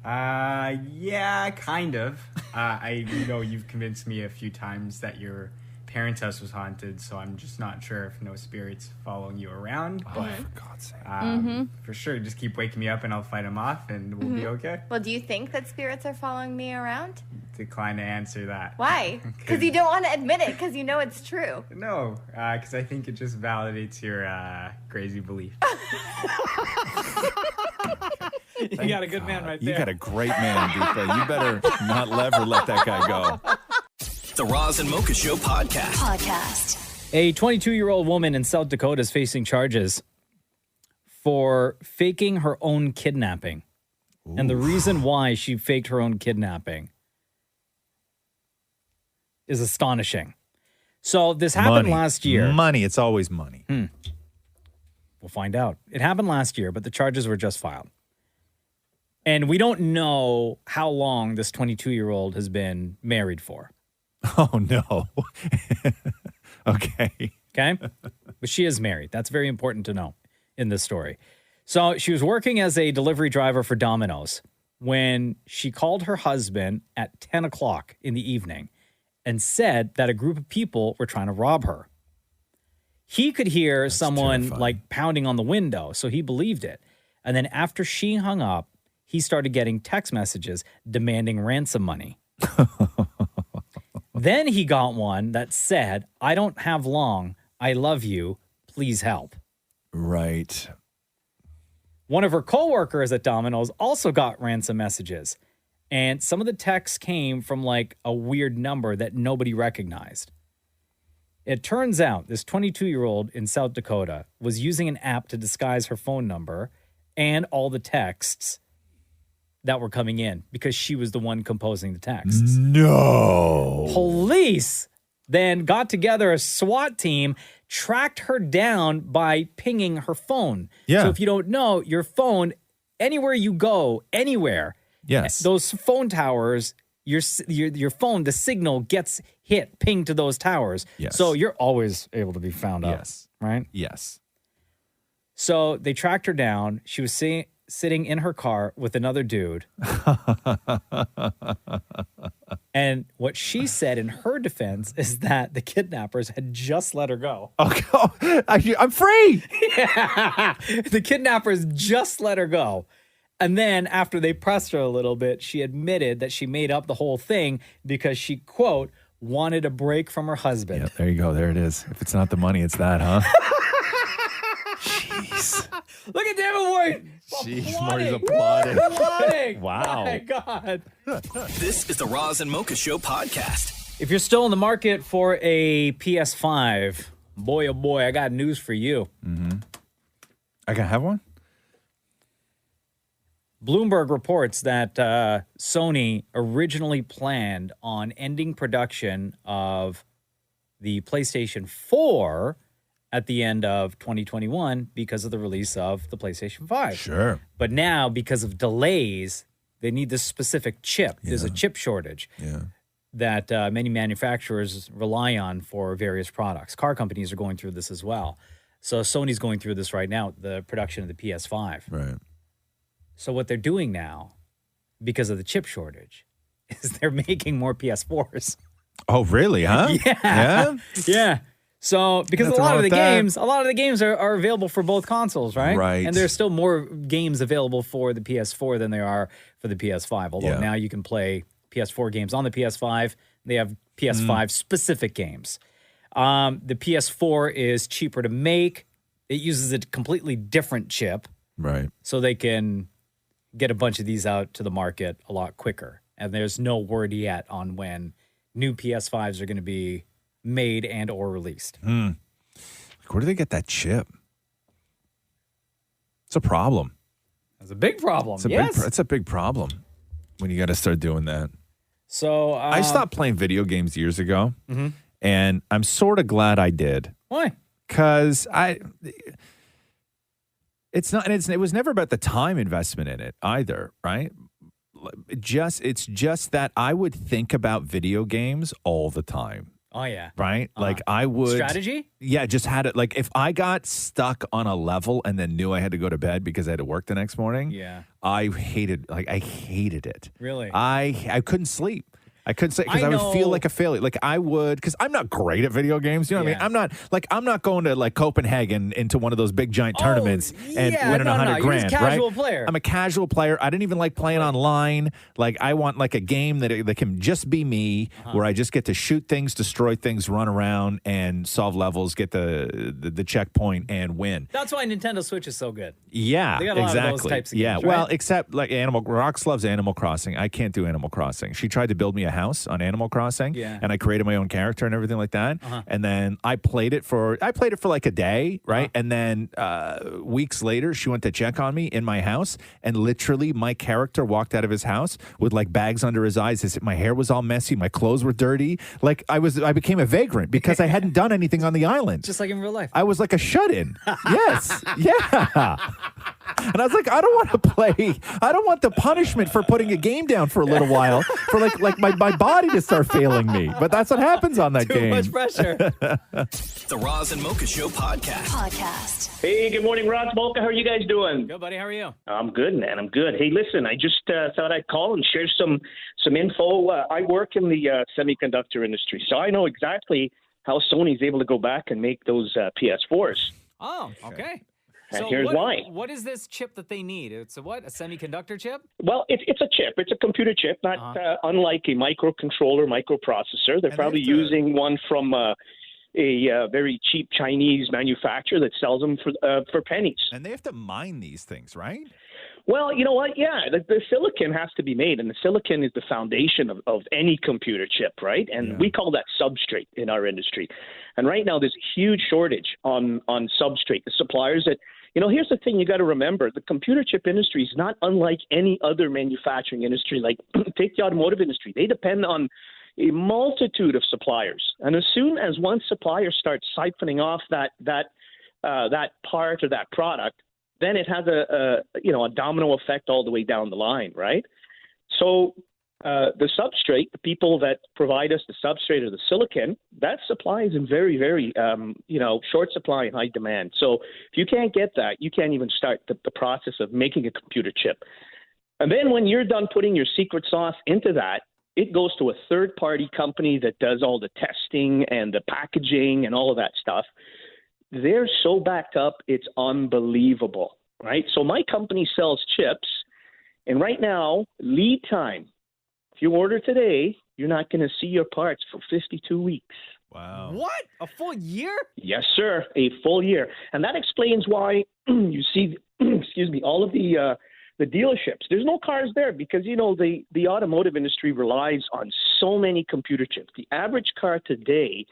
Yeah, kind of. I know you've convinced me a few times that your parents' house was haunted, so I'm just not sure if no spirit's following you around. But for God's sake. For sure, just keep waking me up and I'll fight them off and we'll be okay. Well, do you think that spirits are following me around? Decline to answer that. Why? Because you don't want to admit it, because you know it's true. No, because I think it just validates your crazy belief. You got a good man right there. You got a great man, Deepa. You better not ever let that guy go. The Roz and Mocha Show podcast. A 22-year-old woman in South Dakota is facing charges for faking her own kidnapping. And the reason why she faked her own kidnapping is astonishing. So this happened last year. Money. It's always money. We'll find out. It happened last year, but the charges were just filed. And we don't know how long this 22-year-old has been married for. Oh, no. Okay. Okay? But she is married. That's very important to know in this story. So she was working as a delivery driver for Domino's when she called her husband at 10 o'clock in the evening and said that a group of people were trying to rob her. He could hear someone like pounding on the window, so he believed it. And then after she hung up, he started getting text messages demanding ransom money. Then he got one that said, "I don't have long. I love you. Please help." Right. One of her coworkers at Domino's also got ransom messages. And some of the texts came from like a weird number that nobody recognized. It turns out this 22-year-old in South Dakota was using an app to disguise her phone number and all the texts that were coming in because she was the one composing the texts. No. Police then got together a SWAT team, tracked her down by pinging her phone. Yeah. So if you don't know, your phone, anywhere you go, anywhere, yes, those phone towers, your phone, the signal gets pinged to those towers. Yes. So you're always able to be found out. Yes. Right? Yes. So they tracked her down. She was sitting in her car with another dude. And what she said in her defense is that the kidnappers had just let her go. Oh, I'm free. Yeah. The kidnappers just let her go. And then after they pressed her a little bit, she admitted that she made up the whole thing because she, quote, wanted a break from her husband. Yeah, there you go. There it is. If it's not the money, it's that, huh? Jeez. Look at David Ward. Jeez, Marty's applauding. Applauding. Wow. My God. This is the Roz and Mocha Show podcast. If you're still in the market for a PS5, boy, oh boy, I got news for you. Mm-hmm. I can have one? Bloomberg reports that Sony originally planned on ending production of the PlayStation 4 at the end of 2021 because of the release of the PlayStation 5. Sure. But now, because of delays, they need this specific chip. There's a chip shortage that many manufacturers rely on for various products. Car companies are going through this as well. So Sony's going through this right now, the production of the PS5. Right. So what they're doing now, because of the chip shortage, is they're making more PS4s. Oh, really, huh? Yeah. Yeah. So, because Nothing a lot wrong of the with that. games are available for both consoles, right? Right. And there's still more games available for the PS4 than there are for the PS5. Although now you can play PS4 games on the PS5. They have PS5 specific games. The PS4 is cheaper to make. It uses a completely different chip. Right. So they can get a bunch of these out to the market a lot quicker. And there's no word yet on when new PS5s are going to be made and or released. Like, where do they get that chip? It's a problem. It's a big problem. It's a big problem when you got to start doing that. So I stopped playing video games years ago, Mhm. and I'm sort of glad I did. Why? Because it was never about the time investment in it either, right? It's just that I would think about video games all the time. Oh, yeah. Right? Like I would. Strategy? Yeah, just had it. Like if I got stuck on a level and then knew I had to go to bed because I had to work the next morning. Yeah. I hated it. Really? I couldn't sleep. I couldn't say because I would feel like a failure. Like I would, because I'm not great at video games. You know what I mean? I'm not going to like Copenhagen into one of those big giant tournaments and winning $100 grand. You're just a casual right? player. I'm a casual player. I didn't even like playing online. Like I want like a game that can just be me, where I just get to shoot things, destroy things, run around, and solve levels, get the checkpoint, and win. That's why Nintendo Switch is so good. Yeah, They got a lot exactly. of those types of yeah, games, well, right? except like Rox loves Animal Crossing. I can't do Animal Crossing. She tried to build me a house on Animal Crossing, and I created my own character and everything like that. And then I played it for like a day, right? And then weeks later, she went to check on me in my house, and literally my character walked out of his house with like bags under his eyes. My hair was all messy, my clothes were dirty. Like I became a vagrant because I hadn't done anything on the island. Just like in real life. I was like a shut-in. Yes. Yeah. And I was like, I don't want to play. I don't want the punishment for putting a game down for a little while for like my body to start failing me. But that's what happens on that game. Too much pressure. The Roz and Mocha Show podcast. Hey, good morning, Roz, Mocha. How are you guys doing? Good, buddy. How are you? I'm good, man. I'm good. Hey, listen, I just thought I'd call and share some info. I work in the semiconductor industry, so I know exactly how Sony's able to go back and make those PS4s. Oh, okay. And here's why. What is this chip that they need? It's a what? A semiconductor chip? Well, it's a chip. It's a computer chip, not unlike a microcontroller, microprocessor. They're probably using one from a very cheap Chinese manufacturer that sells them for pennies. And they have to mine these things, right? Well, you know what? Yeah, the silicon has to be made, and the silicon is the foundation of any computer chip, right? And we call that substrate in our industry. And right now, there's a huge shortage on substrate. The suppliers that, here's the thing you got to remember. The computer chip industry is not unlike any other manufacturing industry. Like, take the automotive industry. They depend on a multitude of suppliers. And as soon as one supplier starts siphoning off that part or that product, then it has a domino effect all the way down the line, right? So the substrate, the people that provide us the substrate or the silicon, that supply is in very, very, short supply and high demand. So if you can't get that, you can't even start the process of making a computer chip. And then when you're done putting your secret sauce into that, it goes to a third-party company that does all the testing and the packaging and all of that stuff. They're so backed up, it's unbelievable, right? So my company sells chips, and right now, lead time, if you order today, you're not going to see your parts for 52 weeks. Wow. What? A full year? Yes, sir, a full year. And that explains why you see, all of the dealerships. There's no cars there because, the automotive industry relies on so many computer chips. The average car today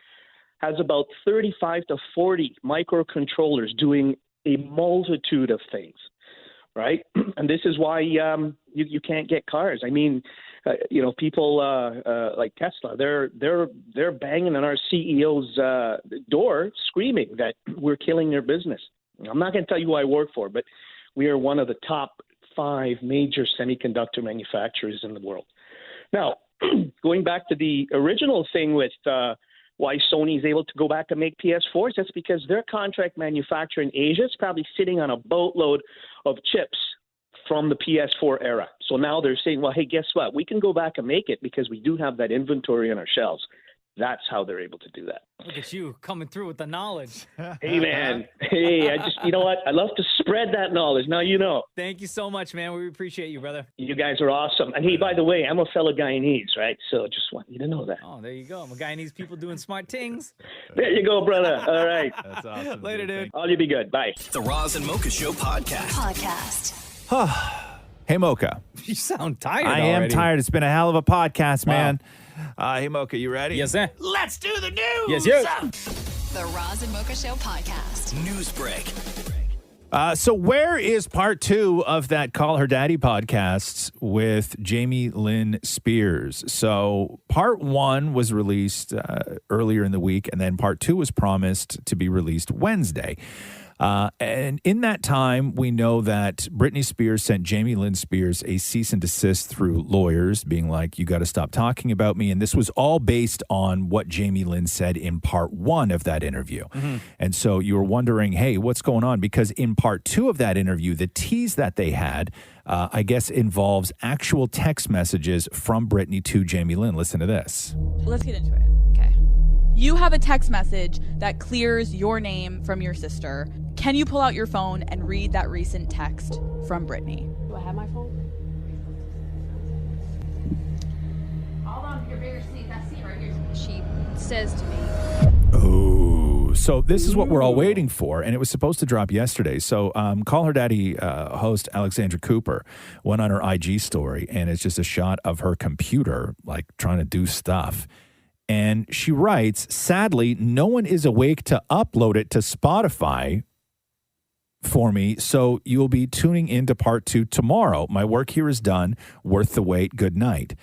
has about 35 to 40 microcontrollers doing a multitude of things, right? And this is why you can't get cars. I mean, people like Tesla, they're banging on our CEO's door, screaming that we're killing their business. I'm not going to tell you who I work for, but we are one of the top 5 major semiconductor manufacturers in the world. Now, going back to the original thing with why Sony is able to go back and make PS4s, that's because their contract manufacturer in Asia is probably sitting on a boatload of chips from the PS4 era. So now they're saying, well, hey, guess what? We can go back and make it because we do have that inventory on our shelves. That's how they're able to do that. Look at you coming through with the knowledge. Hey, man. Hey, you know what? I love to spread that knowledge. Now you know. Thank you so much, man. We appreciate you, brother. You guys are awesome. And hey, by the way, I'm a fellow Guyanese, right? So just want you to know that. Oh, there you go. I'm a Guyanese people doing smart things. There you go, brother. All right. That's awesome. Later, dude. All you be good. Bye. The Roz and Mocha Show podcast. Hey, Mocha. You sound tired I already. am tired. It's been a hell of a podcast, man. Hey, Mocha, you ready? Yes, sir. Let's do the news. Yes, yes. The Roz and Mocha Show podcast. News break. So where is part 2 of that Call Her Daddy podcast with Jamie Lynn Spears? So part 1 was released earlier in the week, and then part 2 was promised to be released Wednesday. And in that time, we know that Britney Spears sent Jamie Lynn Spears a cease and desist through lawyers, being like, you got to stop talking about me. And this was all based on what Jamie Lynn said in part 1 of that interview. Mm-hmm. And so you were wondering, hey, what's going on? Because in part 2 of that interview, the tease that they had, I guess, involves actual text messages from Britney to Jamie Lynn. Listen to this. Let's get into it. Okay. You have a text message that clears your name from your sister. Can you pull out your phone and read that recent text from Britney? Do I have my phone? Hold on, your bigger seat. That seat right here. She says to me. Oh, so this is what we're all waiting for, and it was supposed to drop yesterday. So Call Her Daddy host Alexandra Cooper went on her IG story, and it's just a shot of her computer, like trying to do stuff. And she writes, sadly, no one is awake to upload it to Spotify for me, so you'll be tuning into part 2 tomorrow. My work here is done. Worth the wait. Good night.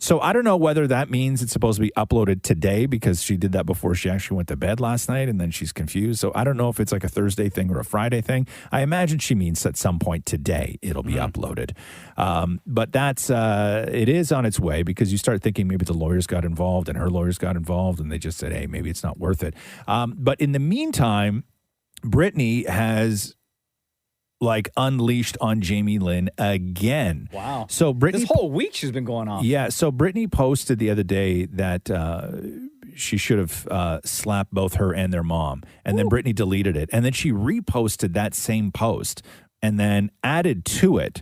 So I don't know whether that means it's supposed to be uploaded today because she did that before she actually went to bed last night, and then she's confused. So I don't know if it's like a Thursday thing or a Friday thing. I imagine she means at some point today it'll be uploaded. But that's it is on its way, because you start thinking maybe the lawyers got involved and her lawyers got involved and they just said, hey, maybe it's not worth it. But in the meantime, Britney has unleashed on Jamie Lynn again. Wow. So Britney, this whole week she's been going on. Yeah. So Britney posted the other day that she should have slapped both her and their mom. And then Britney deleted it. And then she reposted that same post and then added to it.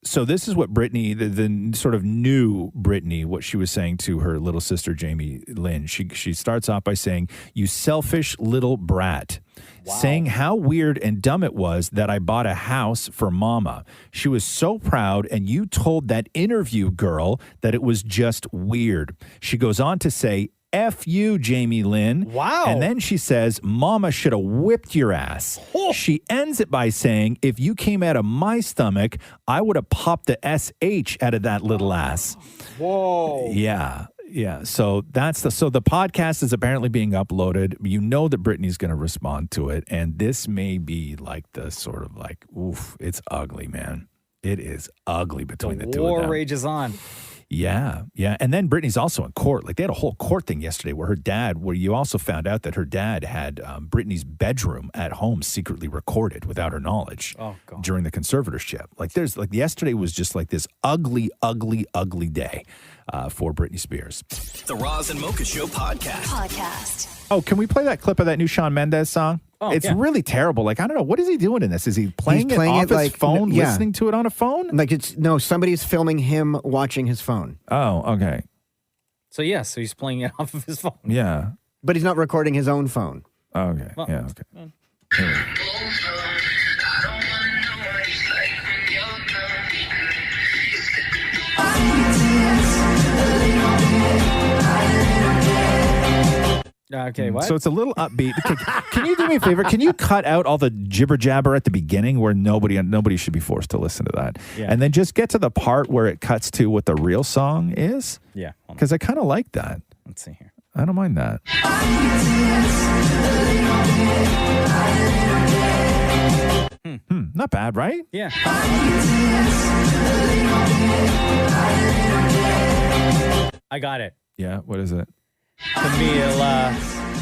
So this is what Britney, the sort of new Britney, what she was saying to her little sister, Jamie Lynn. She starts off by saying, you selfish little brat. Wow. Saying how weird and dumb it was that I bought a house for mama. She was so proud, and you told that interview girl that it was just weird. She goes on to say, F you, Jamie Lynn. Wow. And then she says, mama should have whipped your ass. Oh. She ends it by saying, if you came out of my stomach, I would have popped the SH out of that little ass. Whoa. Yeah. Yeah, so so the podcast is apparently being uploaded. You know that Britney's going to respond to it, and this may be like the sort of like, oof, it's ugly, man. It is ugly between the two of them. War rages on. Yeah, yeah. And then Britney's also in court. Like, they had a whole court thing yesterday where you also found out that her dad had Britney's bedroom at home secretly recorded without her knowledge during the conservatorship. Yesterday was just like this ugly, ugly, ugly day for Britney Spears. The Roz and Mocha Show podcast. Oh, can we play that clip of that new Shawn Mendes song? Oh, it's really terrible. Like, I don't know. What is he doing in this? Is he playing it off his phone, listening to it on a phone? Somebody's filming him watching his phone. Oh, okay. So he's playing it off of his phone. Yeah. But he's not recording his own phone. Okay. Well, yeah, okay. Okay, what? So it's a little upbeat. Can you do me a favor? Can you cut out all the jibber jabber at the beginning where nobody should be forced to listen to that? Yeah. And then just get to the part where it cuts to what the real song is? Yeah. Because I kind of like that. Let's see here. I don't mind that. Not bad, right? Yeah. I got it. Yeah, what is it? Camila,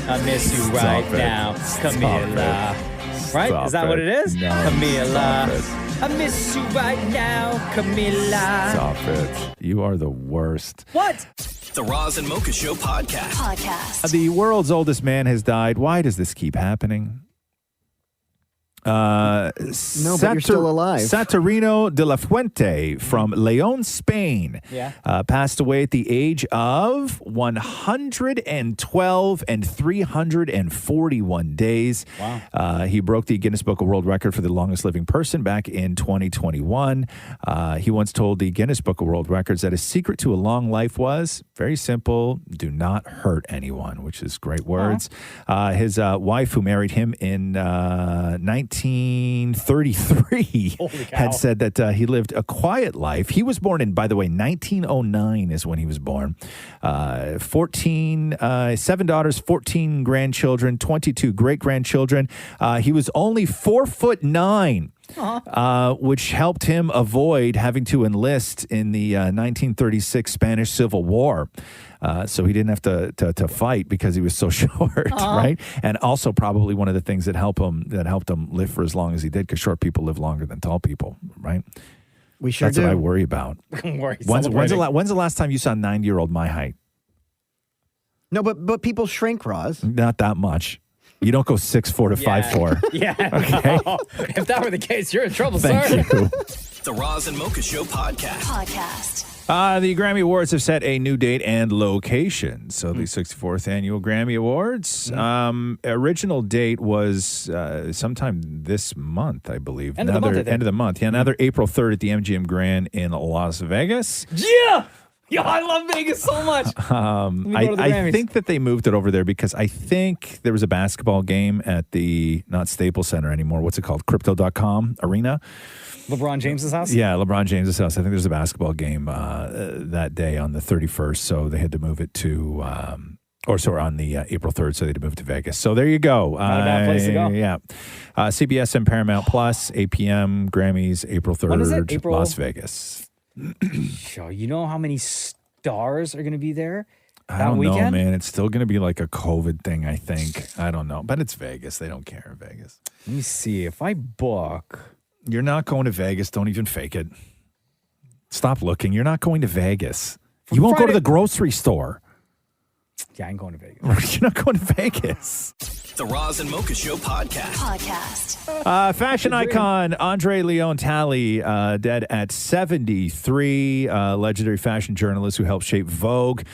I miss you right Stop it. now. Stop Camila. Right? Stop Is that what it is? No, Camila. stop I miss you right now, Camila. Stop it. You are the worst. What? The Roz and Mocha Show podcast. The world's oldest man has died. Why does this keep happening? No, but you're still alive. Saturnino de la Fuente from León, Spain, passed away at the age of 112 and 341 days. Wow. He broke the Guinness Book of World Record for the longest living person back in 2021. He once told the Guinness Book of World Records that his secret to a long life was very simple: do not hurt anyone, which is great words. His wife, who married him in 1933, had said that he lived a quiet life. He was born in, by the way, 1909 is when he was born. 7 daughters, 14 grandchildren, 22 great-grandchildren. He was only 4'9", which helped him avoid having to enlist in the 1936 Spanish Civil War. So he didn't have to fight because he was so short, right? And also probably one of the things that helped him live for as long as he did, because short people live longer than tall people, right? We sure That's do. what I worry about. When's the last time you saw a 90-year-old my height? No, but people shrink, Roz. Not that much. You don't go 6'4" to 5'4". Yeah. Okay. No. If that were the case, you're in trouble, Thank sir. you. The Roz and Mocha Show podcast. The Grammy Awards have set a new date and location. So the 64th Annual Grammy Awards. Original date was sometime this month, I believe. End of the month, I think. End of the month. Yeah, another April 3rd at the MGM Grand in Las Vegas. Yeah. Yeah, I love Vegas so much. I think that they moved it over there because I think there was a basketball game at the, not Staples Center anymore. What's it called? Crypto.com Arena. LeBron James's house? Yeah, LeBron James's house. I think there's a basketball game that day on the 31st, so they had to move it to, on the April 3rd, so they had to move it to Vegas. So there you go. Not a bad place to go. Yeah. CBS and Paramount Plus, 8 p.m., Grammys, April 3rd, When is it? April? Las Vegas. Sure. You know how many stars are going to be there I that don't weekend? know, man. It's still going to be like a COVID thing, I think. I don't know. But it's Vegas. They don't care in Vegas. Let me see. If I book... You're not going to Vegas. Don't even fake it. Stop looking. You're not going to Vegas. You won't go to the grocery store. Yeah, I ain't going to Vegas. You're not going to Vegas. The Roz and Mocha Show podcast. Fashion icon Andre Leon Talley, dead at 73. Legendary fashion journalist who helped shape Vogue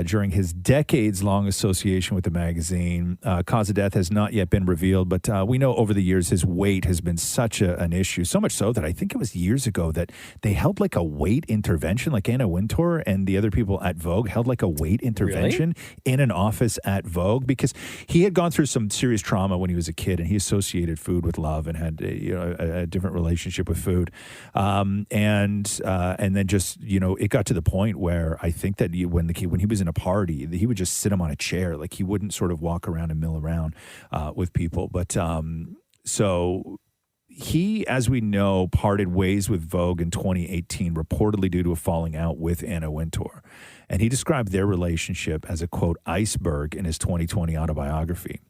during his decades-long association with the magazine. Cause of death has not yet been revealed, but we know over the years his weight has been such an issue. So much so that I think it was years ago that they held like a weight intervention, like Anna Wintour and the other people at Vogue held like a weight intervention in an office at Vogue because he had gone through some serious trauma when he was a kid, and he associated food with love and had a different relationship with food, and then just it got to the point where I think that when he was in a party, he would just sit him on a chair, like he wouldn't sort of walk around and mill around with people. But so he, as we know, parted ways with Vogue in 2018, reportedly due to a falling out with Anna Wintour, and he described their relationship as a quote iceberg in his 2020 autobiography,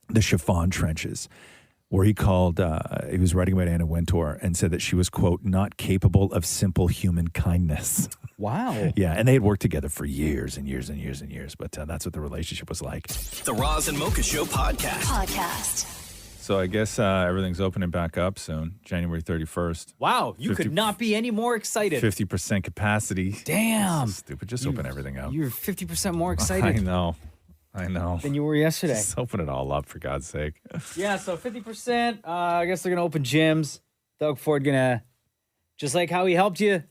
The Chiffon Trenches, where he was writing about Anna Wintour and said that she was, quote, not capable of simple human kindness. Wow. Yeah, and they had worked together for years and years and years and years, but that's what the relationship was like. The Roz and Mocha Show podcast. So I guess everything's opening back up soon, January 31st. Wow, you could not be any more excited. 50% capacity. Damn. Stupid, just open everything up. You're 50% more excited. I know. Than you were yesterday. Just open it all up, for God's sake. Yeah, so 50%. I guess they're going to open gyms. Doug Ford going to, just like how he helped you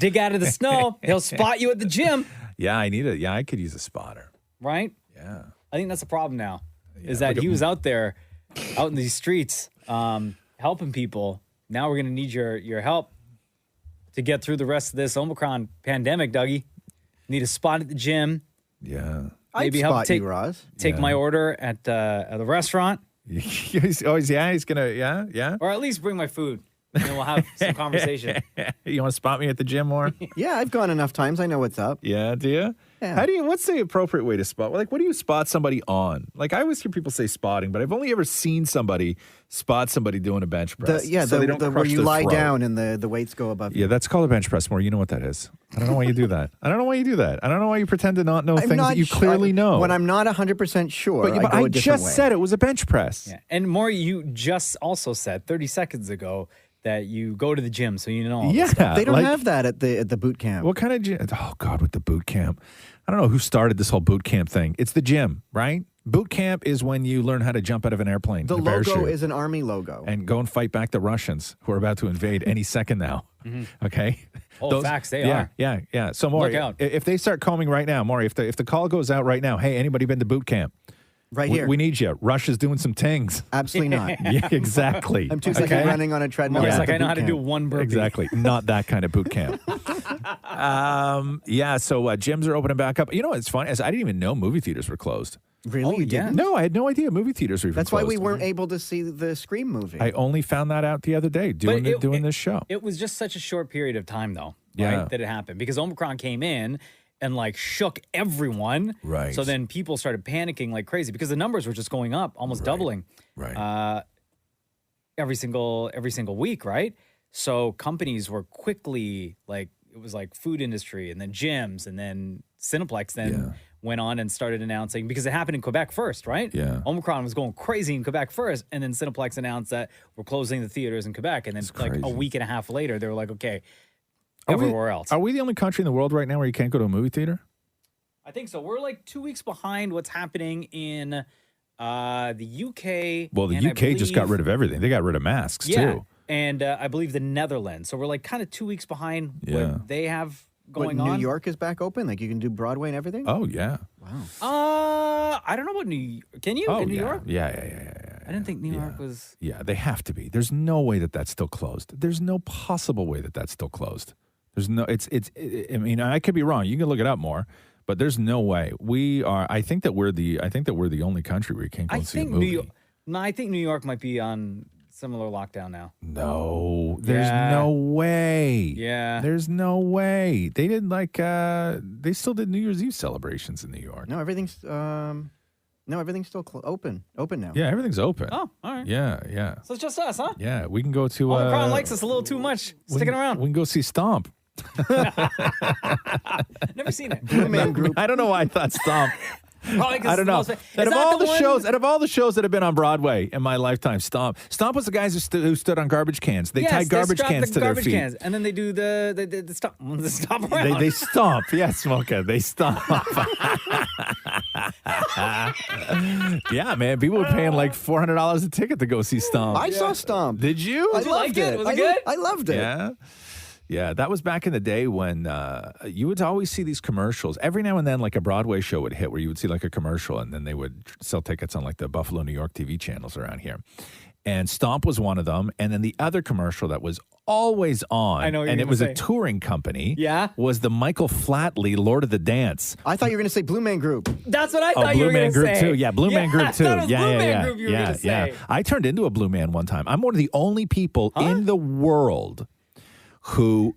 dig out of the snow, he'll spot you at the gym. Yeah, I could use a spotter. Right? Yeah. I think that's the problem now, is that he was out there, out in these streets, helping people. Now we're going to need your help to get through the rest of this Omicron pandemic, Dougie. Need a spot at the gym. Yeah. Maybe I'd help spot take, you, Roz. take my order at the restaurant. He's going to, yeah. Or at least bring my food. And then we'll have some conversation. You want to spot me at the gym more? Yeah, I've gone enough times. I know what's up. Yeah, do you? Yeah. What's the appropriate way to spot? Like, what do you spot somebody on? Like, I always hear people say spotting, but I've only ever seen somebody spot somebody doing a bench press. Where you lie down and the weights go above you. Yeah, that's called a bench press, more. You know what that is. I don't know why you do that. I don't know why you pretend to not know things that you clearly know. When I'm not 100% sure, but I just said it was a bench press. Yeah. And more, you just also said 30 seconds ago that you go to the gym, so you know all this stuff. They don't have that at the boot camp. What kind of gym? Oh, God, with the boot camp. I don't know who started this whole boot camp thing. It's the gym, right? Boot camp is when you learn how to jump out of an airplane. The in a logo parachute, is an army logo. and go and fight back the Russians who are about to invade any second now. Okay? Oh, facts, they are. Yeah. So, Maury, Look out. if they start combing right now, Maury, if the call goes out right now, hey, anybody been to boot camp? Right here. We need you. Russia's doing some tings. Absolutely not. Yeah, exactly. I'm too sick of running on a treadmill. It's at like the I know boot how to camp. do one burpee. Exactly. Not that kind of boot camp. So gyms are opening back up. You know, it's funny. I didn't even know movie theaters were closed. Really? You didn't? No, I had no idea movie theaters were even That's closed. why we weren't able to see the Scream movie. I only found that out the other day doing this show. It was just such a short period of time, though, Yeah. right, that it happened. Because Omicron came in and, like, shook everyone. Right. So then people started panicking like crazy because the numbers were just going up, almost doubling. Right. Every single week, right? So companies were quickly, like, it was like food industry and then gyms and then Cineplex then went on and started announcing, because it happened in Quebec first, right? Yeah. Omicron was going crazy in Quebec first, and then Cineplex announced that we're closing the theaters in Quebec. And then like a week and a half later, they were like, okay, everywhere else. Are we the only country in the world right now where you can't go to a movie theater? I think so. We're like 2 weeks behind what's happening in the UK. Well, the and UK just got rid of everything. They got rid of masks, too. And I believe the Netherlands. So we're like kind of 2 weeks behind Yeah. what they have going New on. York is back open? Like you can do Broadway and everything? Oh, yeah. Wow. I don't know about New York. Can you Oh, in New yeah. York? Yeah. I didn't think New York was. Yeah, they have to be. There's no way that that's still closed. There's no possible way that that's still closed. There's no, I mean, I could be wrong. You can look it up more, but there's no way. I think that we're the only country where you can't go and see a movie. I think New York might be on similar lockdown now. No, there's no way. Yeah. There's no way. They did they still did New Year's Eve celebrations in New York. No, everything's still open now. Yeah, everything's open. Oh, all right. Yeah. So it's just us, huh? Yeah, we can go to. Omicron likes us a little too much. Sticking around. We can go see Stomp. Never seen it. Blue Man Group. I don't know why I thought Stomp. Probably 'cause I don't know. it's the most- Out Is of that all the one- shows that have been on Broadway in my lifetime, Stomp was the guys who stood on garbage cans. They tied garbage strap cans the to their garbage feet. cans, and then they do the stop around. They stomp. Yes, Mocha. They stomp. Yeah, man. People were paying like $400 a ticket to go see Stomp. I saw Stomp. Did you? I loved it. Was it good? I loved it. Yeah. Yeah, that was back in the day when you would always see these commercials. Every now and then, like a Broadway show would hit where you would see like a commercial, and then they would sell tickets on like the Buffalo, New York TV channels around here. And Stomp was one of them. And then the other commercial that was always on, I know what and you're it was gonna a say. touring company, Yeah? was the Michael Flatley Lord of the Dance. I thought you were going to say Blue Man Group. That's what I Oh, thought you Blue were Man going to Group say. too. Yeah, Blue Man Group too. I thought it was Yeah, Blue yeah, Man yeah. Group you were yeah, going to yeah. say. I turned into a Blue Man one time. I'm one of the only people in the world who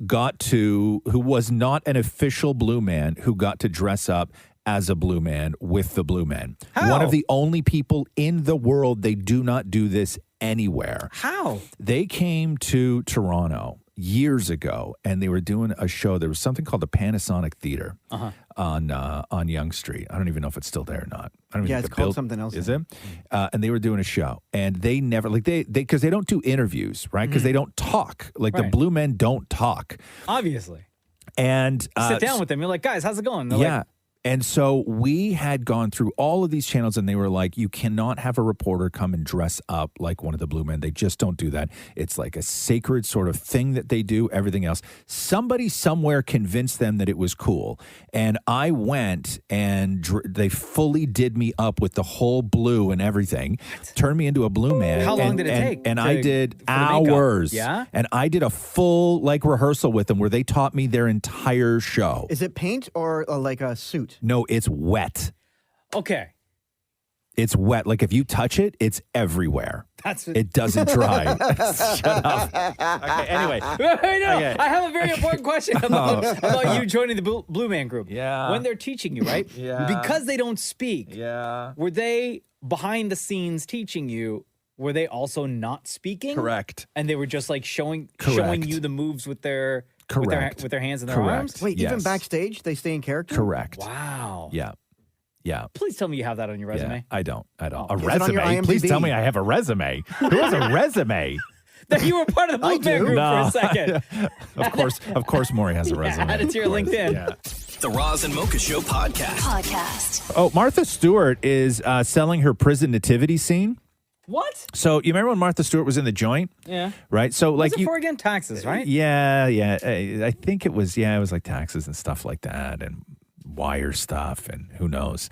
was not an official Blue Man who got to dress up as a Blue Man with the Blue Men. How? One of the only people in the world. They do not do this anywhere. How? They came to Toronto years ago, and they were doing a show. There was something called the Panasonic Theater on Yonge Street. I don't even know if it's still there or not. I don't even Yeah, think it's the called something else. Is it? And they were doing a show, and they never because they don't do interviews, right? Because they don't talk. Like the Right. Blue Men don't talk. Obviously. And You sit down with them. You're like, guys, how's it going? They're yeah. like, And so we had gone through all of these channels, and they were like, you cannot have a reporter come and dress up like one of the Blue Men. They just don't do that. It's like a sacred sort of thing that they do, everything else. Somebody somewhere convinced them that it was cool. And I went, and they fully did me up with the whole blue and everything, turned me into a Blue Man. How long did it take? And I did hours. Yeah? And I did a full rehearsal with them where they taught me their entire show. Is it paint or like a suit? No, it's wet. Okay. It's wet. Like if you touch it, it's everywhere. It doesn't dry. Shut up. Okay, anyway. Okay. I have a very important question about you joining the Blue Man group. Yeah. When they're teaching you, right? Yeah. Because they don't speak. Yeah. Were they behind the scenes teaching you? Were they also not speaking? Correct. And they were just like showing Correct. you the moves with their Correct. with their hands and their Correct. arms? Wait, even Yes. backstage, they stay in character? Correct. Wow. Yeah. Yeah. Please tell me you have that on your resume. Yeah, I don't. A Is it on your resume? Please IMDb? tell me I have a resume. Who has a resume? That you were part of the Blue Man group for a second. Of course, Maury has a resume. Add it to your LinkedIn. Yeah. The Roz and Mocha Show podcast. Oh, Martha Stewart is selling her prison nativity scene. What? So you remember when Martha Stewart was in the Joint? Yeah. Right. So What's it for again? Taxes, right? Yeah. I think it was. Yeah, it was like taxes and stuff like that, and wire stuff, and who knows.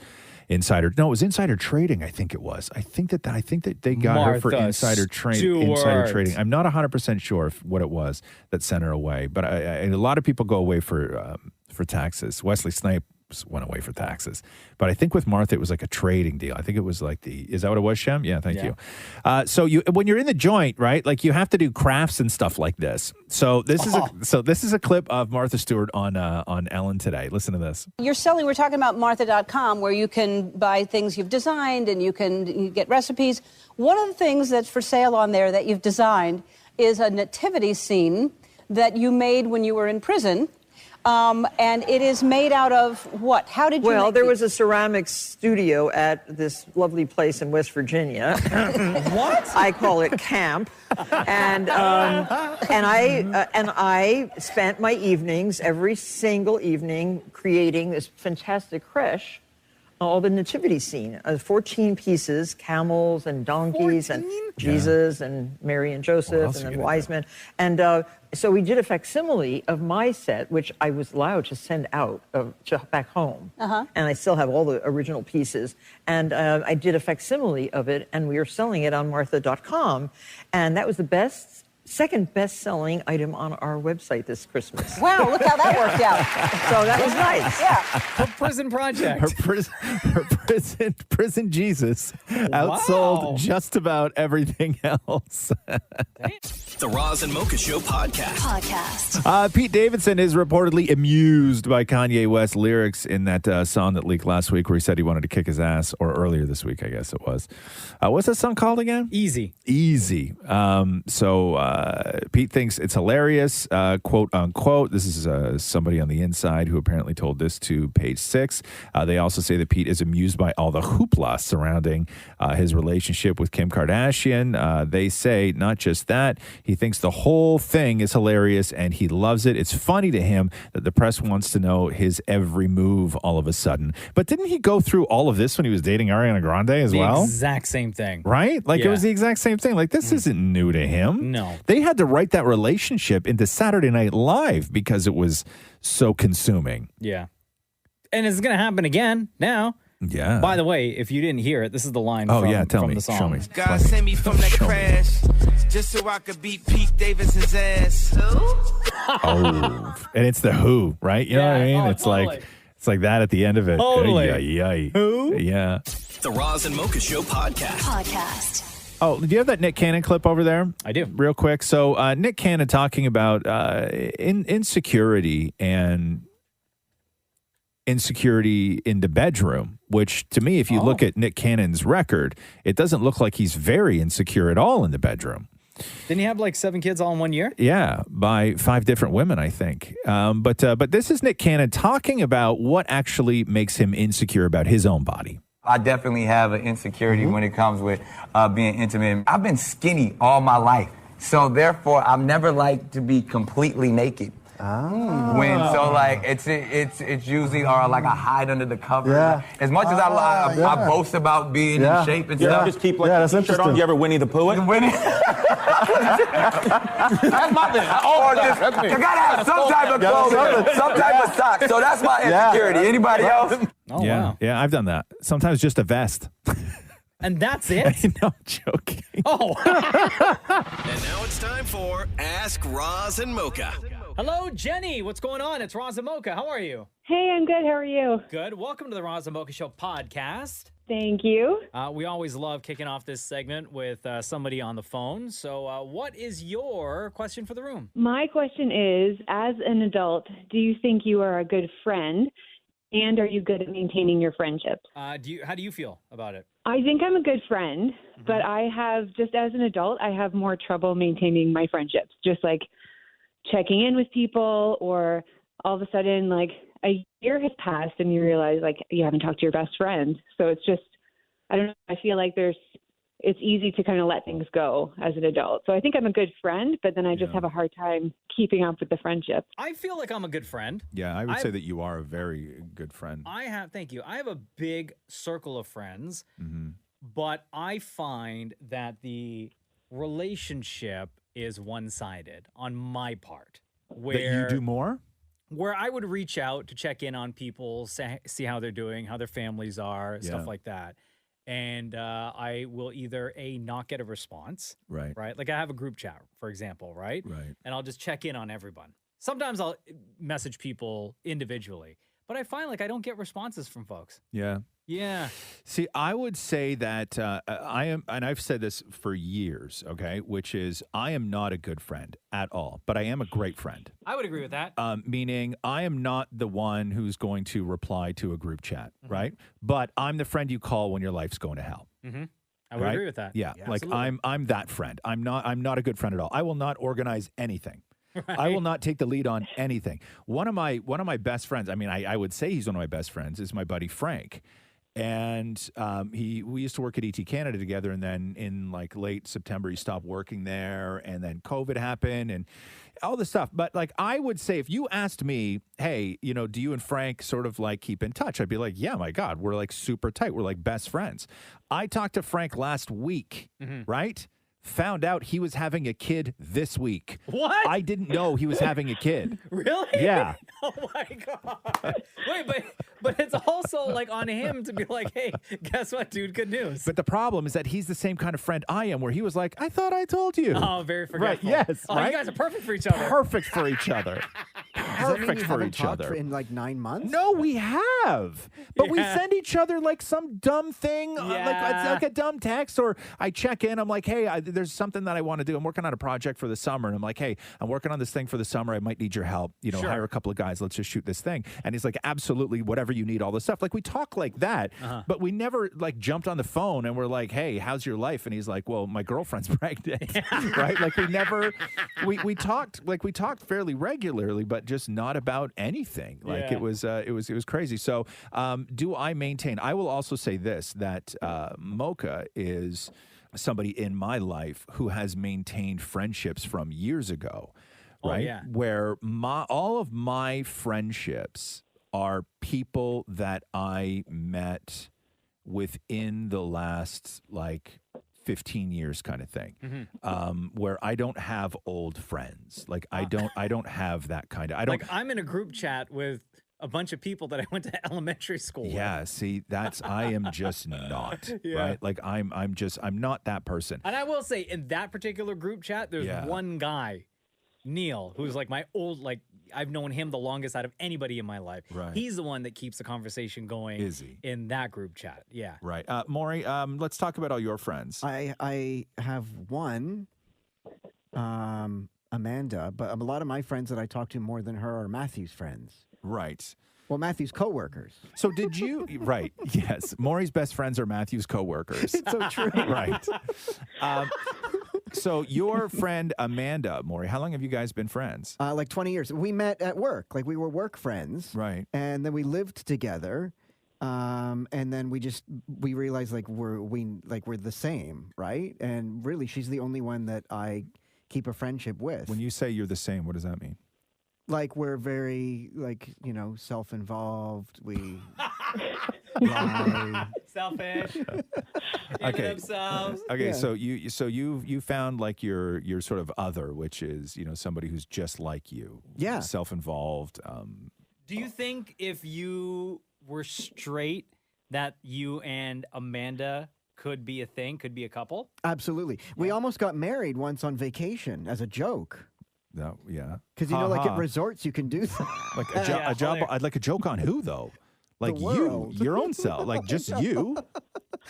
Insider. No, it was insider trading. I think it was. I think that they got her for Martha insider trading. I'm not 100% sure what it was that sent her away, but a lot of people go away for taxes. Wesley Snipes went away for taxes, but I think with Martha it was like a trading deal. I think it was like is that what it was, Shem? Yeah, thank you. So when you're in the Joint, right? Like you have to do crafts and stuff like this. So this is a clip of Martha Stewart on Ellen today. Listen to this. We're talking about Martha.com, where you can buy things you've designed and you get recipes. One of the things that's for sale on there that you've designed is a nativity scene that you made when you were in prison. And it is made out of what? How did you Well, there was a ceramics studio at this lovely place in West Virginia. What? I call it camp. And I spent my evenings, every single evening, creating this fantastic creche. All the nativity scene, 14 pieces, camels and donkeys 14? And Jesus and Mary and Joseph and then wise men. And so we did a facsimile of my set, which I was allowed to send out back home. And I still have all the original pieces. And I did a facsimile of it, and we were selling it on Martha.com. And that was the second best-selling item on our website this Christmas. Wow, look how that worked out. So that was nice. Yeah. Her prison project. Her prison Jesus outsold just about everything else. The Roz and Mocha Show podcast. Pete Davidson is reportedly amused by Kanye West's lyrics in that song that leaked last week where he said he wanted to kick his ass, or earlier this week, I guess it was. What's that song called again? Easy. Pete thinks it's hilarious, quote unquote. This is somebody on the inside who apparently told this to Page Six. They also say that Pete is amused by all the hoopla surrounding his relationship with Kim Kardashian. They say not just that, he thinks the whole thing is hilarious and he loves it. It's funny to him that the press wants to know his every move all of a sudden. But didn't he go through all of this when he was dating Ariana Grande as well? The exact same thing. Right? Like it was the exact same thing. Like this isn't new to him. No. They had to write that relationship into Saturday Night Live because it was so consuming. Yeah. And it's going to happen again now. Yeah. By the way, if you didn't hear it, this is the line Oh, from, yeah, tell from me. the song. Show me. God sent me from that crash just so I could beat Pete Davidson's ass. Oh, and it's the Who, right? You know what I mean? It's totally. it's like that at the end of it. Totally. Who? Yeah. The Roz and Mocha Show podcast. Oh, do you have that Nick Cannon clip over there? I do. Real quick. So Nick Cannon talking about insecurity and insecurity in the bedroom, which to me, if you look at Nick Cannon's record, it doesn't look like he's very insecure at all in the bedroom. Didn't he have like 7 kids all in 1 year? Yeah, by 5 different women, I think. But this is Nick Cannon talking about what actually makes him insecure about his own body. I definitely have an insecurity when it comes with being intimate. I've been skinny all my life, so therefore I've never liked to be completely naked. When so like it's usually like a hide under the covers. Yeah. As much as I boast about being in shape and stuff. Just keep like the t-shirt on. Do you ever Winnie the Pooh it? Winnie. That's my thing. You gotta have some type of clothing, some type of sock. So that's my insecurity. Anybody else? Oh, yeah, wow. yeah, I've done that. Sometimes just a vest. And that's it? No, joking. Oh. And now it's time for Ask Roz and Mocha. Hello, Jenny. What's going on? It's Roz and Mocha. How are you? Hey, I'm good. How are you? Good. Welcome to the Roz and Mocha Show podcast. Thank you. We always love kicking off this segment with somebody on the phone. So what is your question for the room? My question is, as an adult, do you think you are a good friend? And are you good at maintaining your friendships? How do you feel about it? I think I'm a good friend, but I have, just as an adult, I have more trouble maintaining my friendships. Just like checking in with people, or all of a sudden, like a year has passed and you realize like you haven't talked to your best friend. So it's just, I don't know, I feel like it's easy to kind of let things go as an adult. So I think I'm a good friend, but then I just have a hard time keeping up with the friendship. I feel like I'm a good friend. Yeah, I would say that you are a very good friend. Thank you. I have a big circle of friends, but I find that the relationship is one-sided on my part. Where that you do more? Where I would reach out to check in on people, see how they're doing, how their families are, stuff like that. And I will either not get a response, right? Like I have a group chat, for example, right? And I'll just check in on everyone. Sometimes I'll message people individually, but I find like I don't get responses from folks. Yeah. Yeah. See, I would say that I am, and I've said this for years, okay, which is I am not a good friend at all, but I am a great friend. I would agree with that. Meaning I am not the one who's going to reply to a group chat, right? But I'm the friend you call when your life's going to hell. I would agree with that. Yeah, like I'm that friend. I'm not a good friend at all. I will not organize anything. I will not take the lead on anything. One of my best friends, I mean, I would say he's one of my best friends, is my buddy Frank. And we used to work at ET Canada together, and then in like late September he stopped working there, and then COVID happened and all this stuff. But like I would say, if you asked me, hey, do you and Frank sort of like keep in touch? I'd be like, yeah, my God, we're like super tight. We're like best friends. I talked to Frank last week, right? Found out he was having a kid this week. What? I didn't know he was having a kid. Really? Yeah. Oh my God. Wait, but it's also like on him to be like, hey, guess what, dude? Good news. But the problem is that he's the same kind of friend I am, where he was like, I thought I told you. Oh, very forgetful. Right, yes. Oh, right? you guys are perfect for each other. Perfect for each other. Perfect for each other. In like 9 months? No, we have. But we send each other like some dumb thing, like a dumb text, or I check in. I'm like, hey, there's something that I want to do. I'm working on a project for the summer. And I'm like, hey, I'm working on this thing for the summer. I might need your help. Hire a couple of guys. Let's just shoot this thing. And he's like, absolutely, whatever you need, all this stuff. Like we talk like that, but we never like jumped on the phone and we're like, hey, how's your life? And he's like, well, my girlfriend's pregnant, right? Like we never, we talked fairly regularly, but just not about anything. Like it was crazy. So do I maintain? I will also say this, that Mocha is somebody in my life who has maintained friendships from years ago, right? Oh, yeah. Where all of my friendships are people that I met within the last like 15 years kind of thing, where I don't have old friends. Like I don't have that kind of, I'm in a group chat with a bunch of people that I went to elementary school with. Yeah, see, I am just not, right? Like I'm not that person. And I will say, in that particular group chat, there's one guy, Neil, who's like my old, like I've known him the longest out of anybody in my life. Right. He's the one that keeps the conversation going. Is he? In that group chat. Yeah. Right. Maury, let's talk about all your friends. I have one, Amanda, but a lot of my friends that I talk to more than her are Matthew's friends. Right. Well, Matthew's coworkers. So did you? Right. Yes. Maury's best friends are Matthew's coworkers. It's so true. Right. So your friend Amanda, Maury, how long have you guys been friends? Like 20 years. We met at work. Like we were work friends. Right. And then we lived together. And then we realized like we're the same, right? And really, she's the only one that I keep a friendship with. When you say you're the same, what does that mean? Like we're very self-involved. We lie. Selfish. Okay. Themselves. Okay, Yeah. so you found like your sort of other, which is somebody who's just like you. Yeah. Self-involved. Do you think if you were straight that you and Amanda could be a thing, could be a couple? Absolutely. We almost got married once on vacation as a joke. No, yeah. Because like at resorts you can do that. Like a job. I'd like a joke on who though? Like The you, world. your own self, like just you,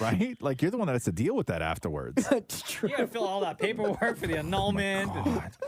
right? Like you're the one that has to deal with that afterwards. That's true. You gotta fill all that paperwork for the annulment,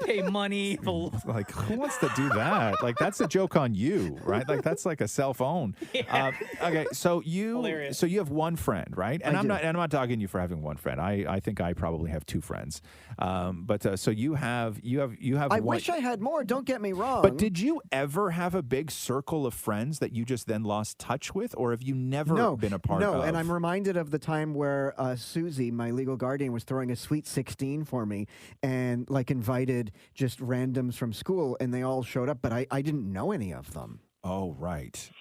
pay money. Like who wants to do that? Like that's a joke on you, right? Like that's like a cell phone. Okay, so Hilarious. you have one friend, right? And I I'm do. not dogging you for having one friend. I think I probably have two friends. But so you have I one. wish I had more. Don't get me wrong. But did you ever have a big circle of friends that you just then lost touch with, or have you never been a part of? No, and I'm reminded of the time where Susie, my legal guardian, was throwing a Sweet 16 for me and like invited just randoms from school, and they all showed up, but I didn't know any of them. Oh, right.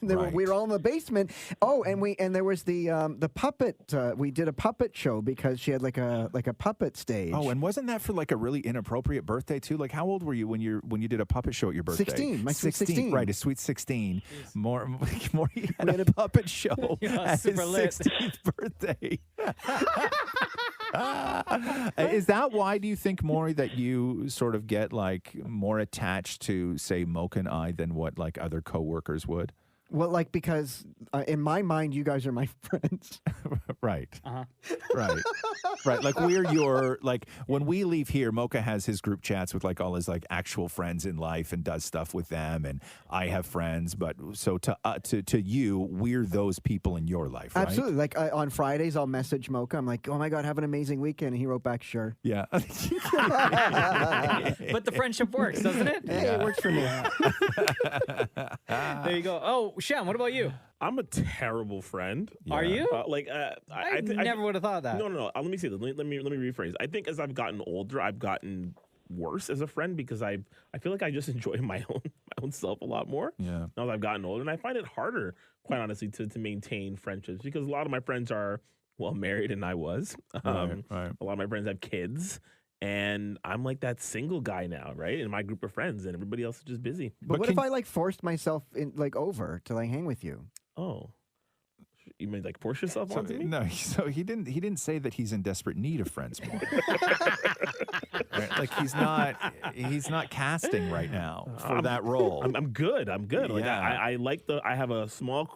We were all in the basement. Oh, and there was the puppet. We did a puppet show because she had like a puppet stage. Oh, and wasn't that for like a really inappropriate birthday too? Like, how old were you when you did a puppet show at your birthday? 16. My sweet 16. Right, a sweet 16. More had a puppet show at his super lit. 16th birthday. Is that why do you think, Maury, that you sort of get like more attached to, say, Mocha and I than what like other coworkers would? Well, like because in my mind, you guys are my friends. Right. Uh-huh. Right. Right. Like we're when we leave here, Mocha has his group chats with like all his like actual friends in life and does stuff with them. And I have friends. But so to you, we're those people in your life, right? Absolutely. Like on Fridays, I'll message Mocha. I'm like, oh my God, have an amazing weekend. And he wrote back, sure. Yeah. But the friendship works, doesn't it? Hey, it works for me. There you go. Oh, Shem, what about you? I'm a terrible friend. Are you? I never would have thought that. No. Let me say this. Let me rephrase. I think as I've gotten older, I've gotten worse as a friend because I feel like I just enjoy my own self a lot more. Yeah. Now that I've gotten older, and I find it harder, quite honestly, to maintain friendships because a lot of my friends are married, and I was. Right. A lot of my friends have kids. And I'm like that single guy now, right? In my group of friends, and everybody else is just busy. But what if I like forced myself over to like hang with you? Oh, you mean like force yourself onto me? No, so he didn't say that he's in desperate need of friends more. Right? Like he's not casting right now for that role. I'm good. Like Yeah. I have a small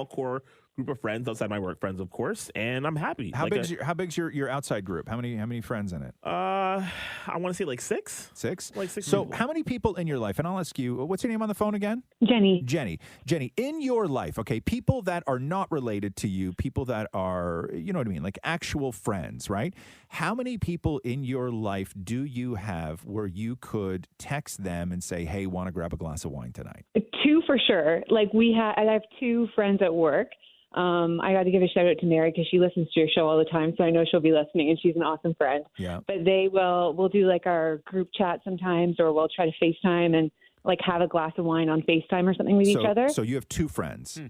core group of friends outside my work friends, of course, and I'm happy. How big's your outside group? How many friends in it? I want to say like 6. 6? Like 6 So people. how many people in your life, and I'll ask you, what's your name on the phone again? Jenny. Jenny, in your life, okay, people that are not related to you, people that are, you know what I mean, like actual friends, right? How many people in your life do you have where you could text them and say, hey, want to grab a glass of wine tonight? 2 for sure. Like I have 2 friends at work. I got to give a shout out to Mary because she listens to your show all the time, so I know she'll be listening, and she's an awesome friend. Yeah. But we'll do like our group chat sometimes, or we'll try to FaceTime and like have a glass of wine on FaceTime or something with each other. So you have 2 friends.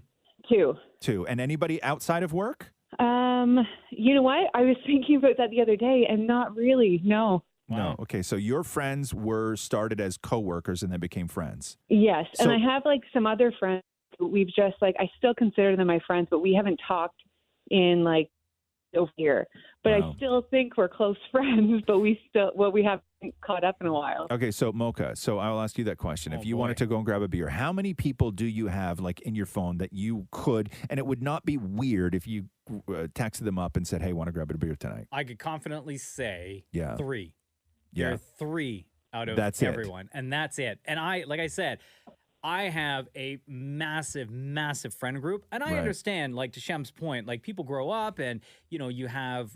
2. 2. And anybody outside of work? You know what? I was thinking about that the other day, and not really. No. Wow. No. Okay. So your friends were started as coworkers and then became friends. Yes, So- and I have like some other friends. We've just I still consider them my friends, but we haven't talked in like over here. But Wow. I still think we're close friends, but we haven't caught up in a while. Okay, so Mocha, so I'll ask you that question. If you wanted to go and grab a beer, how many people do you have like in your phone that you could, and it would not be weird if you texted them up and said, hey, want to grab a beer tonight? I could confidently say 3. Yeah. There are 3 out of That's it. everyone. And that's it. And like I said, I have a massive, massive friend group. And I Right. understand, like to Shem's point, like people grow up and, you have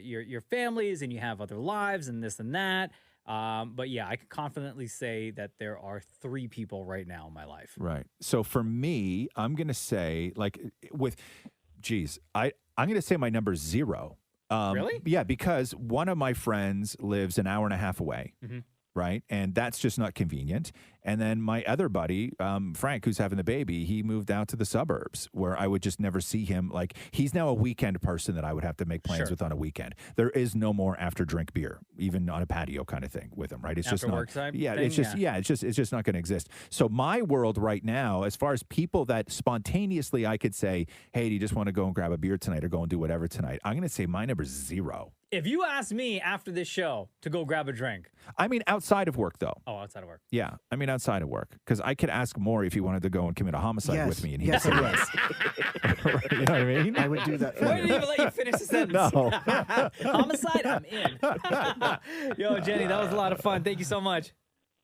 your families and you have other lives and this and that. But yeah, I can confidently say that there are 3 people right now in my life. Right. So for me, I'm going to say I'm going to say my number's 0. Really? Yeah, because one of my friends lives an hour and a half away. Mm-hmm. right? And that's just not convenient. And then my other buddy, Frank, who's having the baby, he moved out to the suburbs where I would just never see him. Like, he's now a weekend person that I would have to make plans with on a weekend. There is no more after drink beer, even on a patio kind of thing with him, right? It's After just not. work time Yeah, thing? it's just it's just not going to exist. So my world right now, as far as people that spontaneously I could say, hey, do you just want to go and grab a beer tonight or go and do whatever tonight? I'm going to say my number's 0. If you ask me after this show to go grab a drink. I mean, outside of work, though. Oh, outside of work. Yeah, I mean outside of work, because I could ask more if he wanted to go and commit a homicide with me, and he'd Yes, say I yes. You know what I mean? I would do that for Why you. didn't even let you finish the sentence? No. Homicide, I'm in. Yo, Jenny, that was a lot of fun. Thank you so much.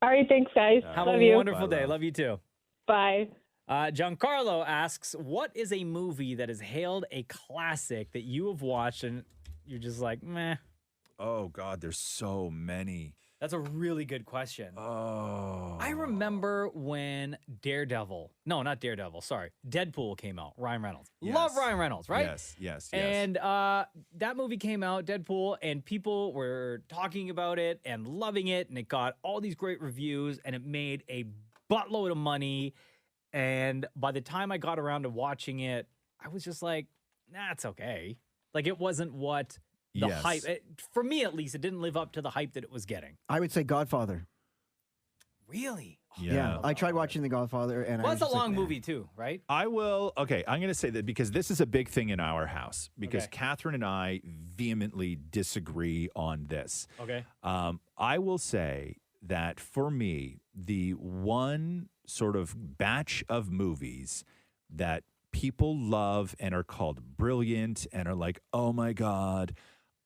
All right, thanks, guys. Have Love a you. wonderful day. Love you too. Bye. Giancarlo asks, what is a movie that has hailed a classic that you have watched and you're just like, meh? Oh, God, there's so many. That's a really good question. Oh. I remember when Deadpool came out, Ryan Reynolds. Yes. Love Ryan Reynolds, right? Yes. And that movie came out, Deadpool, and people were talking about it and loving it, and it got all these great reviews, and it made a buttload of money. And by the time I got around to watching it, I was just like, nah, it's okay. Like, it wasn't what the Yes. hype, for me at least, it didn't live up to the hype that it was getting. I would say Godfather. Really? Yeah, I tried watching The Godfather, and Well, I it's was a just long like, movie too, right? I will. Okay, I'm going to say that because this is a big thing in our house because Okay. Catherine and I vehemently disagree on this. Okay. I will say that for me, the one sort of batch of movies that people love and are called brilliant and are like, oh my God,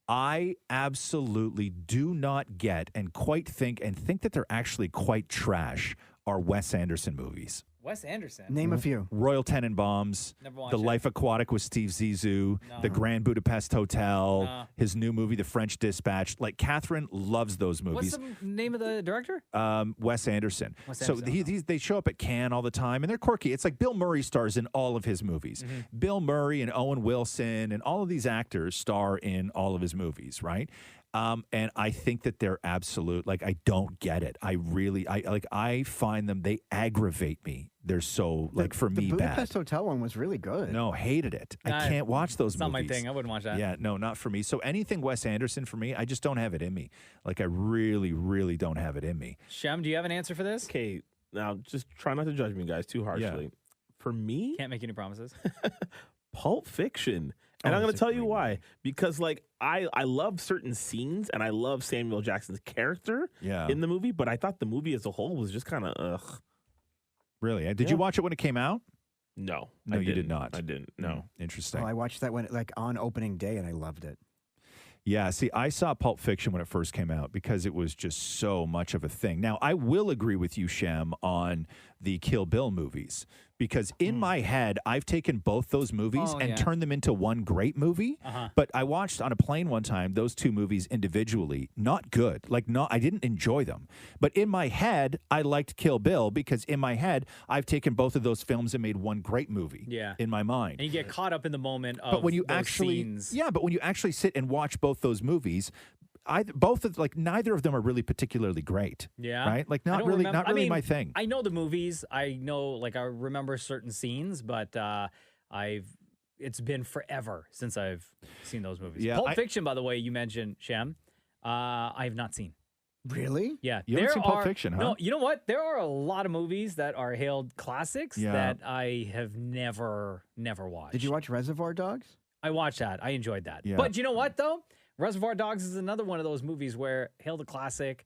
I absolutely do not get and think that they're actually quite trash are Wes Anderson movies. Wes Anderson. Name a few. Royal Tenenbaums, Never watched The it. Life Aquatic with Steve Zissou, The Grand Budapest Hotel, No. his new movie, The French Dispatch. Like, Catherine loves those movies. What's the name of the director? Wes Anderson. Wes So Anderson, they show up at Cannes all the time, and they're quirky. It's like Bill Murray stars in all of his movies. Mm-hmm. Bill Murray and Owen Wilson and all of these actors star in all of his movies, right? And I think that they're absolute. Like, I don't get it. I find them. They aggravate me. They're so for me The bad. Budapest Hotel one was really good. No, hated it. I Nah, can't watch those it's not movies. my thing. I wouldn't watch that. Yeah, no, not for me. So anything Wes Anderson for me, I just don't have it in me. Like, I really, really don't have it in me. Shem, do you have an answer for this? Okay, now just try not to judge me, guys, too harshly. For me, Can't make any promises. Pulp Fiction. And I'm going to tell you why. Because, I love certain scenes, and I love Samuel Jackson's character in the movie, but I thought the movie as a whole was just kind of, ugh. Really? Did you watch it when it came out? No. No, I you did didn't. not. I didn't. No. Interesting. Oh, I watched that one on opening day, and I loved it. Yeah, see, I saw Pulp Fiction when it first came out because it was just so much of a thing. Now, I will agree with you, Shem, on the Kill Bill movies because in my head, I've taken both those movies and turned them into one great movie. But I watched on a plane one time those two movies individually. Not good. I didn't enjoy them. But in my head, I liked Kill Bill because in my head, I've taken both of those films and made one great movie in my mind. And you get caught up in the moment of But when you those actually, scenes. but when you actually sit and watch both those movies, neither of them are really particularly great. Yeah. Right? I Not don't really remember- my thing. I know the movies. I know, I remember certain scenes, but it's been forever since I've seen those movies. Yeah, Pulp Fiction, by the way, you mentioned, Shem. I have not seen. Really? Yeah. You haven't seen Pulp Fiction, huh? No, you know what? There are a lot of movies that are hailed classics Yeah. that I have never watched. Did you watch Reservoir Dogs? I watched that. I enjoyed that. Yeah. But you know what, though? Reservoir Dogs is another one of those movies where hailed a classic,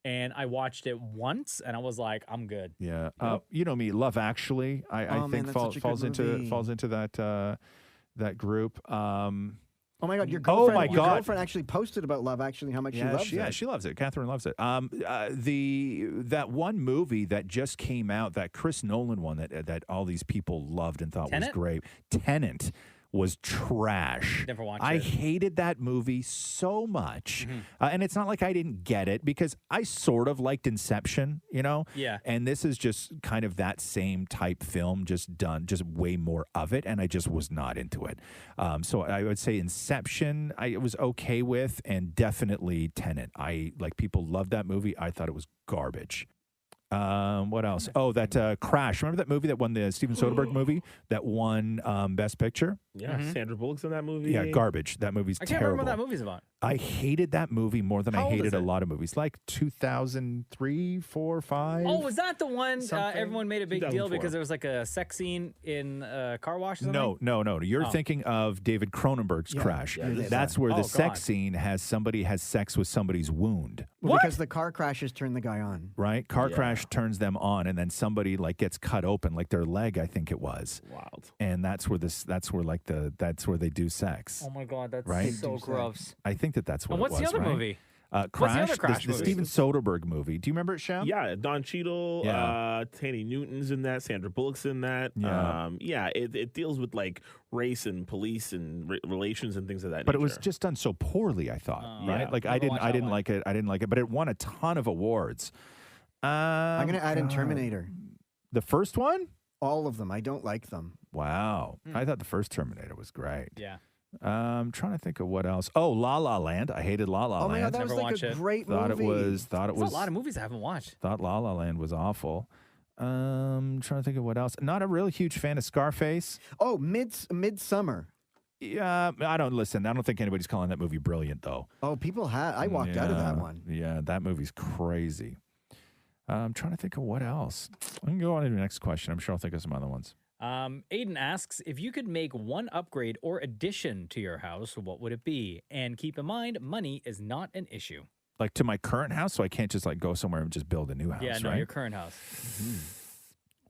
and I watched it once, and I was like, I'm good. Yeah. You know me, Love Actually, I Oh, man, think that's such a good movie. falls into that group. Oh my God, your Oh girlfriend, my your God. girlfriend actually posted about Love Actually, how much she loves it. she loves it. Catherine loves it. That one movie that just came out, that Chris Nolan one that all these people loved and thought Tenet? was great, Tenet, was trash. Never watched I it. hated that movie so much. Mm-hmm. And it's not like I didn't get it because I sort of liked Inception, you know? Yeah. And this is just kind of that same type film, just done, just way more of it. And I just was not into it. So I would say Inception, I was okay with, and definitely Tenet. People loved that movie. I thought it was garbage. What else? Oh, that Crash. Remember that movie that won the Steven Soderbergh movie that won Best Picture? Yeah, Sandra Bullock's in that movie. Yeah, garbage. That movie's I can't terrible. remember what that movie's about. I hated that movie more than How I old hated is a it? lot of movies. Like 2003, 4, 5. Oh, was that the one everyone made a big deal 2004. because there was like a sex scene in a car wash or something? No. You're Oh. thinking of David Cronenberg's Crash. That's where the sex scene has somebody has sex with somebody's wound. Well, because the car crashes turn the guy on. Right? Car crash turns them on, and then somebody like gets cut open, like their leg, I think it was. Wild. And that's where they do sex. Oh my God, that's Right? so gross. I think that's what And what's it was. the other right? movie? Crash, What's the other Crash the movie? Steven Soderbergh movie. Do you remember it, Sham? Yeah, Don Cheadle, Yeah. Tanny Newton's in that, Sandra Bullock's in that. Yeah. It deals with like race and police and relations and things of that But it nature. was just done so poorly, I thought. Right? Yeah. Like I didn't like it. I didn't like it, but it won a ton of awards. I'm going to add in God. Terminator. The first one? All of them. I don't like them. Wow. I thought the first Terminator was great. Yeah. I'm trying to think of what else. Oh, La La Land. I hated La La Oh my Land. God, that was like a great Thought movie. Thought it There's was a lot of movies I haven't watched. Thought La La Land was awful. Trying to think of what else. Not a really huge fan of Scarface. Oh, Midsummer. Yeah, I don't think anybody's calling that movie brilliant though. Oh, people had. I walked out of that one. Yeah, that movie's crazy. I'm trying to think of what else. I can go on to the next question. I'm sure I'll think of some other ones. Aiden asks, if you could make one upgrade or addition to your house, what would it be? And keep in mind, money is not an issue. Like to my current house, so I can't just like go somewhere and just build a new house, Yeah, no, right? your current house.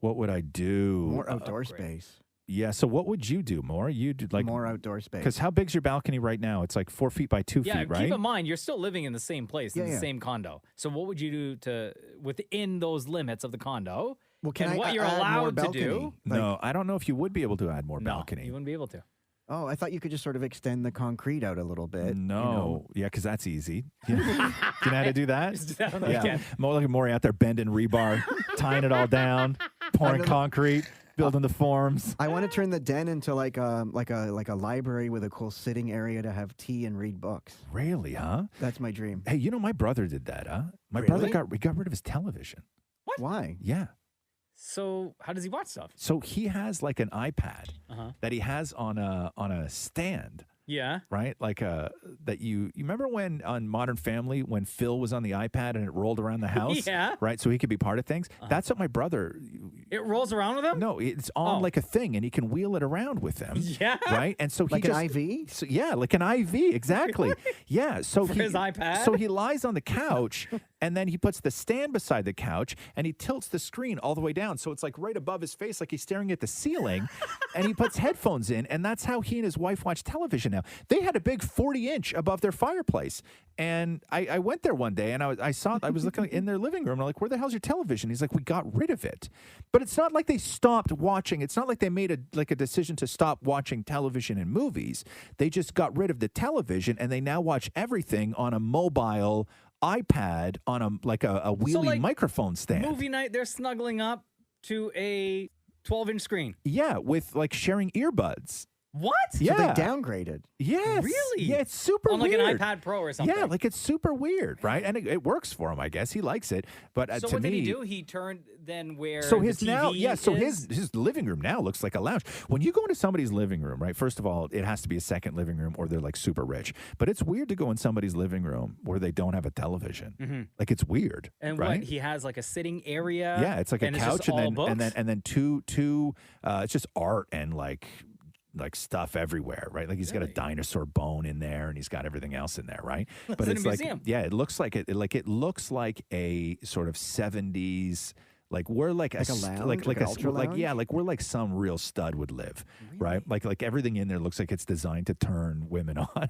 What would I do? More outdoor space. Yeah, so what would you do, More? You do like more outdoor space. Because how big's your balcony right now? It's like 4 feet by 2 Yeah, feet, right? keep in mind, you're still living in the same place, in Yeah, the yeah. same condo. So what would you do to within those limits of the condo? Well, can and I what you're add more allowed to balcony? do? No, I don't know if you would be able to add more No, balcony. you wouldn't be able to. Oh, I thought you could just sort of extend the concrete out a little bit. No, yeah, because that's easy. You know how to do that? Just do that on the Yeah, weekend. more like Maury out there bending rebar, tying it all down, pouring concrete, building the forms. I want to turn the den into like a library with a cool sitting area to have tea and read books. Really, huh? That's my dream. Hey, you know my brother did that, huh? My Really? brother got rid of his television. What? Why? Yeah. So how does he watch stuff? So he has like an iPad Uh-huh. that he has on a stand. Yeah. Right? Like that you remember when on Modern Family when Phil was on the iPad and it rolled around the house? Yeah. Right? So he could be part of things. That's what my brother It rolls around with him? No, it's on like a thing and he can wheel it around with him. Yeah. Right? And so he Like an just IV? So, yeah, like an IV, exactly. Yeah. So For he, his iPad? So he lies on the couch and then he puts the stand beside the couch and he tilts the screen all the way down. So it's like right above his face, like he's staring at the ceiling. And he puts headphones in, and that's how he and his wife watch television now. They had a big 40-inch above their fireplace. And I went there one day and I was looking in their living room. And I'm like, where the hell's your television? He's like, we got rid of it. But it's not like they stopped watching. It's not like they made a decision to stop watching television and movies. They just got rid of the television and they now watch everything on a mobile iPad on a wheelie like, microphone stand. Movie night, they're snuggling up to a 12-inch screen. Yeah, with like sharing earbuds. What? Yeah. So they downgraded. Yes. Really? Yeah, it's super on weird. like an iPad Pro or something. Yeah, like it's super weird, right? And it works for him, I guess. He likes it. But So to what me, did he do? He turned then where so the his TV now, yeah. So is? his living room now looks like a lounge. When you go into somebody's living room, right? First of all, it has to be a second living room, or they're like super rich. But it's weird to go in somebody's living room where they don't have a television. Mhm. Like it's weird, And right? what he has like a sitting area. Yeah, it's like a and it's just couch, and all then books? and then two. It's just art and like stuff everywhere, right? Like he's got a dinosaur bone in there, and he's got everything else in there, right? It's in a like, museum. yeah, it looks like it looks like a sort of 70s Like we're like a lounge, like an ultra lounge? like we're like some real stud would live, right? Like everything in there looks like it's designed to turn women on,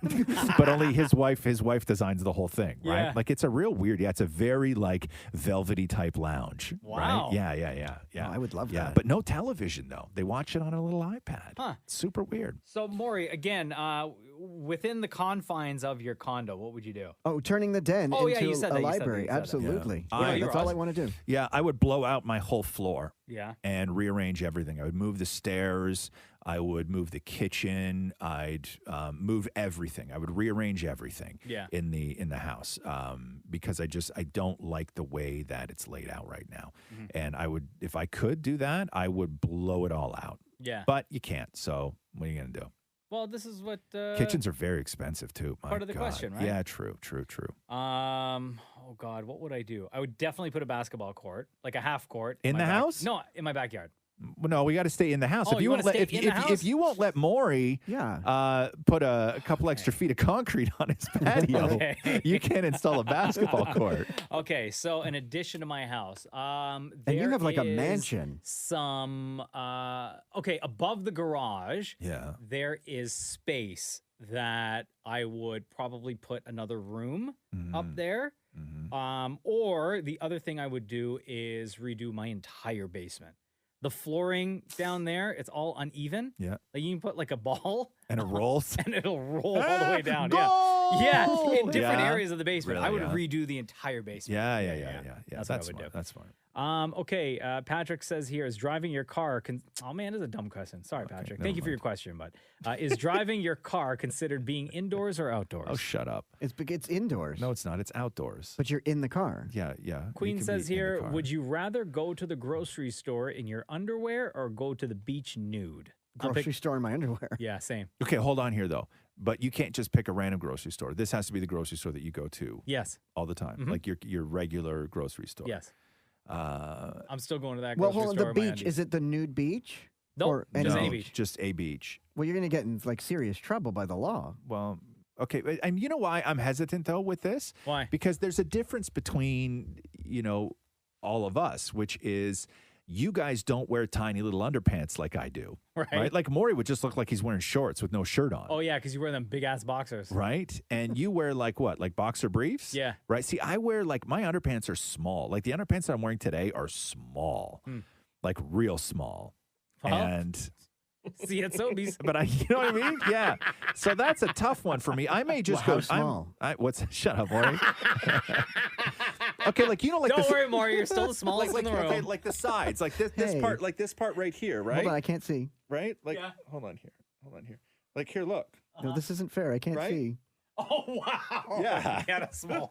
but only his wife designs the whole thing, right? Yeah. Like it's a real weird. Yeah, it's a very like velvety type lounge. Wow. Right? Yeah. Oh, I would love that. But no television though. They watch it on a little iPad. Huh. Super weird. So, Maury, again, within the confines of your condo, what would you do? Oh, turning the den Oh, yeah, into you said a that, you said that, library. you said that. Absolutely. Yeah. That's all I want to do. Yeah, I would blow out my whole floor. Yeah. And rearrange everything. I would move the stairs. I would move the kitchen. I'd move everything. I would rearrange everything. Yeah. In the house because I don't like the way that it's laid out right now. Mm-hmm. And I would, if I could do that, I would blow it all out. Yeah. But you can't. So what are you gonna do? Well, this is what Kitchens are very expensive too. My part of the God. question, right? Yeah, true. Oh God, what would I do? I would definitely put a basketball court, like a half court In the house? No, in my backyard. Well, no, we got to stay in the house. Oh, you wanna stay in the house? If you won't let Maury put a couple extra feet of concrete on his patio, Okay. you can't install a basketball court. Okay, so in addition to my house, And you have like a there is mansion. Some above the garage, Yeah. there is space that I would probably put another room up there. Or the other thing I would do is redo my entire basement. The flooring down there, it's all uneven. Yeah. Like you can put like a ball and it rolls. And it'll roll all the way down. Goal! Yeah. In different Yeah. areas of the basement. Really, I would yeah. redo the entire basement. Yeah. That's That's what I would smart. do. That's smart. Okay, Patrick says here, is driving your car... oh, man, this is a dumb question. Sorry, Patrick. Thank you for your question, but is driving your car considered being indoors or outdoors? Oh, shut up. It's indoors. No, it's not. It's outdoors. But you're in the car. Yeah. Queen You can says be in the here, car. would you rather go to the grocery store in your underwear or go to the beach nude? Grocery store in my underwear. Yeah, same. Okay, hold on here though. But you can't just pick a random grocery store. This has to be the grocery store that you go to. Yes. All the time, like your regular grocery store. Yes. I'm still going to that Well, grocery hold on. store. The in my beach, undies. is it the nude beach? Nope, Or just any a beach. Just a beach. Well, you're going to get in like serious trouble by the law. Well, okay. And you know why I'm hesitant though with this? Why? Because there's a difference between, all of us, which is you guys don't wear tiny little underpants like I do. Right. Like Maury would just look like he's wearing shorts with no shirt on. Oh, yeah, because you wear them big-ass boxers. Right? And you wear like what? Like boxer briefs? Yeah. Right? See, I wear like my underpants are small. Like the underpants that I'm wearing today are small. Like real small. Well, And see, it's so easy. but you know what I mean? Yeah. So that's a tough one for me. I may just Well, go how small? Shut up, Maury. Okay, like Don't worry, Maury, you're still the smallest in the room. Okay, like the sides, like this part right here, right? Hold on, I can't see. Right? Like hold on here. Like here, look. No, this isn't fair. I can't Right? see. Oh, wow. Yeah. Got a small.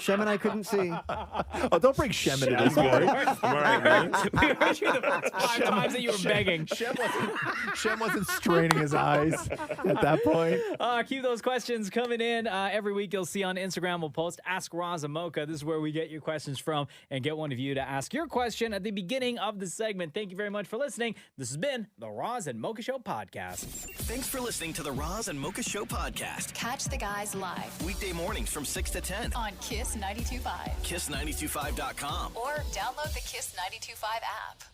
Shem and I couldn't see. Oh, don't bring Shem into this, Maury. We heard you the first 5 times that you were begging. Shem wasn't straining his eyes at that point. Keep those questions coming in. Every week you'll see on Instagram, we'll post Ask Roz and Mocha. This is where we get your questions from and get one of you to ask your question at the beginning of the segment. Thank you very much for listening. This has been the Roz and Mocha Show podcast. Thanks for listening to the Roz and Mocha Show podcast. Catch the guys live Weekday mornings from 6 to 10. on Kiss 92.5 Kiss925.com. or download the Kiss 92.5 app.